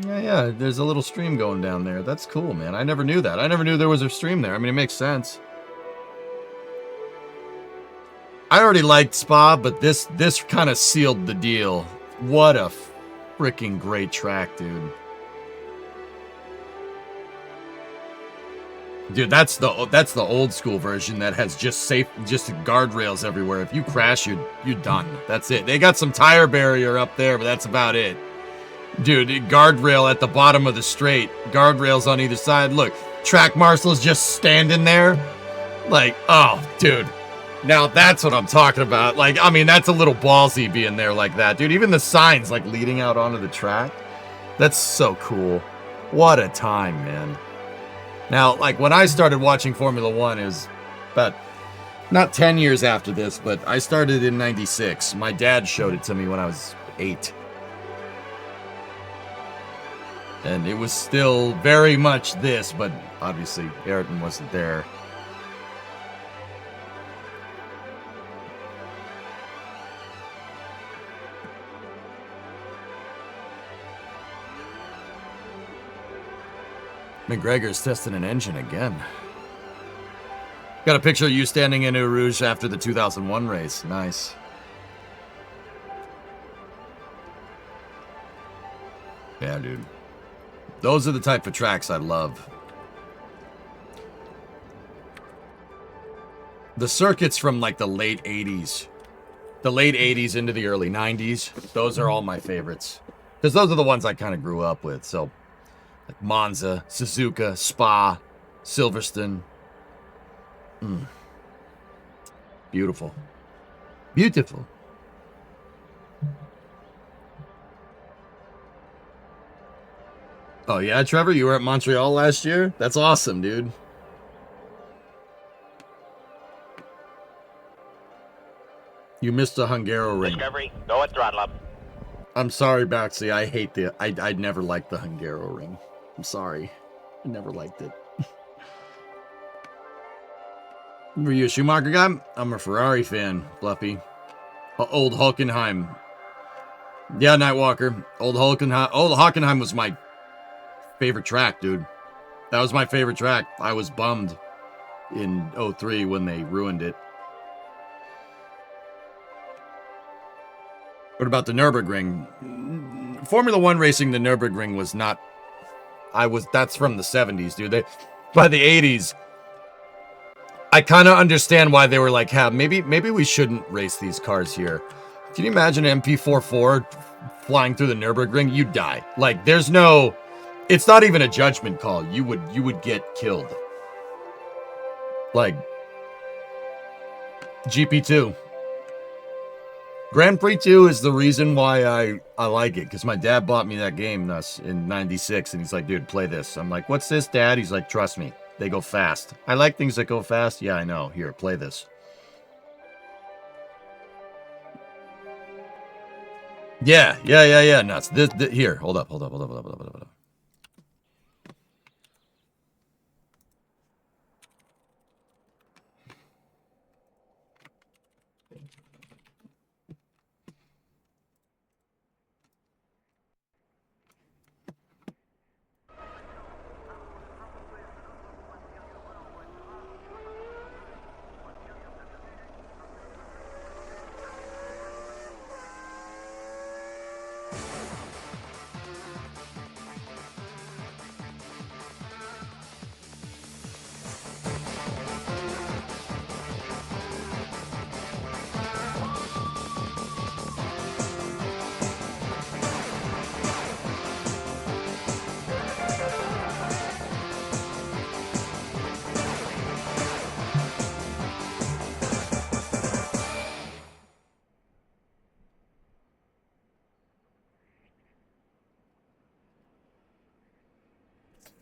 Yeah, there's a little stream going down there. That's cool, man. I never knew that. I never knew there was a stream there. I mean, it makes sense. I already liked Spa, but this kind of sealed the deal. What a freaking great track, dude. Dude, that's the old school version that has just guardrails everywhere. If you crash, you're done. That's it. They got some tire barrier up there, but that's about it. Dude, guardrail at the bottom of the straight. Guardrails on either side. Look, track marshal's just standing there. Like, oh, dude. Now that's what I'm talking about. Like, I mean, that's a little ballsy being there like that. Dude, even the signs, like, leading out onto the track. That's so cool. What a time, man. Now, like, when I started watching Formula One, it was about, not 10 years after this, but I started in 96. My dad showed it to me when I was 8. And it was still very much this, but obviously Ayrton wasn't there. McGregor's testing an engine again. Got a picture of you standing in Eau Rouge after the 2001 race. Nice. Yeah, dude. Those are the type of tracks I love. The circuits from like the late 80s. The late 80s into the early 90s. Those are all my favorites. Because those are the ones I kind of grew up with. So, like Monza, Suzuka, Spa, Silverstone. Beautiful. Beautiful. Oh yeah, Trevor, you were at Montreal last year? That's awesome, dude. You missed the Hungaroring. Discovery, go at throttle up. I'm sorry, Baxley. I hate the... I never liked the Hungaroring. I'm sorry. I never liked it. Were you a Schumacher guy? I'm a Ferrari fan, Fluffy. Old Hockenheim. Yeah, Nightwalker. Old Hockenheim was my favorite track, dude. That was my favorite track. I was bummed in 03 when they ruined it. What about the Nürburgring? Formula One racing, the Nürburgring was not... That's from the 70s, dude. By the 80s, I kind of understand why they were like, maybe we shouldn't race these cars here. Can you imagine an MP44 flying through the Nürburgring? You'd die. Like, there's no... It's not even a judgment call. You would get killed. Like, GP2. Grand Prix 2 is the reason why I like it, because my dad bought me that game in 96, and he's like, dude, play this. I'm like, what's this, Dad? He's like, trust me, they go fast. I like things that go fast. Yeah, I know. Here, play this. Yeah, nuts. Here, hold up.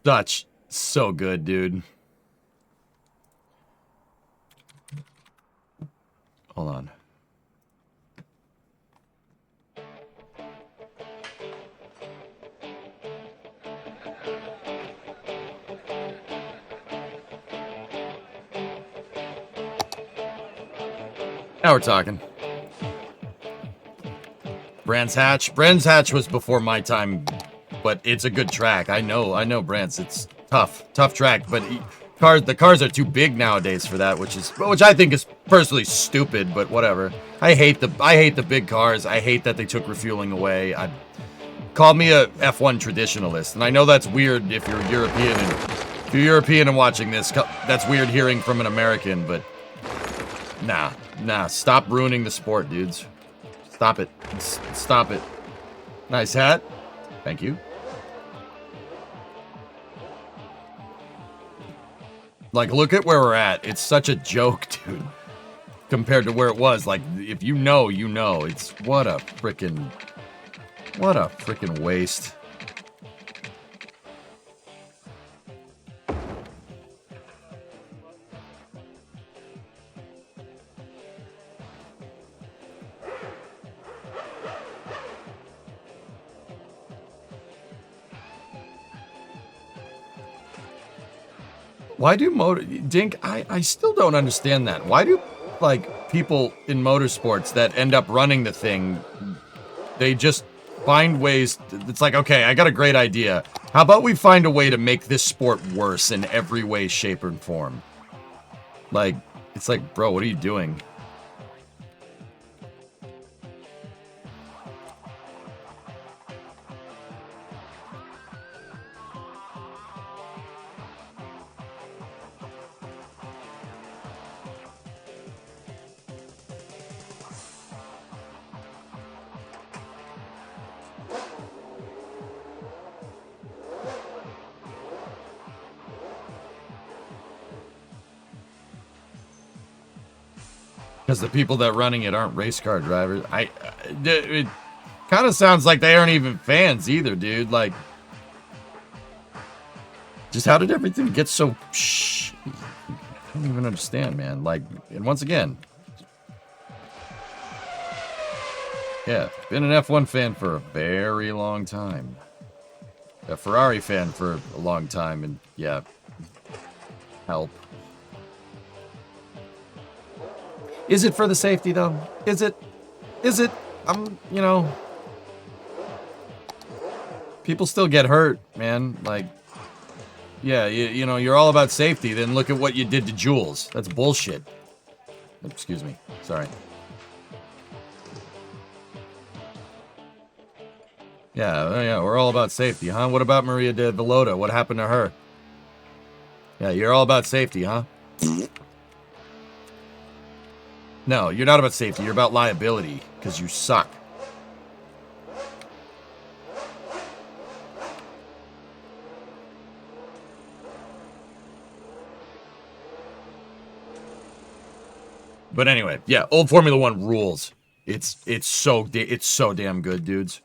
Dutch, so good, dude. Hold on. Now we're talking. Brands Hatch. Brands Hatch was before my time, but it's a good track. I know Brands. It's tough track, but the cars are too big nowadays for that, which I think is personally stupid, but whatever. I hate the big cars. I hate that they took refueling away. Call me a F1 traditionalist, and I know that's weird if you're European and watching this. That's weird hearing from an American, but nah. Stop ruining the sport, dudes. Stop it. Stop it. Nice hat. Thank you. Like, look at where we're at. It's such a joke, dude. Compared to where it was. Like, if you know, you know. It's what a freaking waste. Why do Dink, I still don't understand that. Why do, like, people in motorsports that end up running the thing, they just find ways, it's like, okay, I got a great idea. How about we find a way to make this sport worse in every way, shape, and form? Like, it's like, bro, what are you doing? Because the people that running it aren't race car drivers. It kind of sounds like they aren't even fans either, dude. Like, just how did everything get so? I don't even understand, man. Like, and once again, yeah, been an F1 fan for a very long time. A Ferrari fan for a long time, and yeah, help. Is it for the safety, though? Is it? You know, people still get hurt, man. Like, yeah, you know, you're all about safety. Then look at what you did to Jules. That's bullshit. Excuse me. Sorry. Yeah, we're all about safety, huh? What about Maria de Villota? What happened to her? Yeah, you're all about safety, huh? No, you're not about safety. You're about liability, because you suck. But anyway, yeah, old Formula 1 rules. It's so damn good, dudes.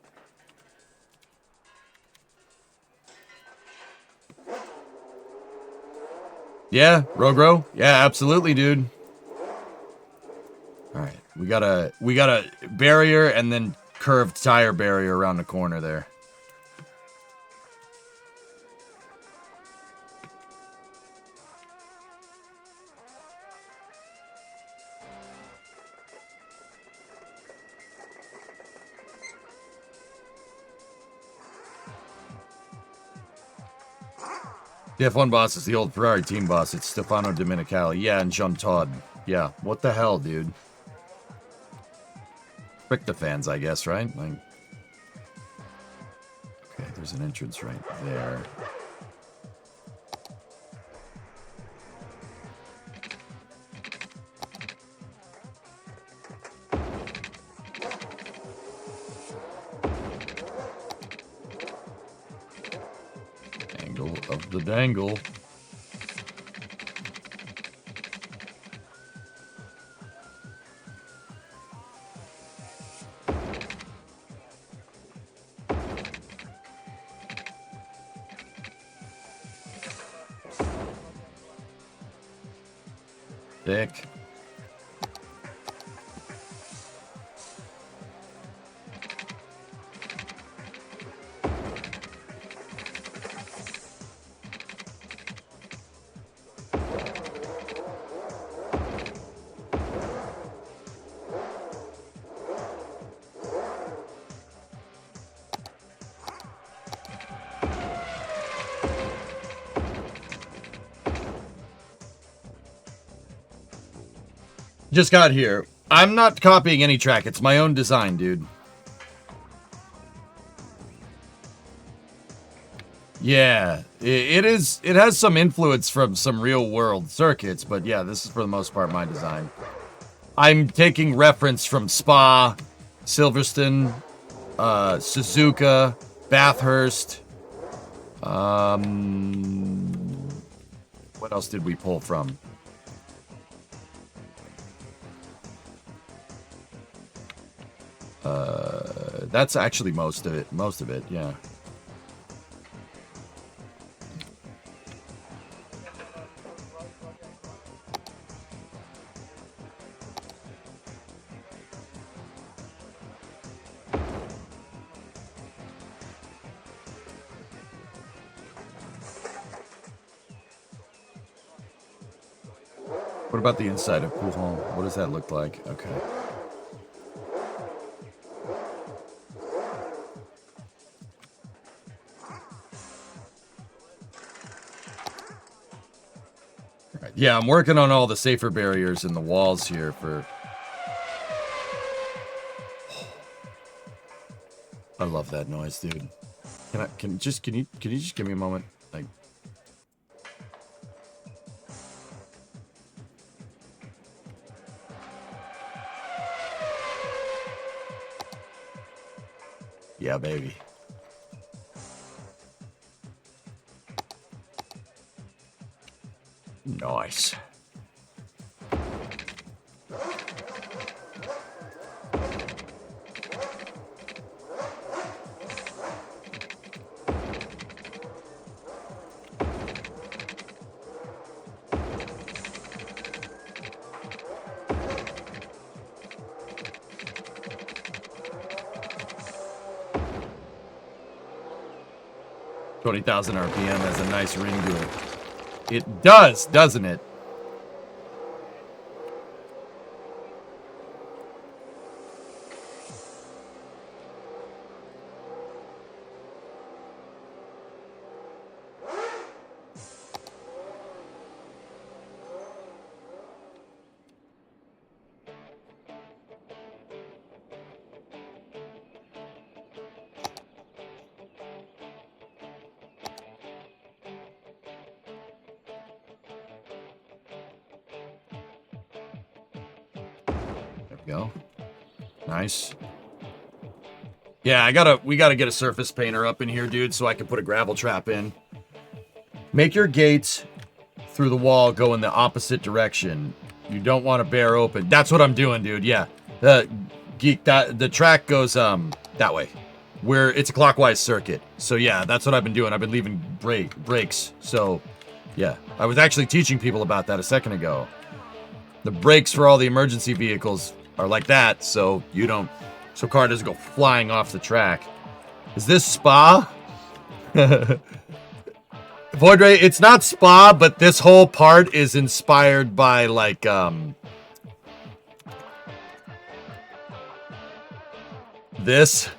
Yeah, Rogro. Yeah, absolutely, dude. All right, we got a barrier and then curved tire barrier around the corner there. The F1 boss is the old Ferrari team boss. It's Stefano Domenicali. Yeah, and Jean Todt. Yeah, what the hell, dude? Frick the fans, I guess, right? Like, okay, there's an entrance right there. Angle of the dangle. Thick. Just got here. I'm not copying any track. It's my own design, dude. Yeah, it is. It has some influence from some real world circuits, but yeah, this is for the most part my design. I'm taking reference from Spa, Silverstone, Suzuka, Bathurst. What else did we pull from? That's actually most of it. Most of it, yeah. What about the inside of Pujon? What does that look like? Okay. Right. Yeah, I'm working on all the safer barriers in the walls here for... I love that noise, dude. Can you just give me a moment? Like... Yeah, baby. Nice. $20,000 RPM has a nice ring to it. It does, doesn't it? Go. Nice. Yeah, we gotta get a surface painter up in here, dude, so I can put a gravel trap in. Make your gates through the wall go in the opposite direction. You don't want to bear open. That's what I'm doing, dude. Yeah. The track goes that way. Where it's a clockwise circuit. So yeah, that's what I've been doing. I've been leaving brakes. So yeah. I was actually teaching people about that a second ago. The brakes for all the emergency vehicles are like that, so car doesn't go flying off the track. Is this Spa? Void Ray, it's not Spa, but this whole part is inspired by like this.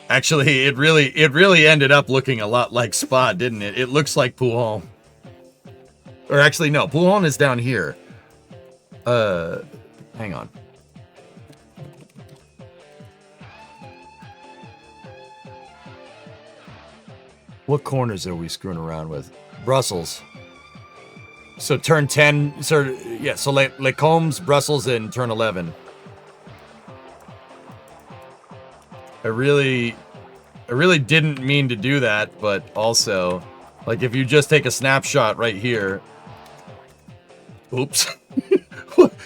Actually, it really ended up looking a lot like Spa, didn't it? It looks like Pujon. Or actually, no, Pujon is down here. Hang on. What corners are we screwing around with? Brussels. So turn 10, so Les Combes, Brussels, and turn 11. I really didn't mean to do that, but also, like, if you just take a snapshot right here. Oops.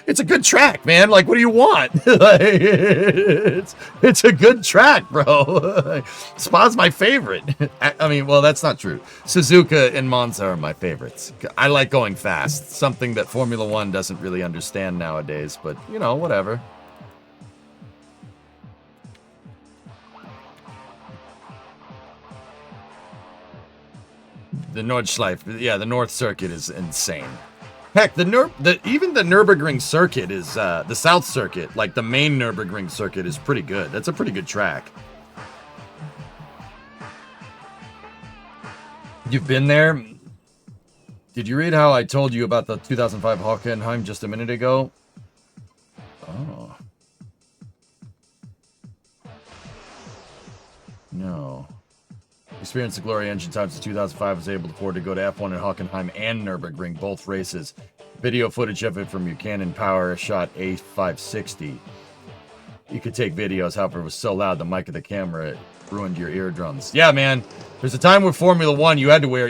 It's a good track, man. Like, what do you want? It's a good track, bro. Spa's my favorite. I mean, well, that's not true. Suzuka and Monza are my favorites. I like going fast. Something that Formula One doesn't really understand nowadays, but, you know, whatever. The Nordschleife, yeah, the North Circuit is insane. Heck, even the Nürburgring circuit is, the South Circuit, like the main Nürburgring circuit is pretty good. That's a pretty good track. You've been there? Did you read how I told you about the 2005 Hockenheim just a minute ago? Oh. No. Experienced the glory engine times in 2005, was able to afford to go to F1 at Hockenheim and Nürburgring, both races. Video footage of it from Buchanan Power shot A560. You could take videos, however, it was so loud the mic of the camera it ruined your eardrums. Yeah, man. There's a time with Formula One you had to wear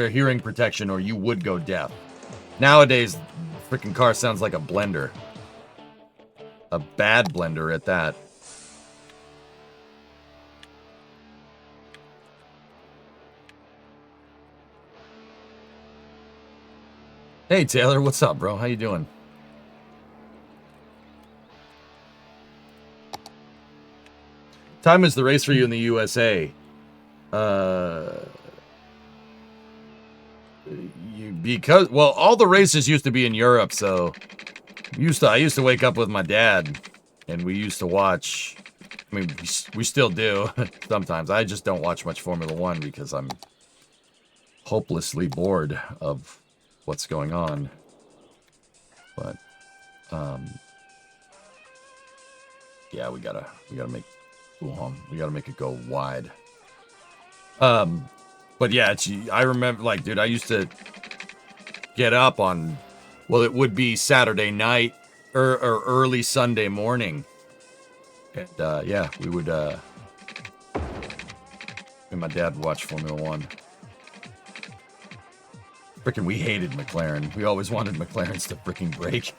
hearing protection or you would go deaf. Nowadays, freaking car sounds like a blender. A bad blender at that. Hey Taylor, what's up, bro? How you doing? Time is the race for you in the USA. because well, all the races used to be in Europe, so I used to wake up with my dad, and we used to watch. I mean, we still do sometimes. I just don't watch much Formula One because I'm hopelessly bored of what's going on. But yeah, we gotta make we gotta make it go wide. But yeah, I remember, like, dude, I used to get up on, well, it would be Saturday night or early Sunday morning. And yeah, we would, and my dad would watch Formula One. Frickin' we hated McLaren. We always wanted McLarens to fricking break.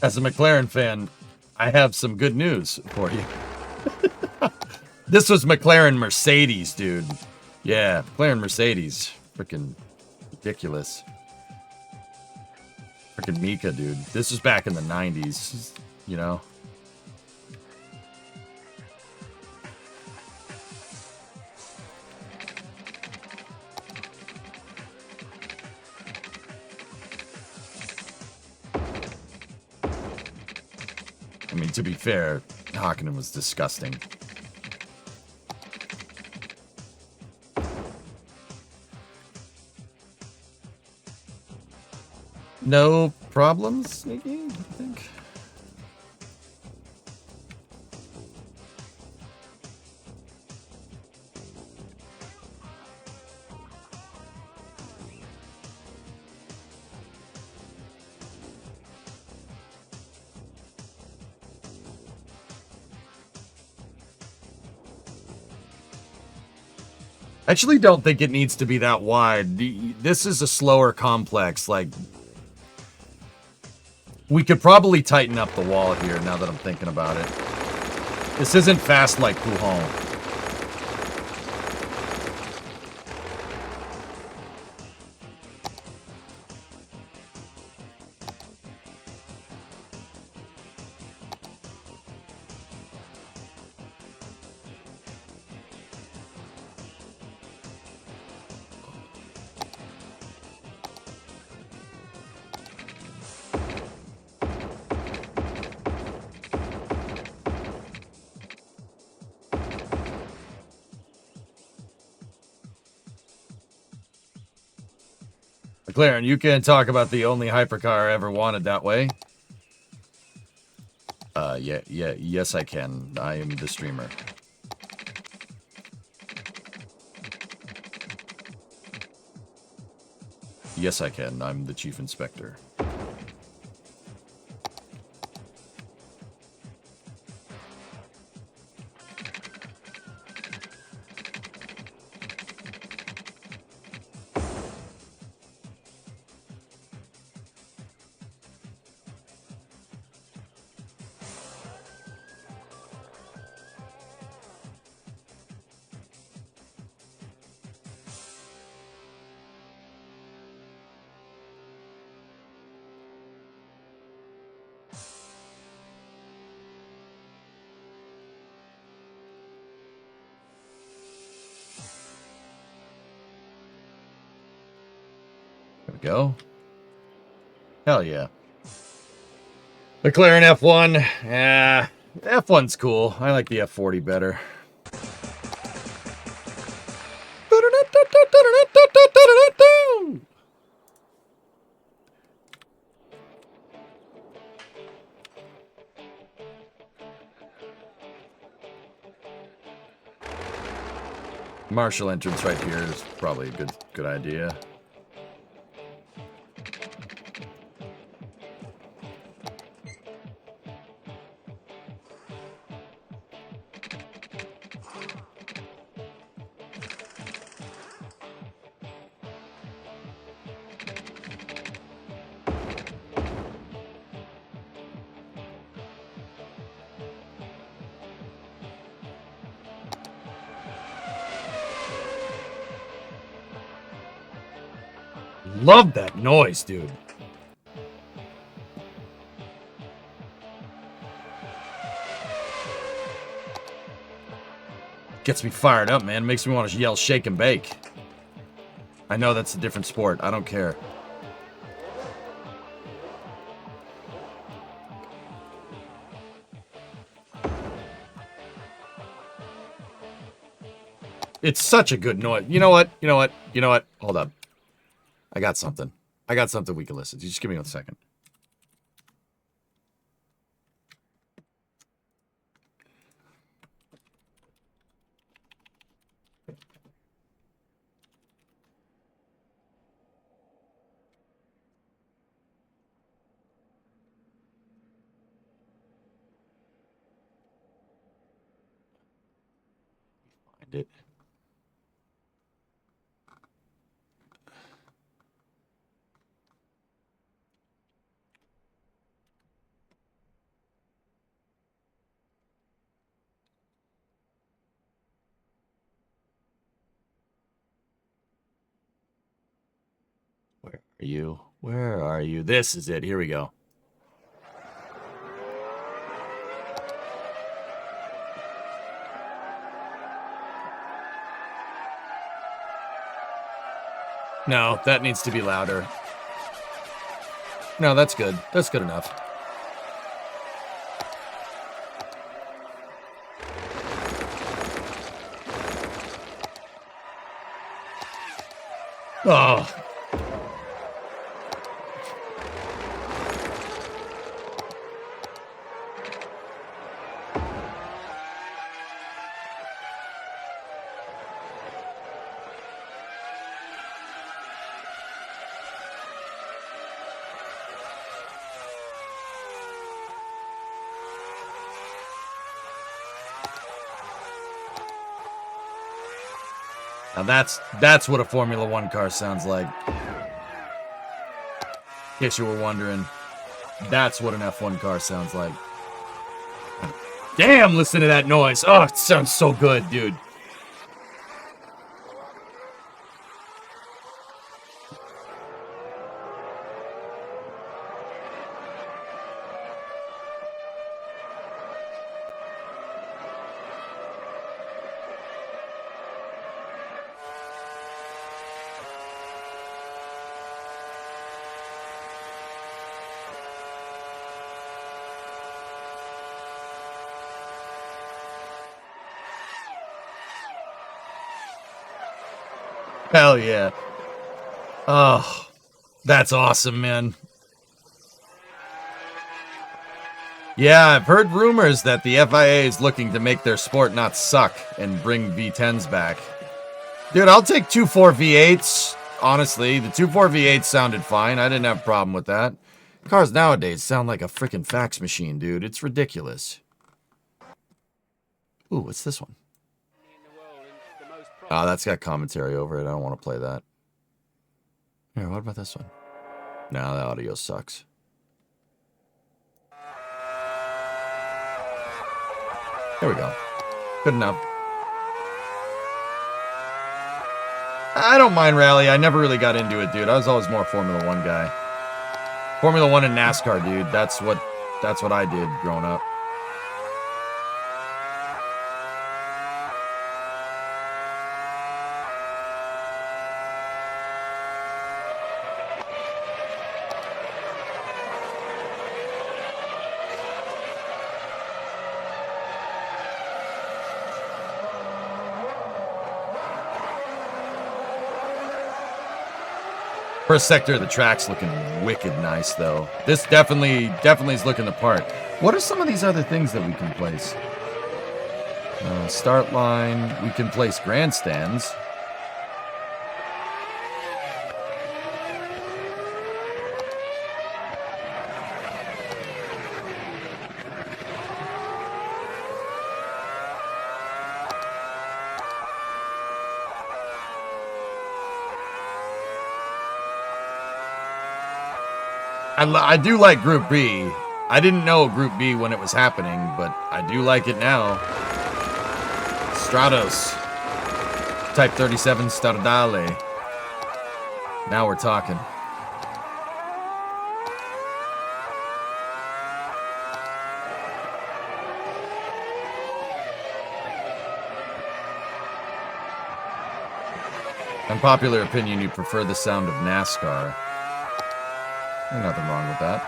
As a McLaren fan, I have some good news for you. This was McLaren Mercedes, dude. Yeah, McLaren Mercedes. Freaking ridiculous. Freaking Mika, dude. This was back in the 90s, you know? I mean, to be fair, Hakkinen was disgusting. No problems, Sneaky, I think. I actually don't think it needs to be that wide. This is a slower complex. Like, we could probably tighten up the wall here now that I'm thinking about it. This isn't fast like Pujon. McLaren, you can talk about the only hypercar I ever wanted that way. Yes, I can. I am the streamer. Yes, I can. I'm the chief inspector. Go. Hell yeah. McLaren F1. Yeah, F1's cool. I like the F40 better. Marshal entrance right here is probably a good idea. Love that noise, dude. Gets me fired up, man. Makes me want to yell shake and bake. I know that's a different sport. I don't care. It's such a good noise. You know what? Hold up. I got something we can listen to. Just give me 1 second. Find it. Where are you? This is it. Here we go. No, that needs to be louder. No, that's good. That's good enough. Oh. Now that's what a Formula One car sounds like. In case you were wondering, that's what an F1 car sounds like. Damn, listen to that noise. Oh, it sounds so good, dude. Hell yeah. Oh, that's awesome, man. Yeah, I've heard rumors that the FIA is looking to make their sport not suck and bring V10s back. Dude, I'll take 2.4 V8s. Honestly, the 2.4 V8s sounded fine. I didn't have a problem with that. Cars nowadays sound like a freaking fax machine, dude. It's ridiculous. Ooh, what's this one? Oh, that's got commentary over it. I don't want to play that. Here, what about this one? No, the audio sucks. There we go. Good enough. I don't mind rally. I never really got into it, dude. I was always more Formula One guy. Formula One and NASCAR, dude. That's what I did growing up. First sector of the track's looking wicked nice, though. This definitely is looking the part. What are some of these other things that we can place? Start line. We can place grandstands. I do like Group B. I didn't know Group B when it was happening, but I do like it now. Stratos. Type 37 Stradale. Now we're talking. Unpopular opinion, you prefer the sound of NASCAR. There's nothing wrong with that.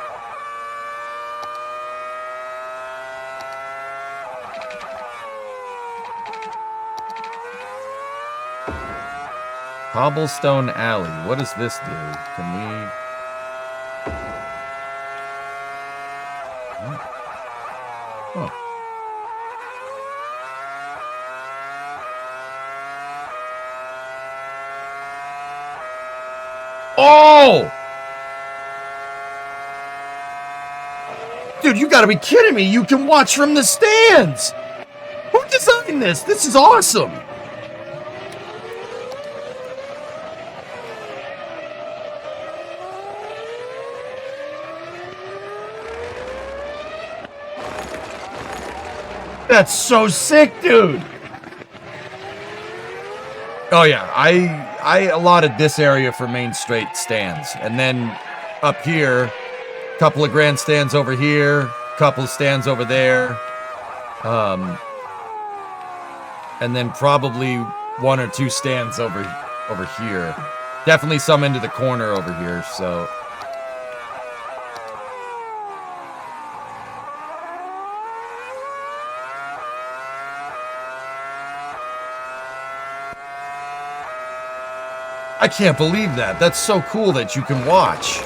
Cobblestone Alley. What does this do? Can we... Oh. Oh! Dude, you gotta be kidding me. You can watch from the stands. Who designed this? This is awesome. That's so sick, dude. Oh yeah, I allotted this area for main straight stands, and then up here, a couple of grandstands over here, couple of stands over there, and then probably one or two stands over here. Definitely some into the corner over here. So. I can't believe that. That's so cool that you can watch.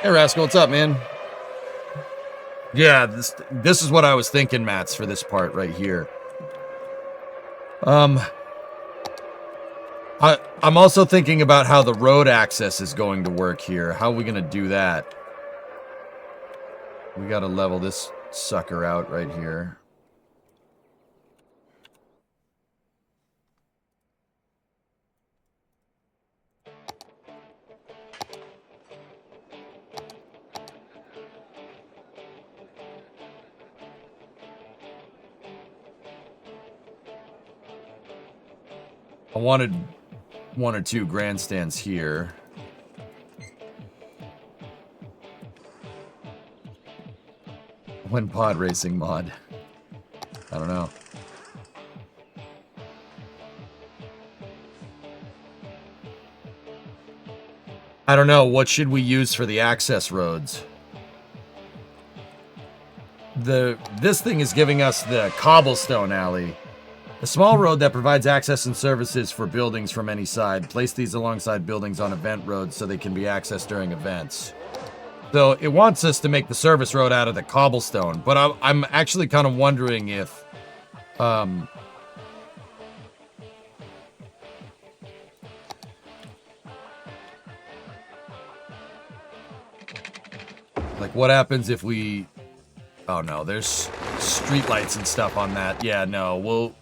Hey, Rascal, what's up, man? Yeah, this is what I was thinking, Mats, for this part right here. I'm also thinking about how the road access is going to work here. How are we going to do that? We got to level this sucker out right here. I wanted one or two grandstands here. When pod racing mod? I don't know. I don't know. What should we use for the access roads? This thing is giving us the cobblestone alley. A small road that provides access and services for buildings from any side. Place these alongside buildings on event roads so they can be accessed during events. So it wants us to make the service road out of the cobblestone, but I'm actually kind of wondering if, like what happens if we, oh no, there's streetlights and stuff on that. Yeah, no,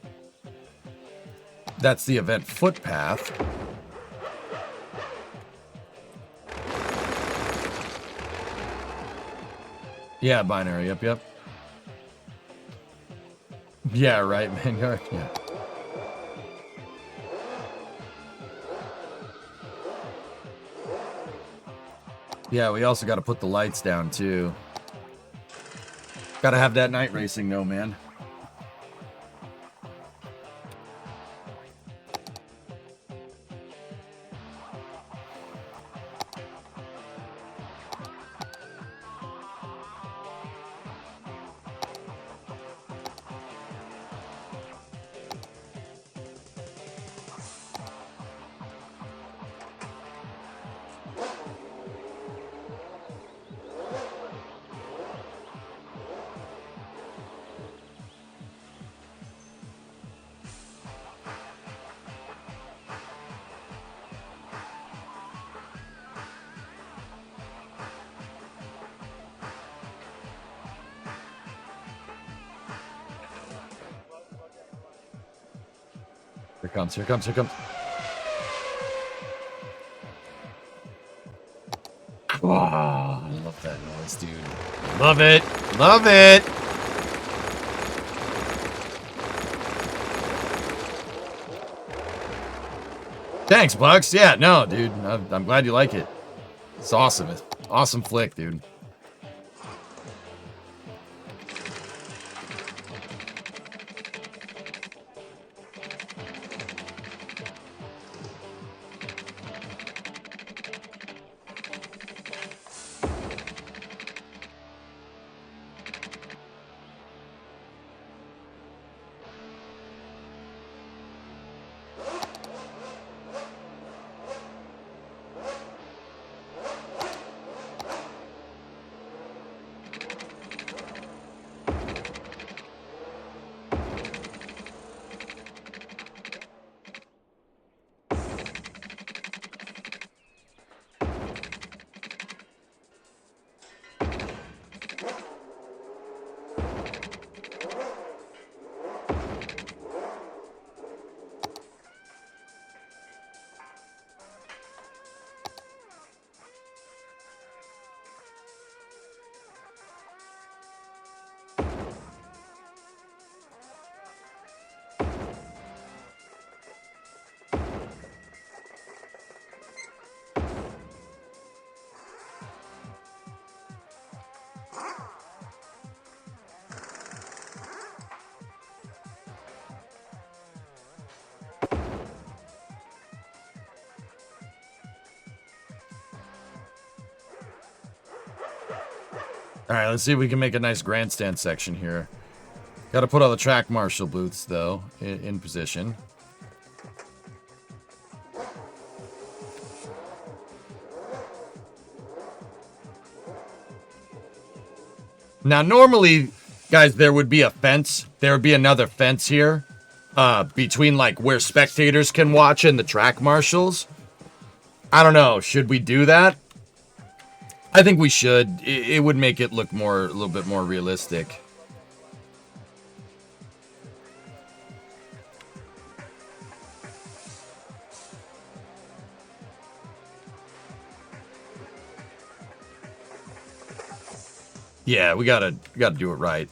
that's the event footpath. Yeah, binary, yep. Yeah, right, Vanguard, yeah. Yeah, we also got to put the lights down, too. Got to have that night racing, though, man. Here comes, here comes, here comes. Oh, I love that noise, dude. Love it. Love it. Thanks, Bucks. Yeah, no, dude. I'm glad you like it. It's awesome. It's awesome flick, dude. All right, let's see if we can make a nice grandstand section here. Got to put all the track marshal booths, though, in position. Now, normally, guys, there would be a fence. There would be another fence here between, like, where spectators can watch and the track marshals. I don't know. Should we do that? I think we should. It would make it look a little bit more realistic. Yeah, we gotta do it right.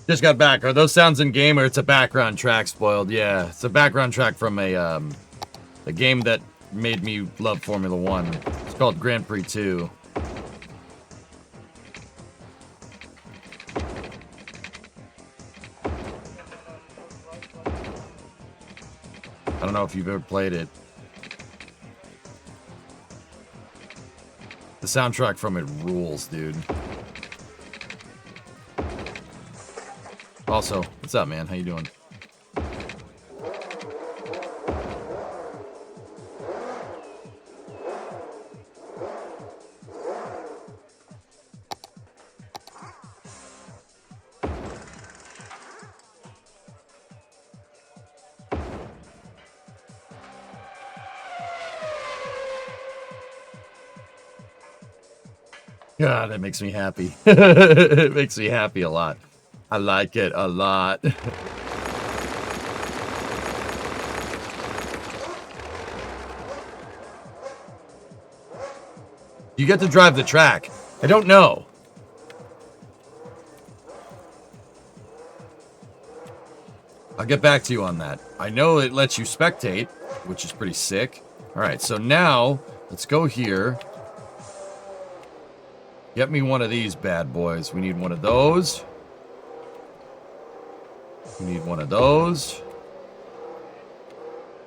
Just got back. Are those sounds in game or it's a background track spoiled? Yeah, it's a background track from a game that made me love Formula 1. It's called Grand Prix 2. I don't know if you've ever played it. The soundtrack from it rules, dude. Also, what's up, man? How you doing? God, that makes me happy. It makes me happy a lot. I like it a lot. You get to drive the track. I don't know. I'll get back to you on that. I know it lets you spectate, which is pretty sick. All right, so now let's go here. Get me one of these bad boys. We need one of those. We need one of those.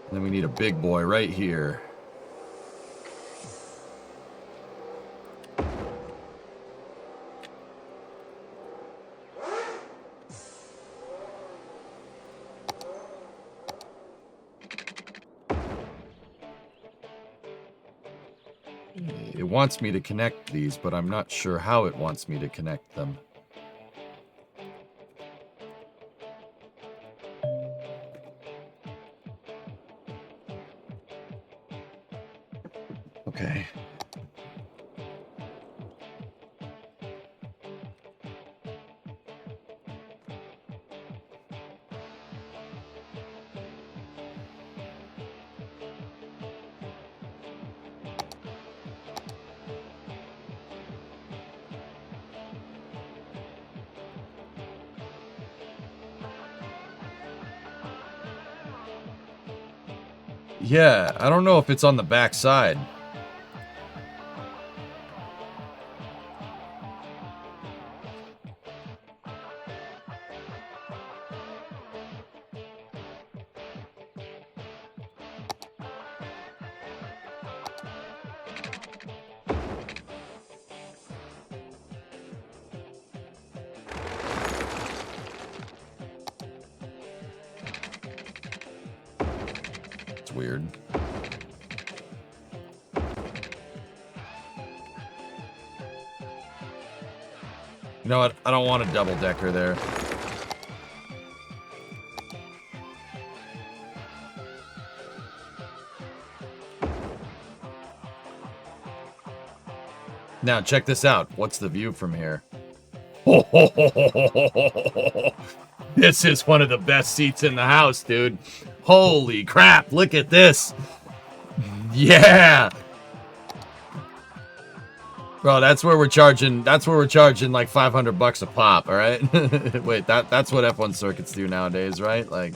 And then we need a big boy right here. wants me to connect these, but I'm not sure how it wants me to connect them. Okay. Yeah, I don't know if it's on the back side. It's weird. You know what? I don't want a double decker there. Now, check this out. What's the view from here? This is one of the best seats in the house, dude. Holy crap, look at this. Yeah. Bro, that's where we're charging like $500 a pop, all right? Wait, that's what F1 circuits do nowadays, right? Like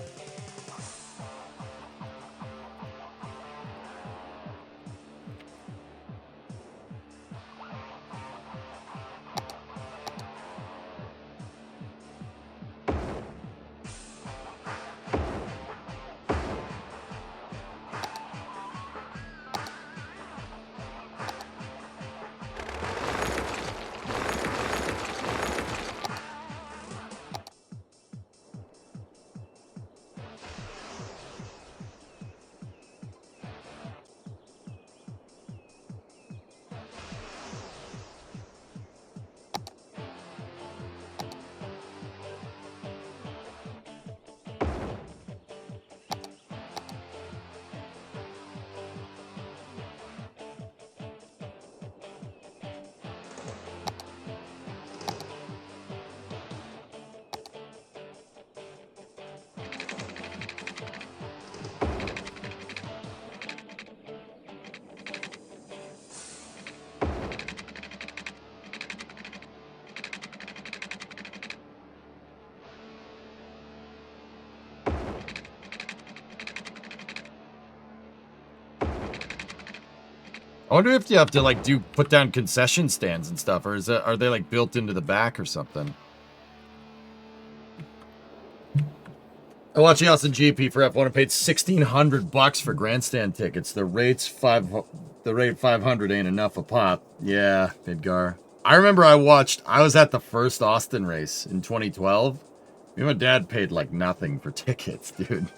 I wonder if you have to like put down concession stands and stuff, or are they like built into the back or something? I watched the Austin GP for F1 and paid $1,600 for grandstand tickets. The rate 500 ain't enough a pop. Yeah, Midgar. I remember I was at the first Austin race in 2012. Me and my dad paid like nothing for tickets, dude.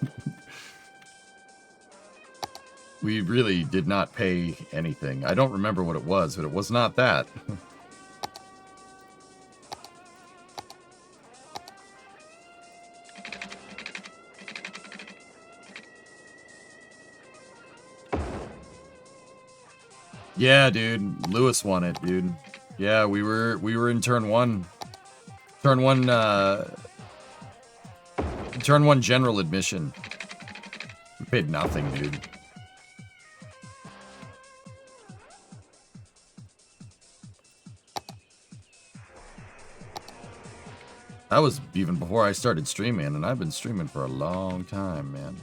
We really did not pay anything. I don't remember what it was, but it was not that. Yeah, dude. Lewis won it, dude. Yeah, we were in turn one. Turn one general admission. We paid nothing, dude. That was even before I started streaming, and I've been streaming for a long time, man.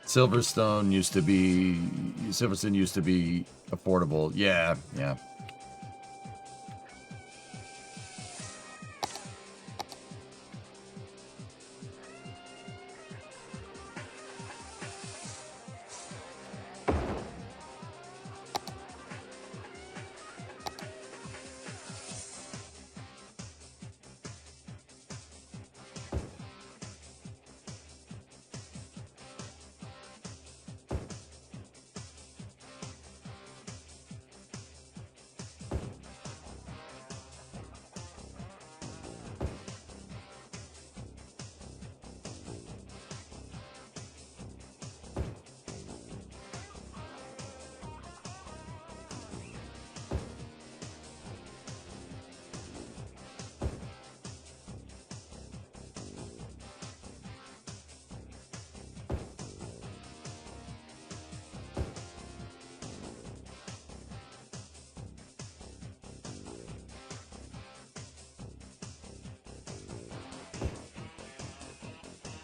Silverstone used to be affordable. Yeah, yeah.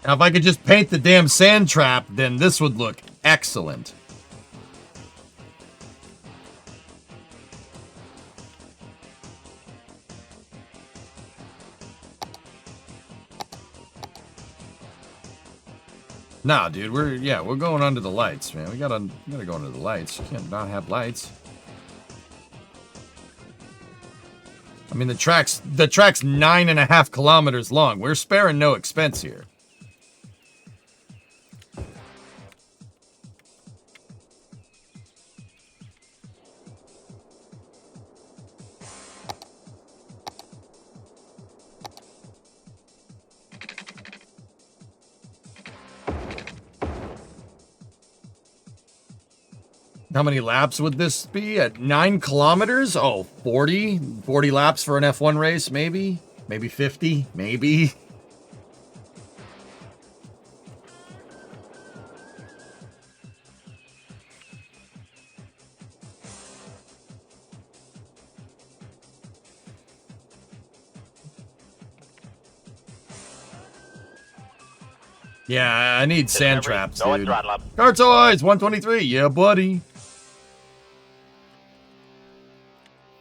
Now, if I could just paint the damn sand trap, then this would look excellent. Nah, dude, we're going under the lights, man. We gotta go under the lights. You can't not have lights. I mean, the track's 9.5 kilometers long. We're sparing no expense here. How many laps would this be at 9 kilometers? Oh, 40 laps for an F1 race, maybe 50, maybe. Yeah, I need sand traps, dude. Car Toys 123, yeah, buddy.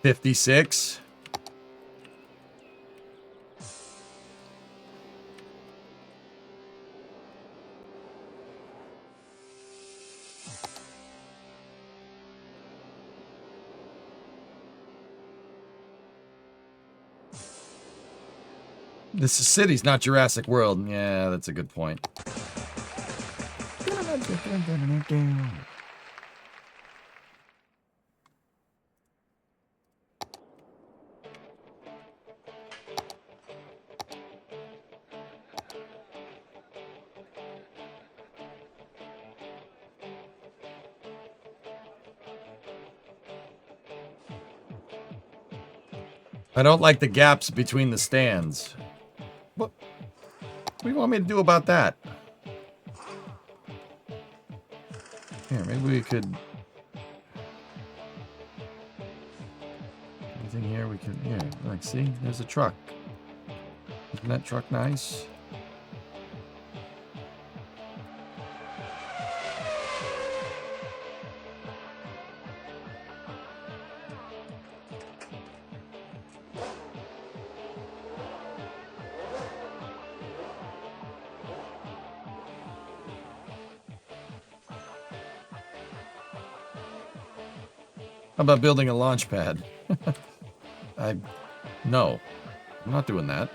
56. This city's not Jurassic World. Yeah, that's a good point. I don't like the gaps between the stands. What do you want me to do about that? Here, maybe we could... Anything here we can... Here, like, see? There's a truck. Isn't that truck nice? How about building a launch pad? No, I'm not doing that.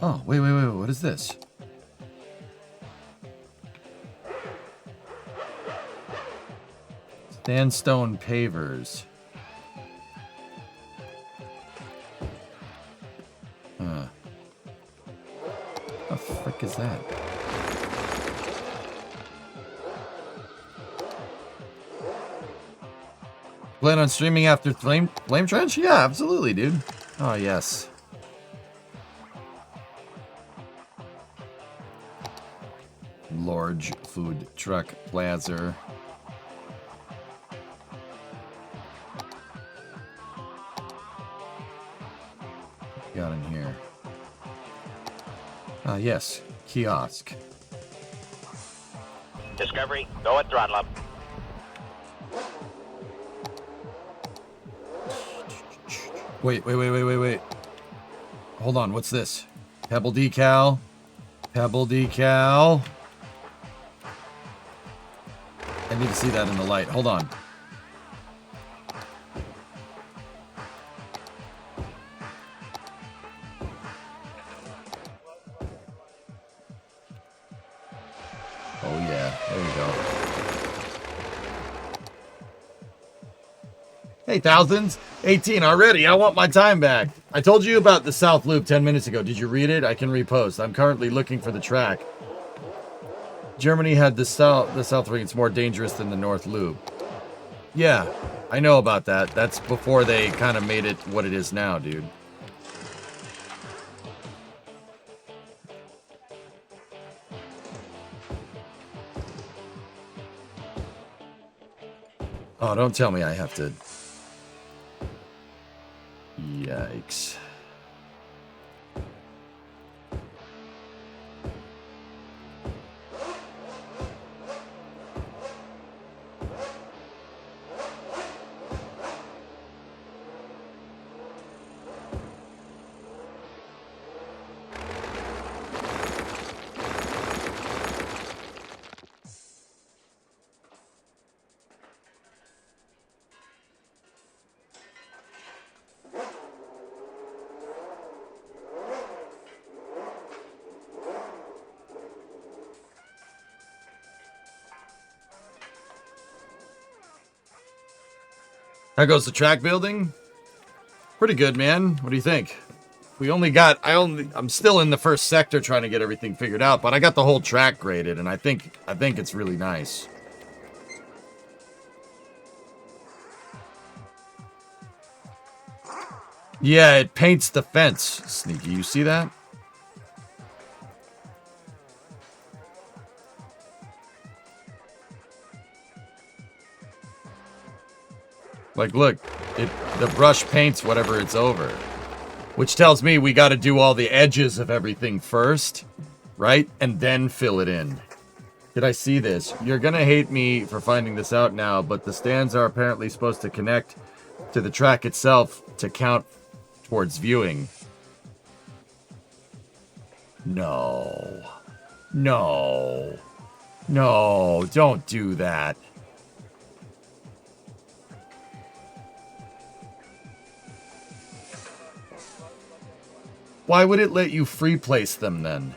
Oh, wait, what is this? Sandstone pavers. Huh. What the frick is that? Plan on streaming after Flame Trench? Yeah, absolutely, dude. Oh, yes. Large food truck plaza. Got in here. Ah, yes. Kiosk. Discovery, go at throttle up. Wait. Hold on, what's this? Pebble decal. Pebble decal. I need to see that in the light. Hold on. Oh yeah, there we go. Hey, thousands. 18 already. I want my time back. I told you about the South Loop 10 minutes ago. Did you read it? I can repost. I'm currently looking for the track. Germany had the South Ring. It's more dangerous than the North Loop. Yeah, I know about that. That's before they kind of made it what it is now, dude. Oh, don't tell me I have to... Yikes. How goes the track building? Pretty good, man. What do you think? I'm still in the first sector trying to get everything figured out, but I got the whole track graded, and I think it's really nice. Yeah, it paints the fence, Sneaky. You see that? Like, look, the brush paints whatever it's over. Which tells me we got to do all the edges of everything first, right? And then fill it in. Did I see this? You're going to hate me for finding this out now, but the stands are apparently supposed to connect to the track itself to count towards viewing. No. No. No, don't do that. Why would it let you free place them then?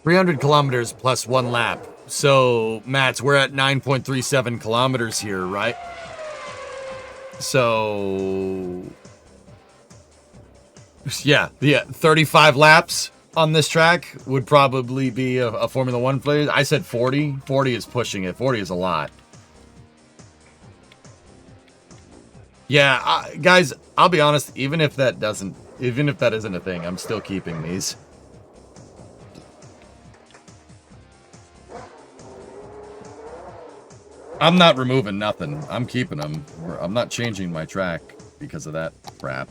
$300 kilometers plus 1 lap. So, Mats, we're at 9.37 kilometers here, right? So, yeah, 35 laps on this track would probably be a Formula One player. I said 40. 40 is pushing it. 40 is a lot. Yeah, guys, I'll be honest. Even if that isn't a thing, I'm still keeping these. I'm not removing nothing. I'm keeping them. I'm not changing my track because of that crap.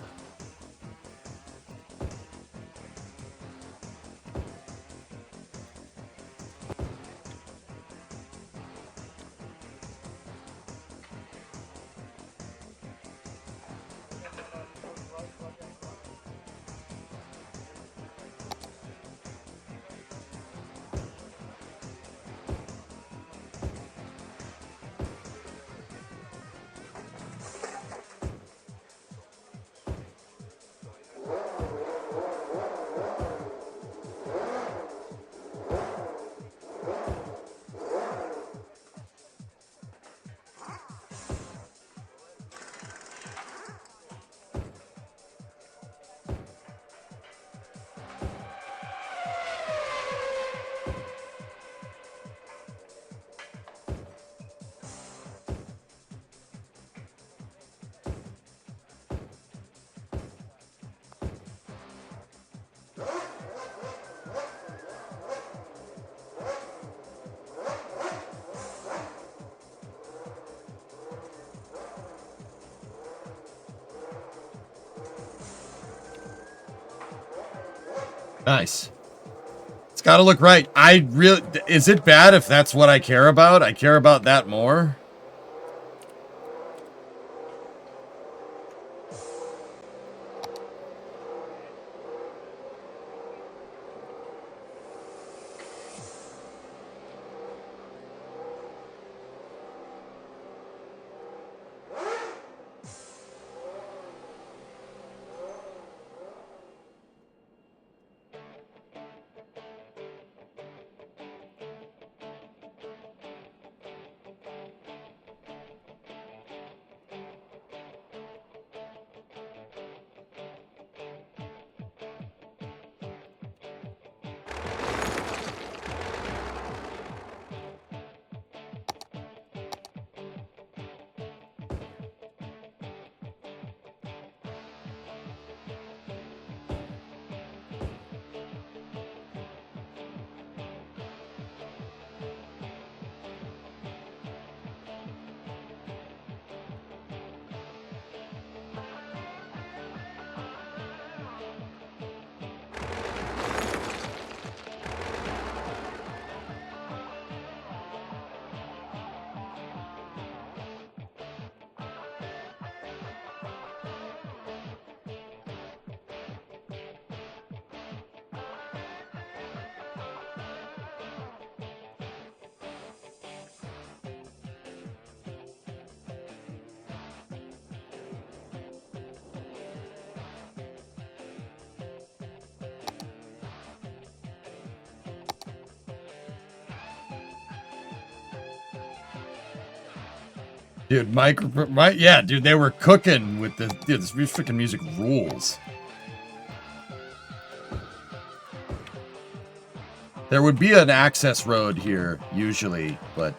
Nice. It's got to look right. Is it bad if that's what I care about? I care about that more. Dude, yeah, dude, they were cooking with this. Dude, this freaking music rules. There would be an access road here, usually, but...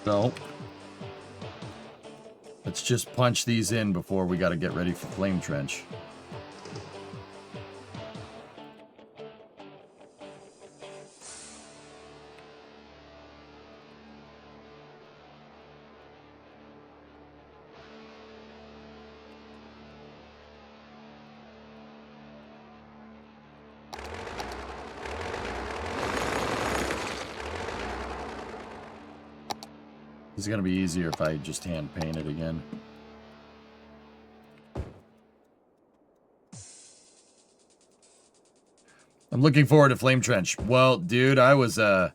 So, let's just punch these in before we got to get ready for Flame Trench. It's going to be easier if I just hand paint it again. I'm looking forward to Flame Trench. Well, dude, I was an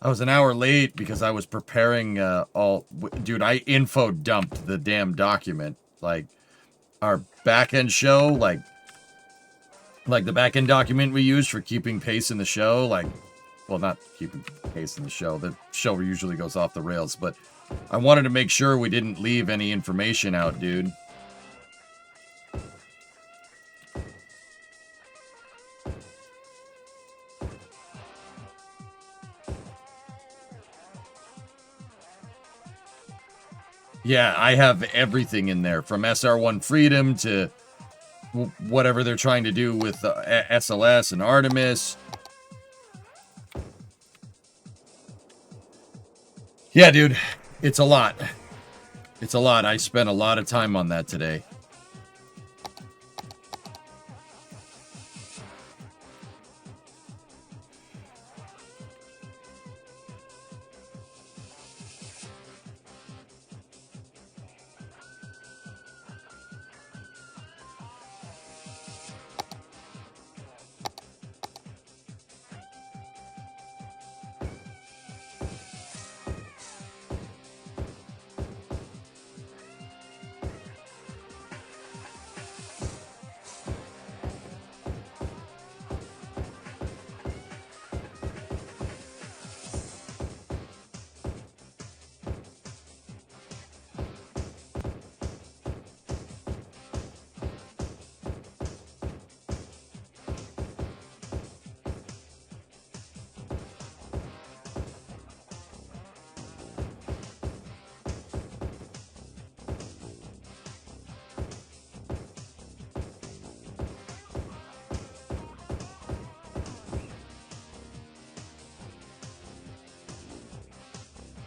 hour late because I was preparing dude, I info dumped the damn document. Like our back-end show, like the back-end document we use for keeping pace in the show, like, well, not keeping pace in the show. The show usually goes off the rails, but I wanted to make sure we didn't leave any information out, dude. Yeah, I have everything in there, from SR1 Freedom to whatever they're trying to do with SLS and Artemis. Yeah, dude, it's a lot. It's a lot. I spent a lot of time on that today.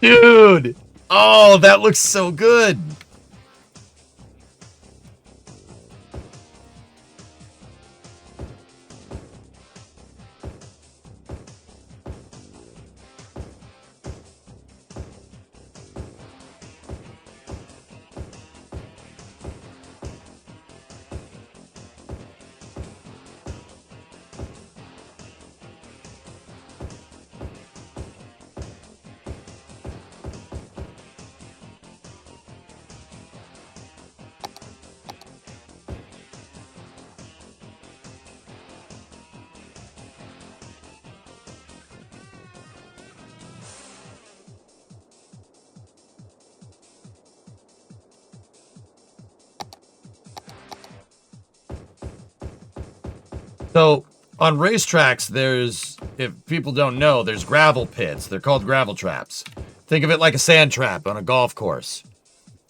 Dude! Oh, that looks so good! So on racetracks, if people don't know, there's gravel pits. They're called gravel traps. Think of it like a sand trap on a golf course.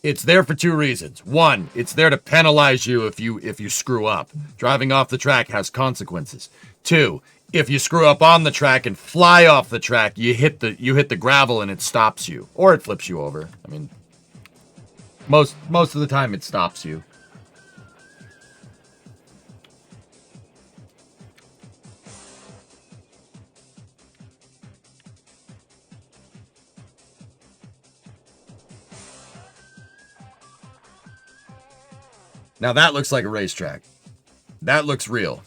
It's there for two reasons. One, it's there to penalize you if you screw up. Driving off the track has consequences. Two, if you screw up on the track and fly off the track, you hit the gravel and it stops you, or it flips you over. I mean, most of the time it stops you. Now that looks like a racetrack. That looks real.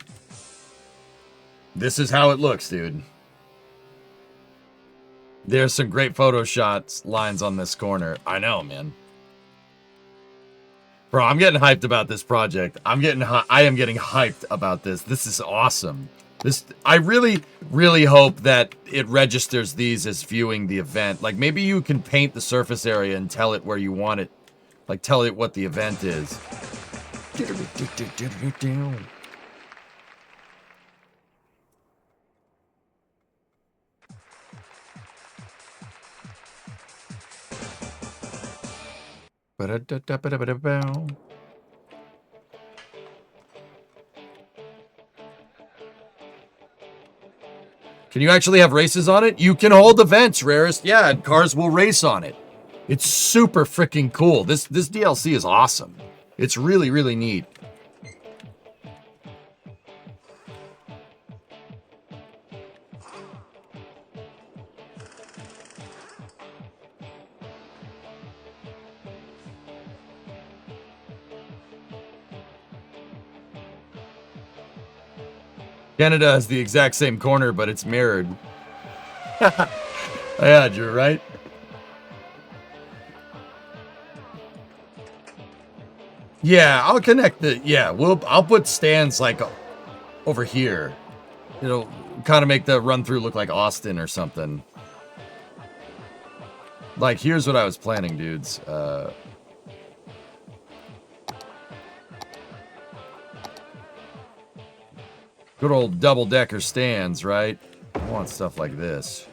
This is how it looks, dude. There's some great photo shots lines on this corner. I know, man. Bro, I'm getting hyped about this project. I am getting hyped about this. This is awesome. I really, really hope that it registers these as viewing the event. Like, maybe you can paint the surface area and tell it where you want it. Like, tell it what the event is. Can you actually have races on it? You can hold events, Rarest. Yeah, and cars will race on it. It's super freaking cool. This DLC is awesome. It's really, really neat. Canada has the exact same corner, but it's mirrored. Yeah, Drew, right? Yeah, I'll connect I'll put stands like over here. It'll kind of make the run through look like Austin or something. Like, here's what I was planning, dudes. Good old double-decker stands, right? I want stuff like this.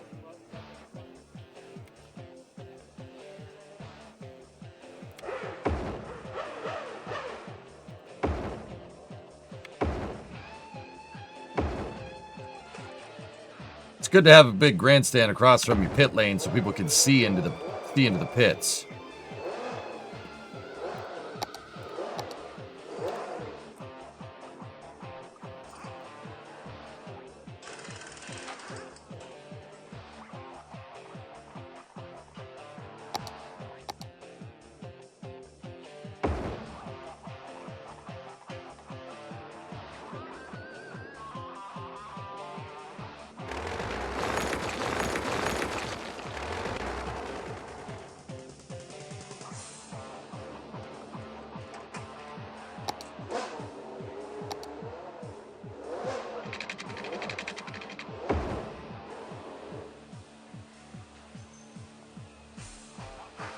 It's good to have a big grandstand across from your pit lane so people can see into the pits.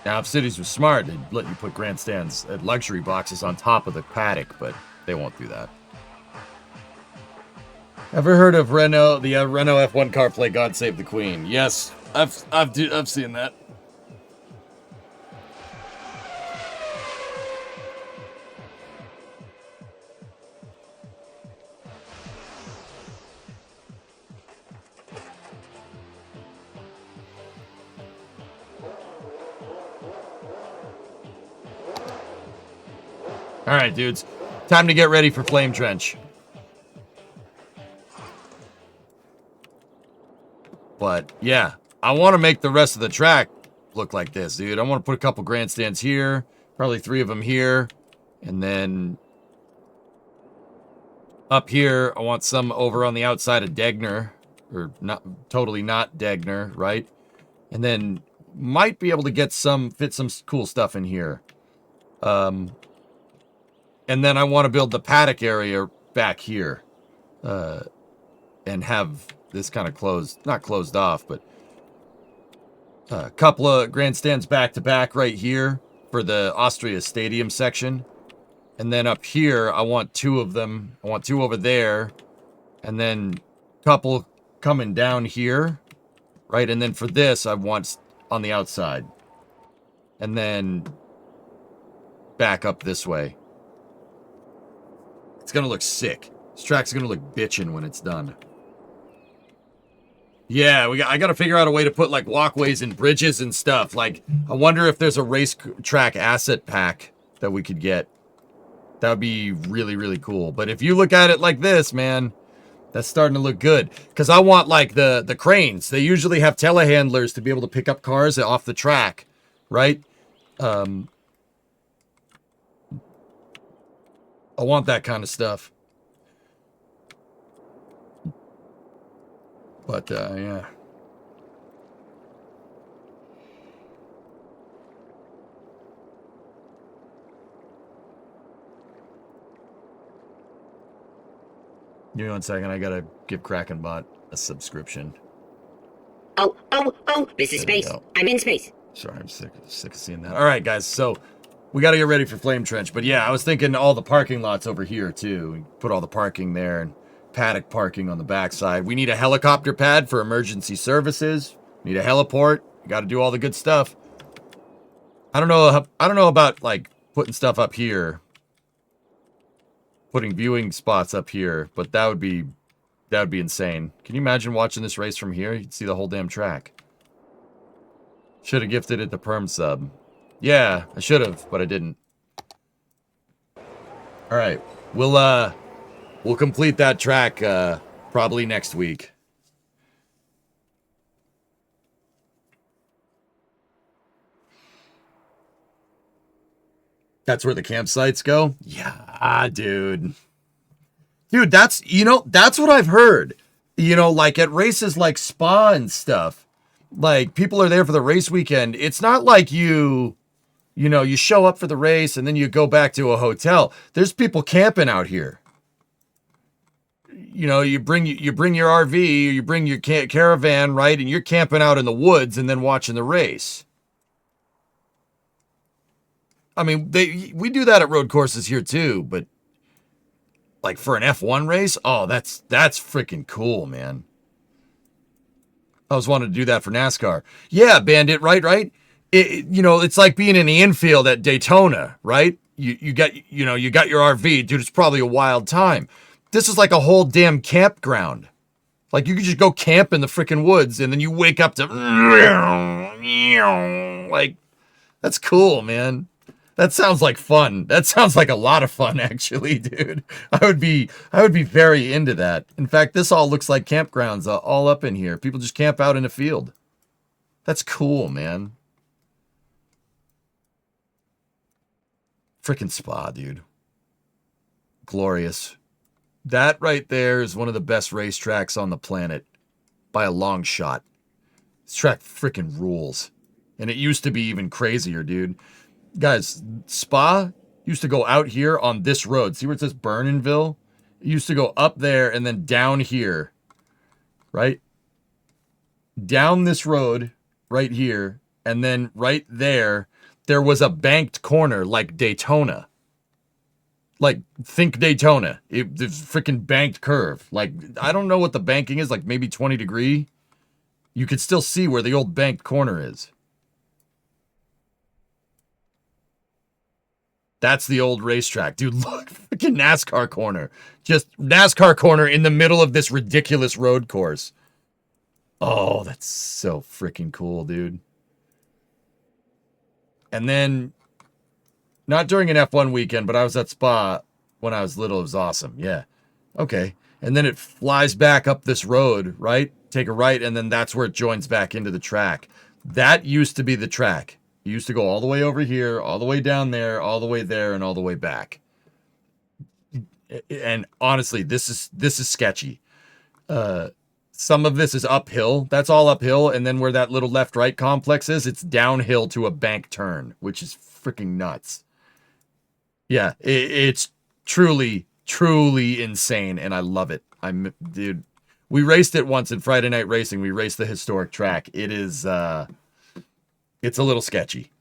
Now, if cities were smart, they'd let you put grandstands at luxury boxes on top of the paddock, but they won't do that. Ever heard of Renault, the Renault F1 car play God Save the Queen? Yes, I've seen that. All right, dudes. Time to get ready for Flame Trench. But, yeah. I want to make the rest of the track look like this, dude. I want to put a couple grandstands here. Probably 3 of them here. And then up here, I want some over on the outside of Degner. Or not totally not Degner, right? And then might be able to get fit some cool stuff in here. And then I want to build the paddock area back here. And have this kind of not closed off, but a couple of grandstands back to back right here for the Austria Stadium section. And then up here, I want 2 of them. I want 2 over there. And then couple coming down here, right? And then for this, I want on the outside. And then back up this way. It's going to look sick. This track's going to look bitchin' when it's done. Yeah, I got to figure out a way to put like walkways and bridges and stuff. Like, I wonder if there's a race track asset pack that we could get. That would be really, really cool. But if you look at it like this, man, that's starting to look good. Because I want like the cranes. They usually have telehandlers to be able to pick up cars off the track, right? I want that kind of stuff. But, yeah. Give me 1 second. I gotta give KrakenBot a subscription. Oh, this is space. I'm in space. Sorry, I'm sick of seeing that. All right, guys. So we got to get ready for Flame Trench. But yeah, I was thinking all the parking lots over here too. Put all the parking there and paddock parking on the backside. We need a helicopter pad for emergency services. Need a heliport. Got to do all the good stuff. I don't know about like putting stuff up here. Putting viewing spots up here, but that would be insane. Can you imagine watching this race from here? You'd see the whole damn track. Should have gifted it the perm sub. Yeah, I should have, but I didn't. All right, we'll complete that track probably next week. That's where the campsites go? Yeah, dude. Dude, that's what I've heard. You know, like at races like Spa and stuff, like people are there for the race weekend. It's not like you show up for the race and then you go back to a hotel. There's people camping out here. You know, you bring your RV, or you bring your caravan, right? And you're camping out in the woods and then watching the race. I mean, we do that at road courses here too, but like for an F1 race, oh, that's freaking cool, man. I always wanted to do that for NASCAR. Yeah, Bandit, right? It's like being in the infield at Daytona, right? You got your RV, dude. It's probably a wild time. This is like a whole damn campground. Like you could just go camp in the freaking woods, and then you wake up to like, that's cool, man. That sounds like fun. That sounds like a lot of fun, actually, dude. I would be very into that. In fact, this all looks like campgrounds all up in here. People just camp out in a field. That's cool, man. Freaking Spa, dude. Glorious. That right there is one of the best racetracks on the planet by a long shot. This track freaking rules. And it used to be even crazier, dude. Guys, Spa used to go out here on this road. See where it says Burnenville? It used to go up there and then down here, right? Down this road right here. And then right there was a banked corner like Daytona. Like, think Daytona. The freaking banked curve. Like, I don't know what the banking is, like maybe 20 degree. You could still see where the old banked corner is. That's the old racetrack. Dude, look, freaking NASCAR corner. Just NASCAR corner in the middle of this ridiculous road course. Oh, that's so freaking cool, dude. And then, not during an F1 weekend, but I was at Spa when I was little. It was awesome. Yeah. Okay. And then it flies back up this road, right? Take a right, and then that's where it joins back into the track. That used to be the track. You used to go all the way over here, all the way down there, all the way there, and all the way back. And honestly, this is sketchy. Some of this is uphill. That's all uphill. And then where that little left-right complex is, it's downhill to a bank turn, which is freaking nuts. Yeah, it's truly, truly insane, and I love it. Dude, we raced it once in Friday Night Racing. We raced the historic track. It is... it's a little sketchy.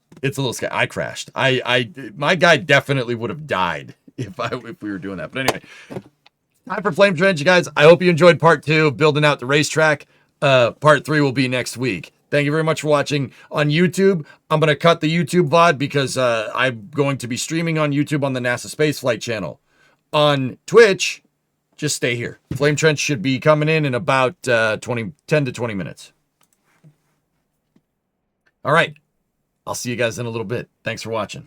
I crashed. My guy definitely would have died if we were doing that. But anyway, time for Flame Trench, guys. I hope you enjoyed part 2, building out the racetrack. Part 3 will be next week. Thank you very much for watching on YouTube. I'm going to cut the YouTube VOD because I'm going to be streaming on YouTube on the NASA Spaceflight channel. On Twitch, just stay here. Flame Trench should be coming in about 10 to 20 minutes. All right. I'll see you guys in a little bit. Thanks for watching.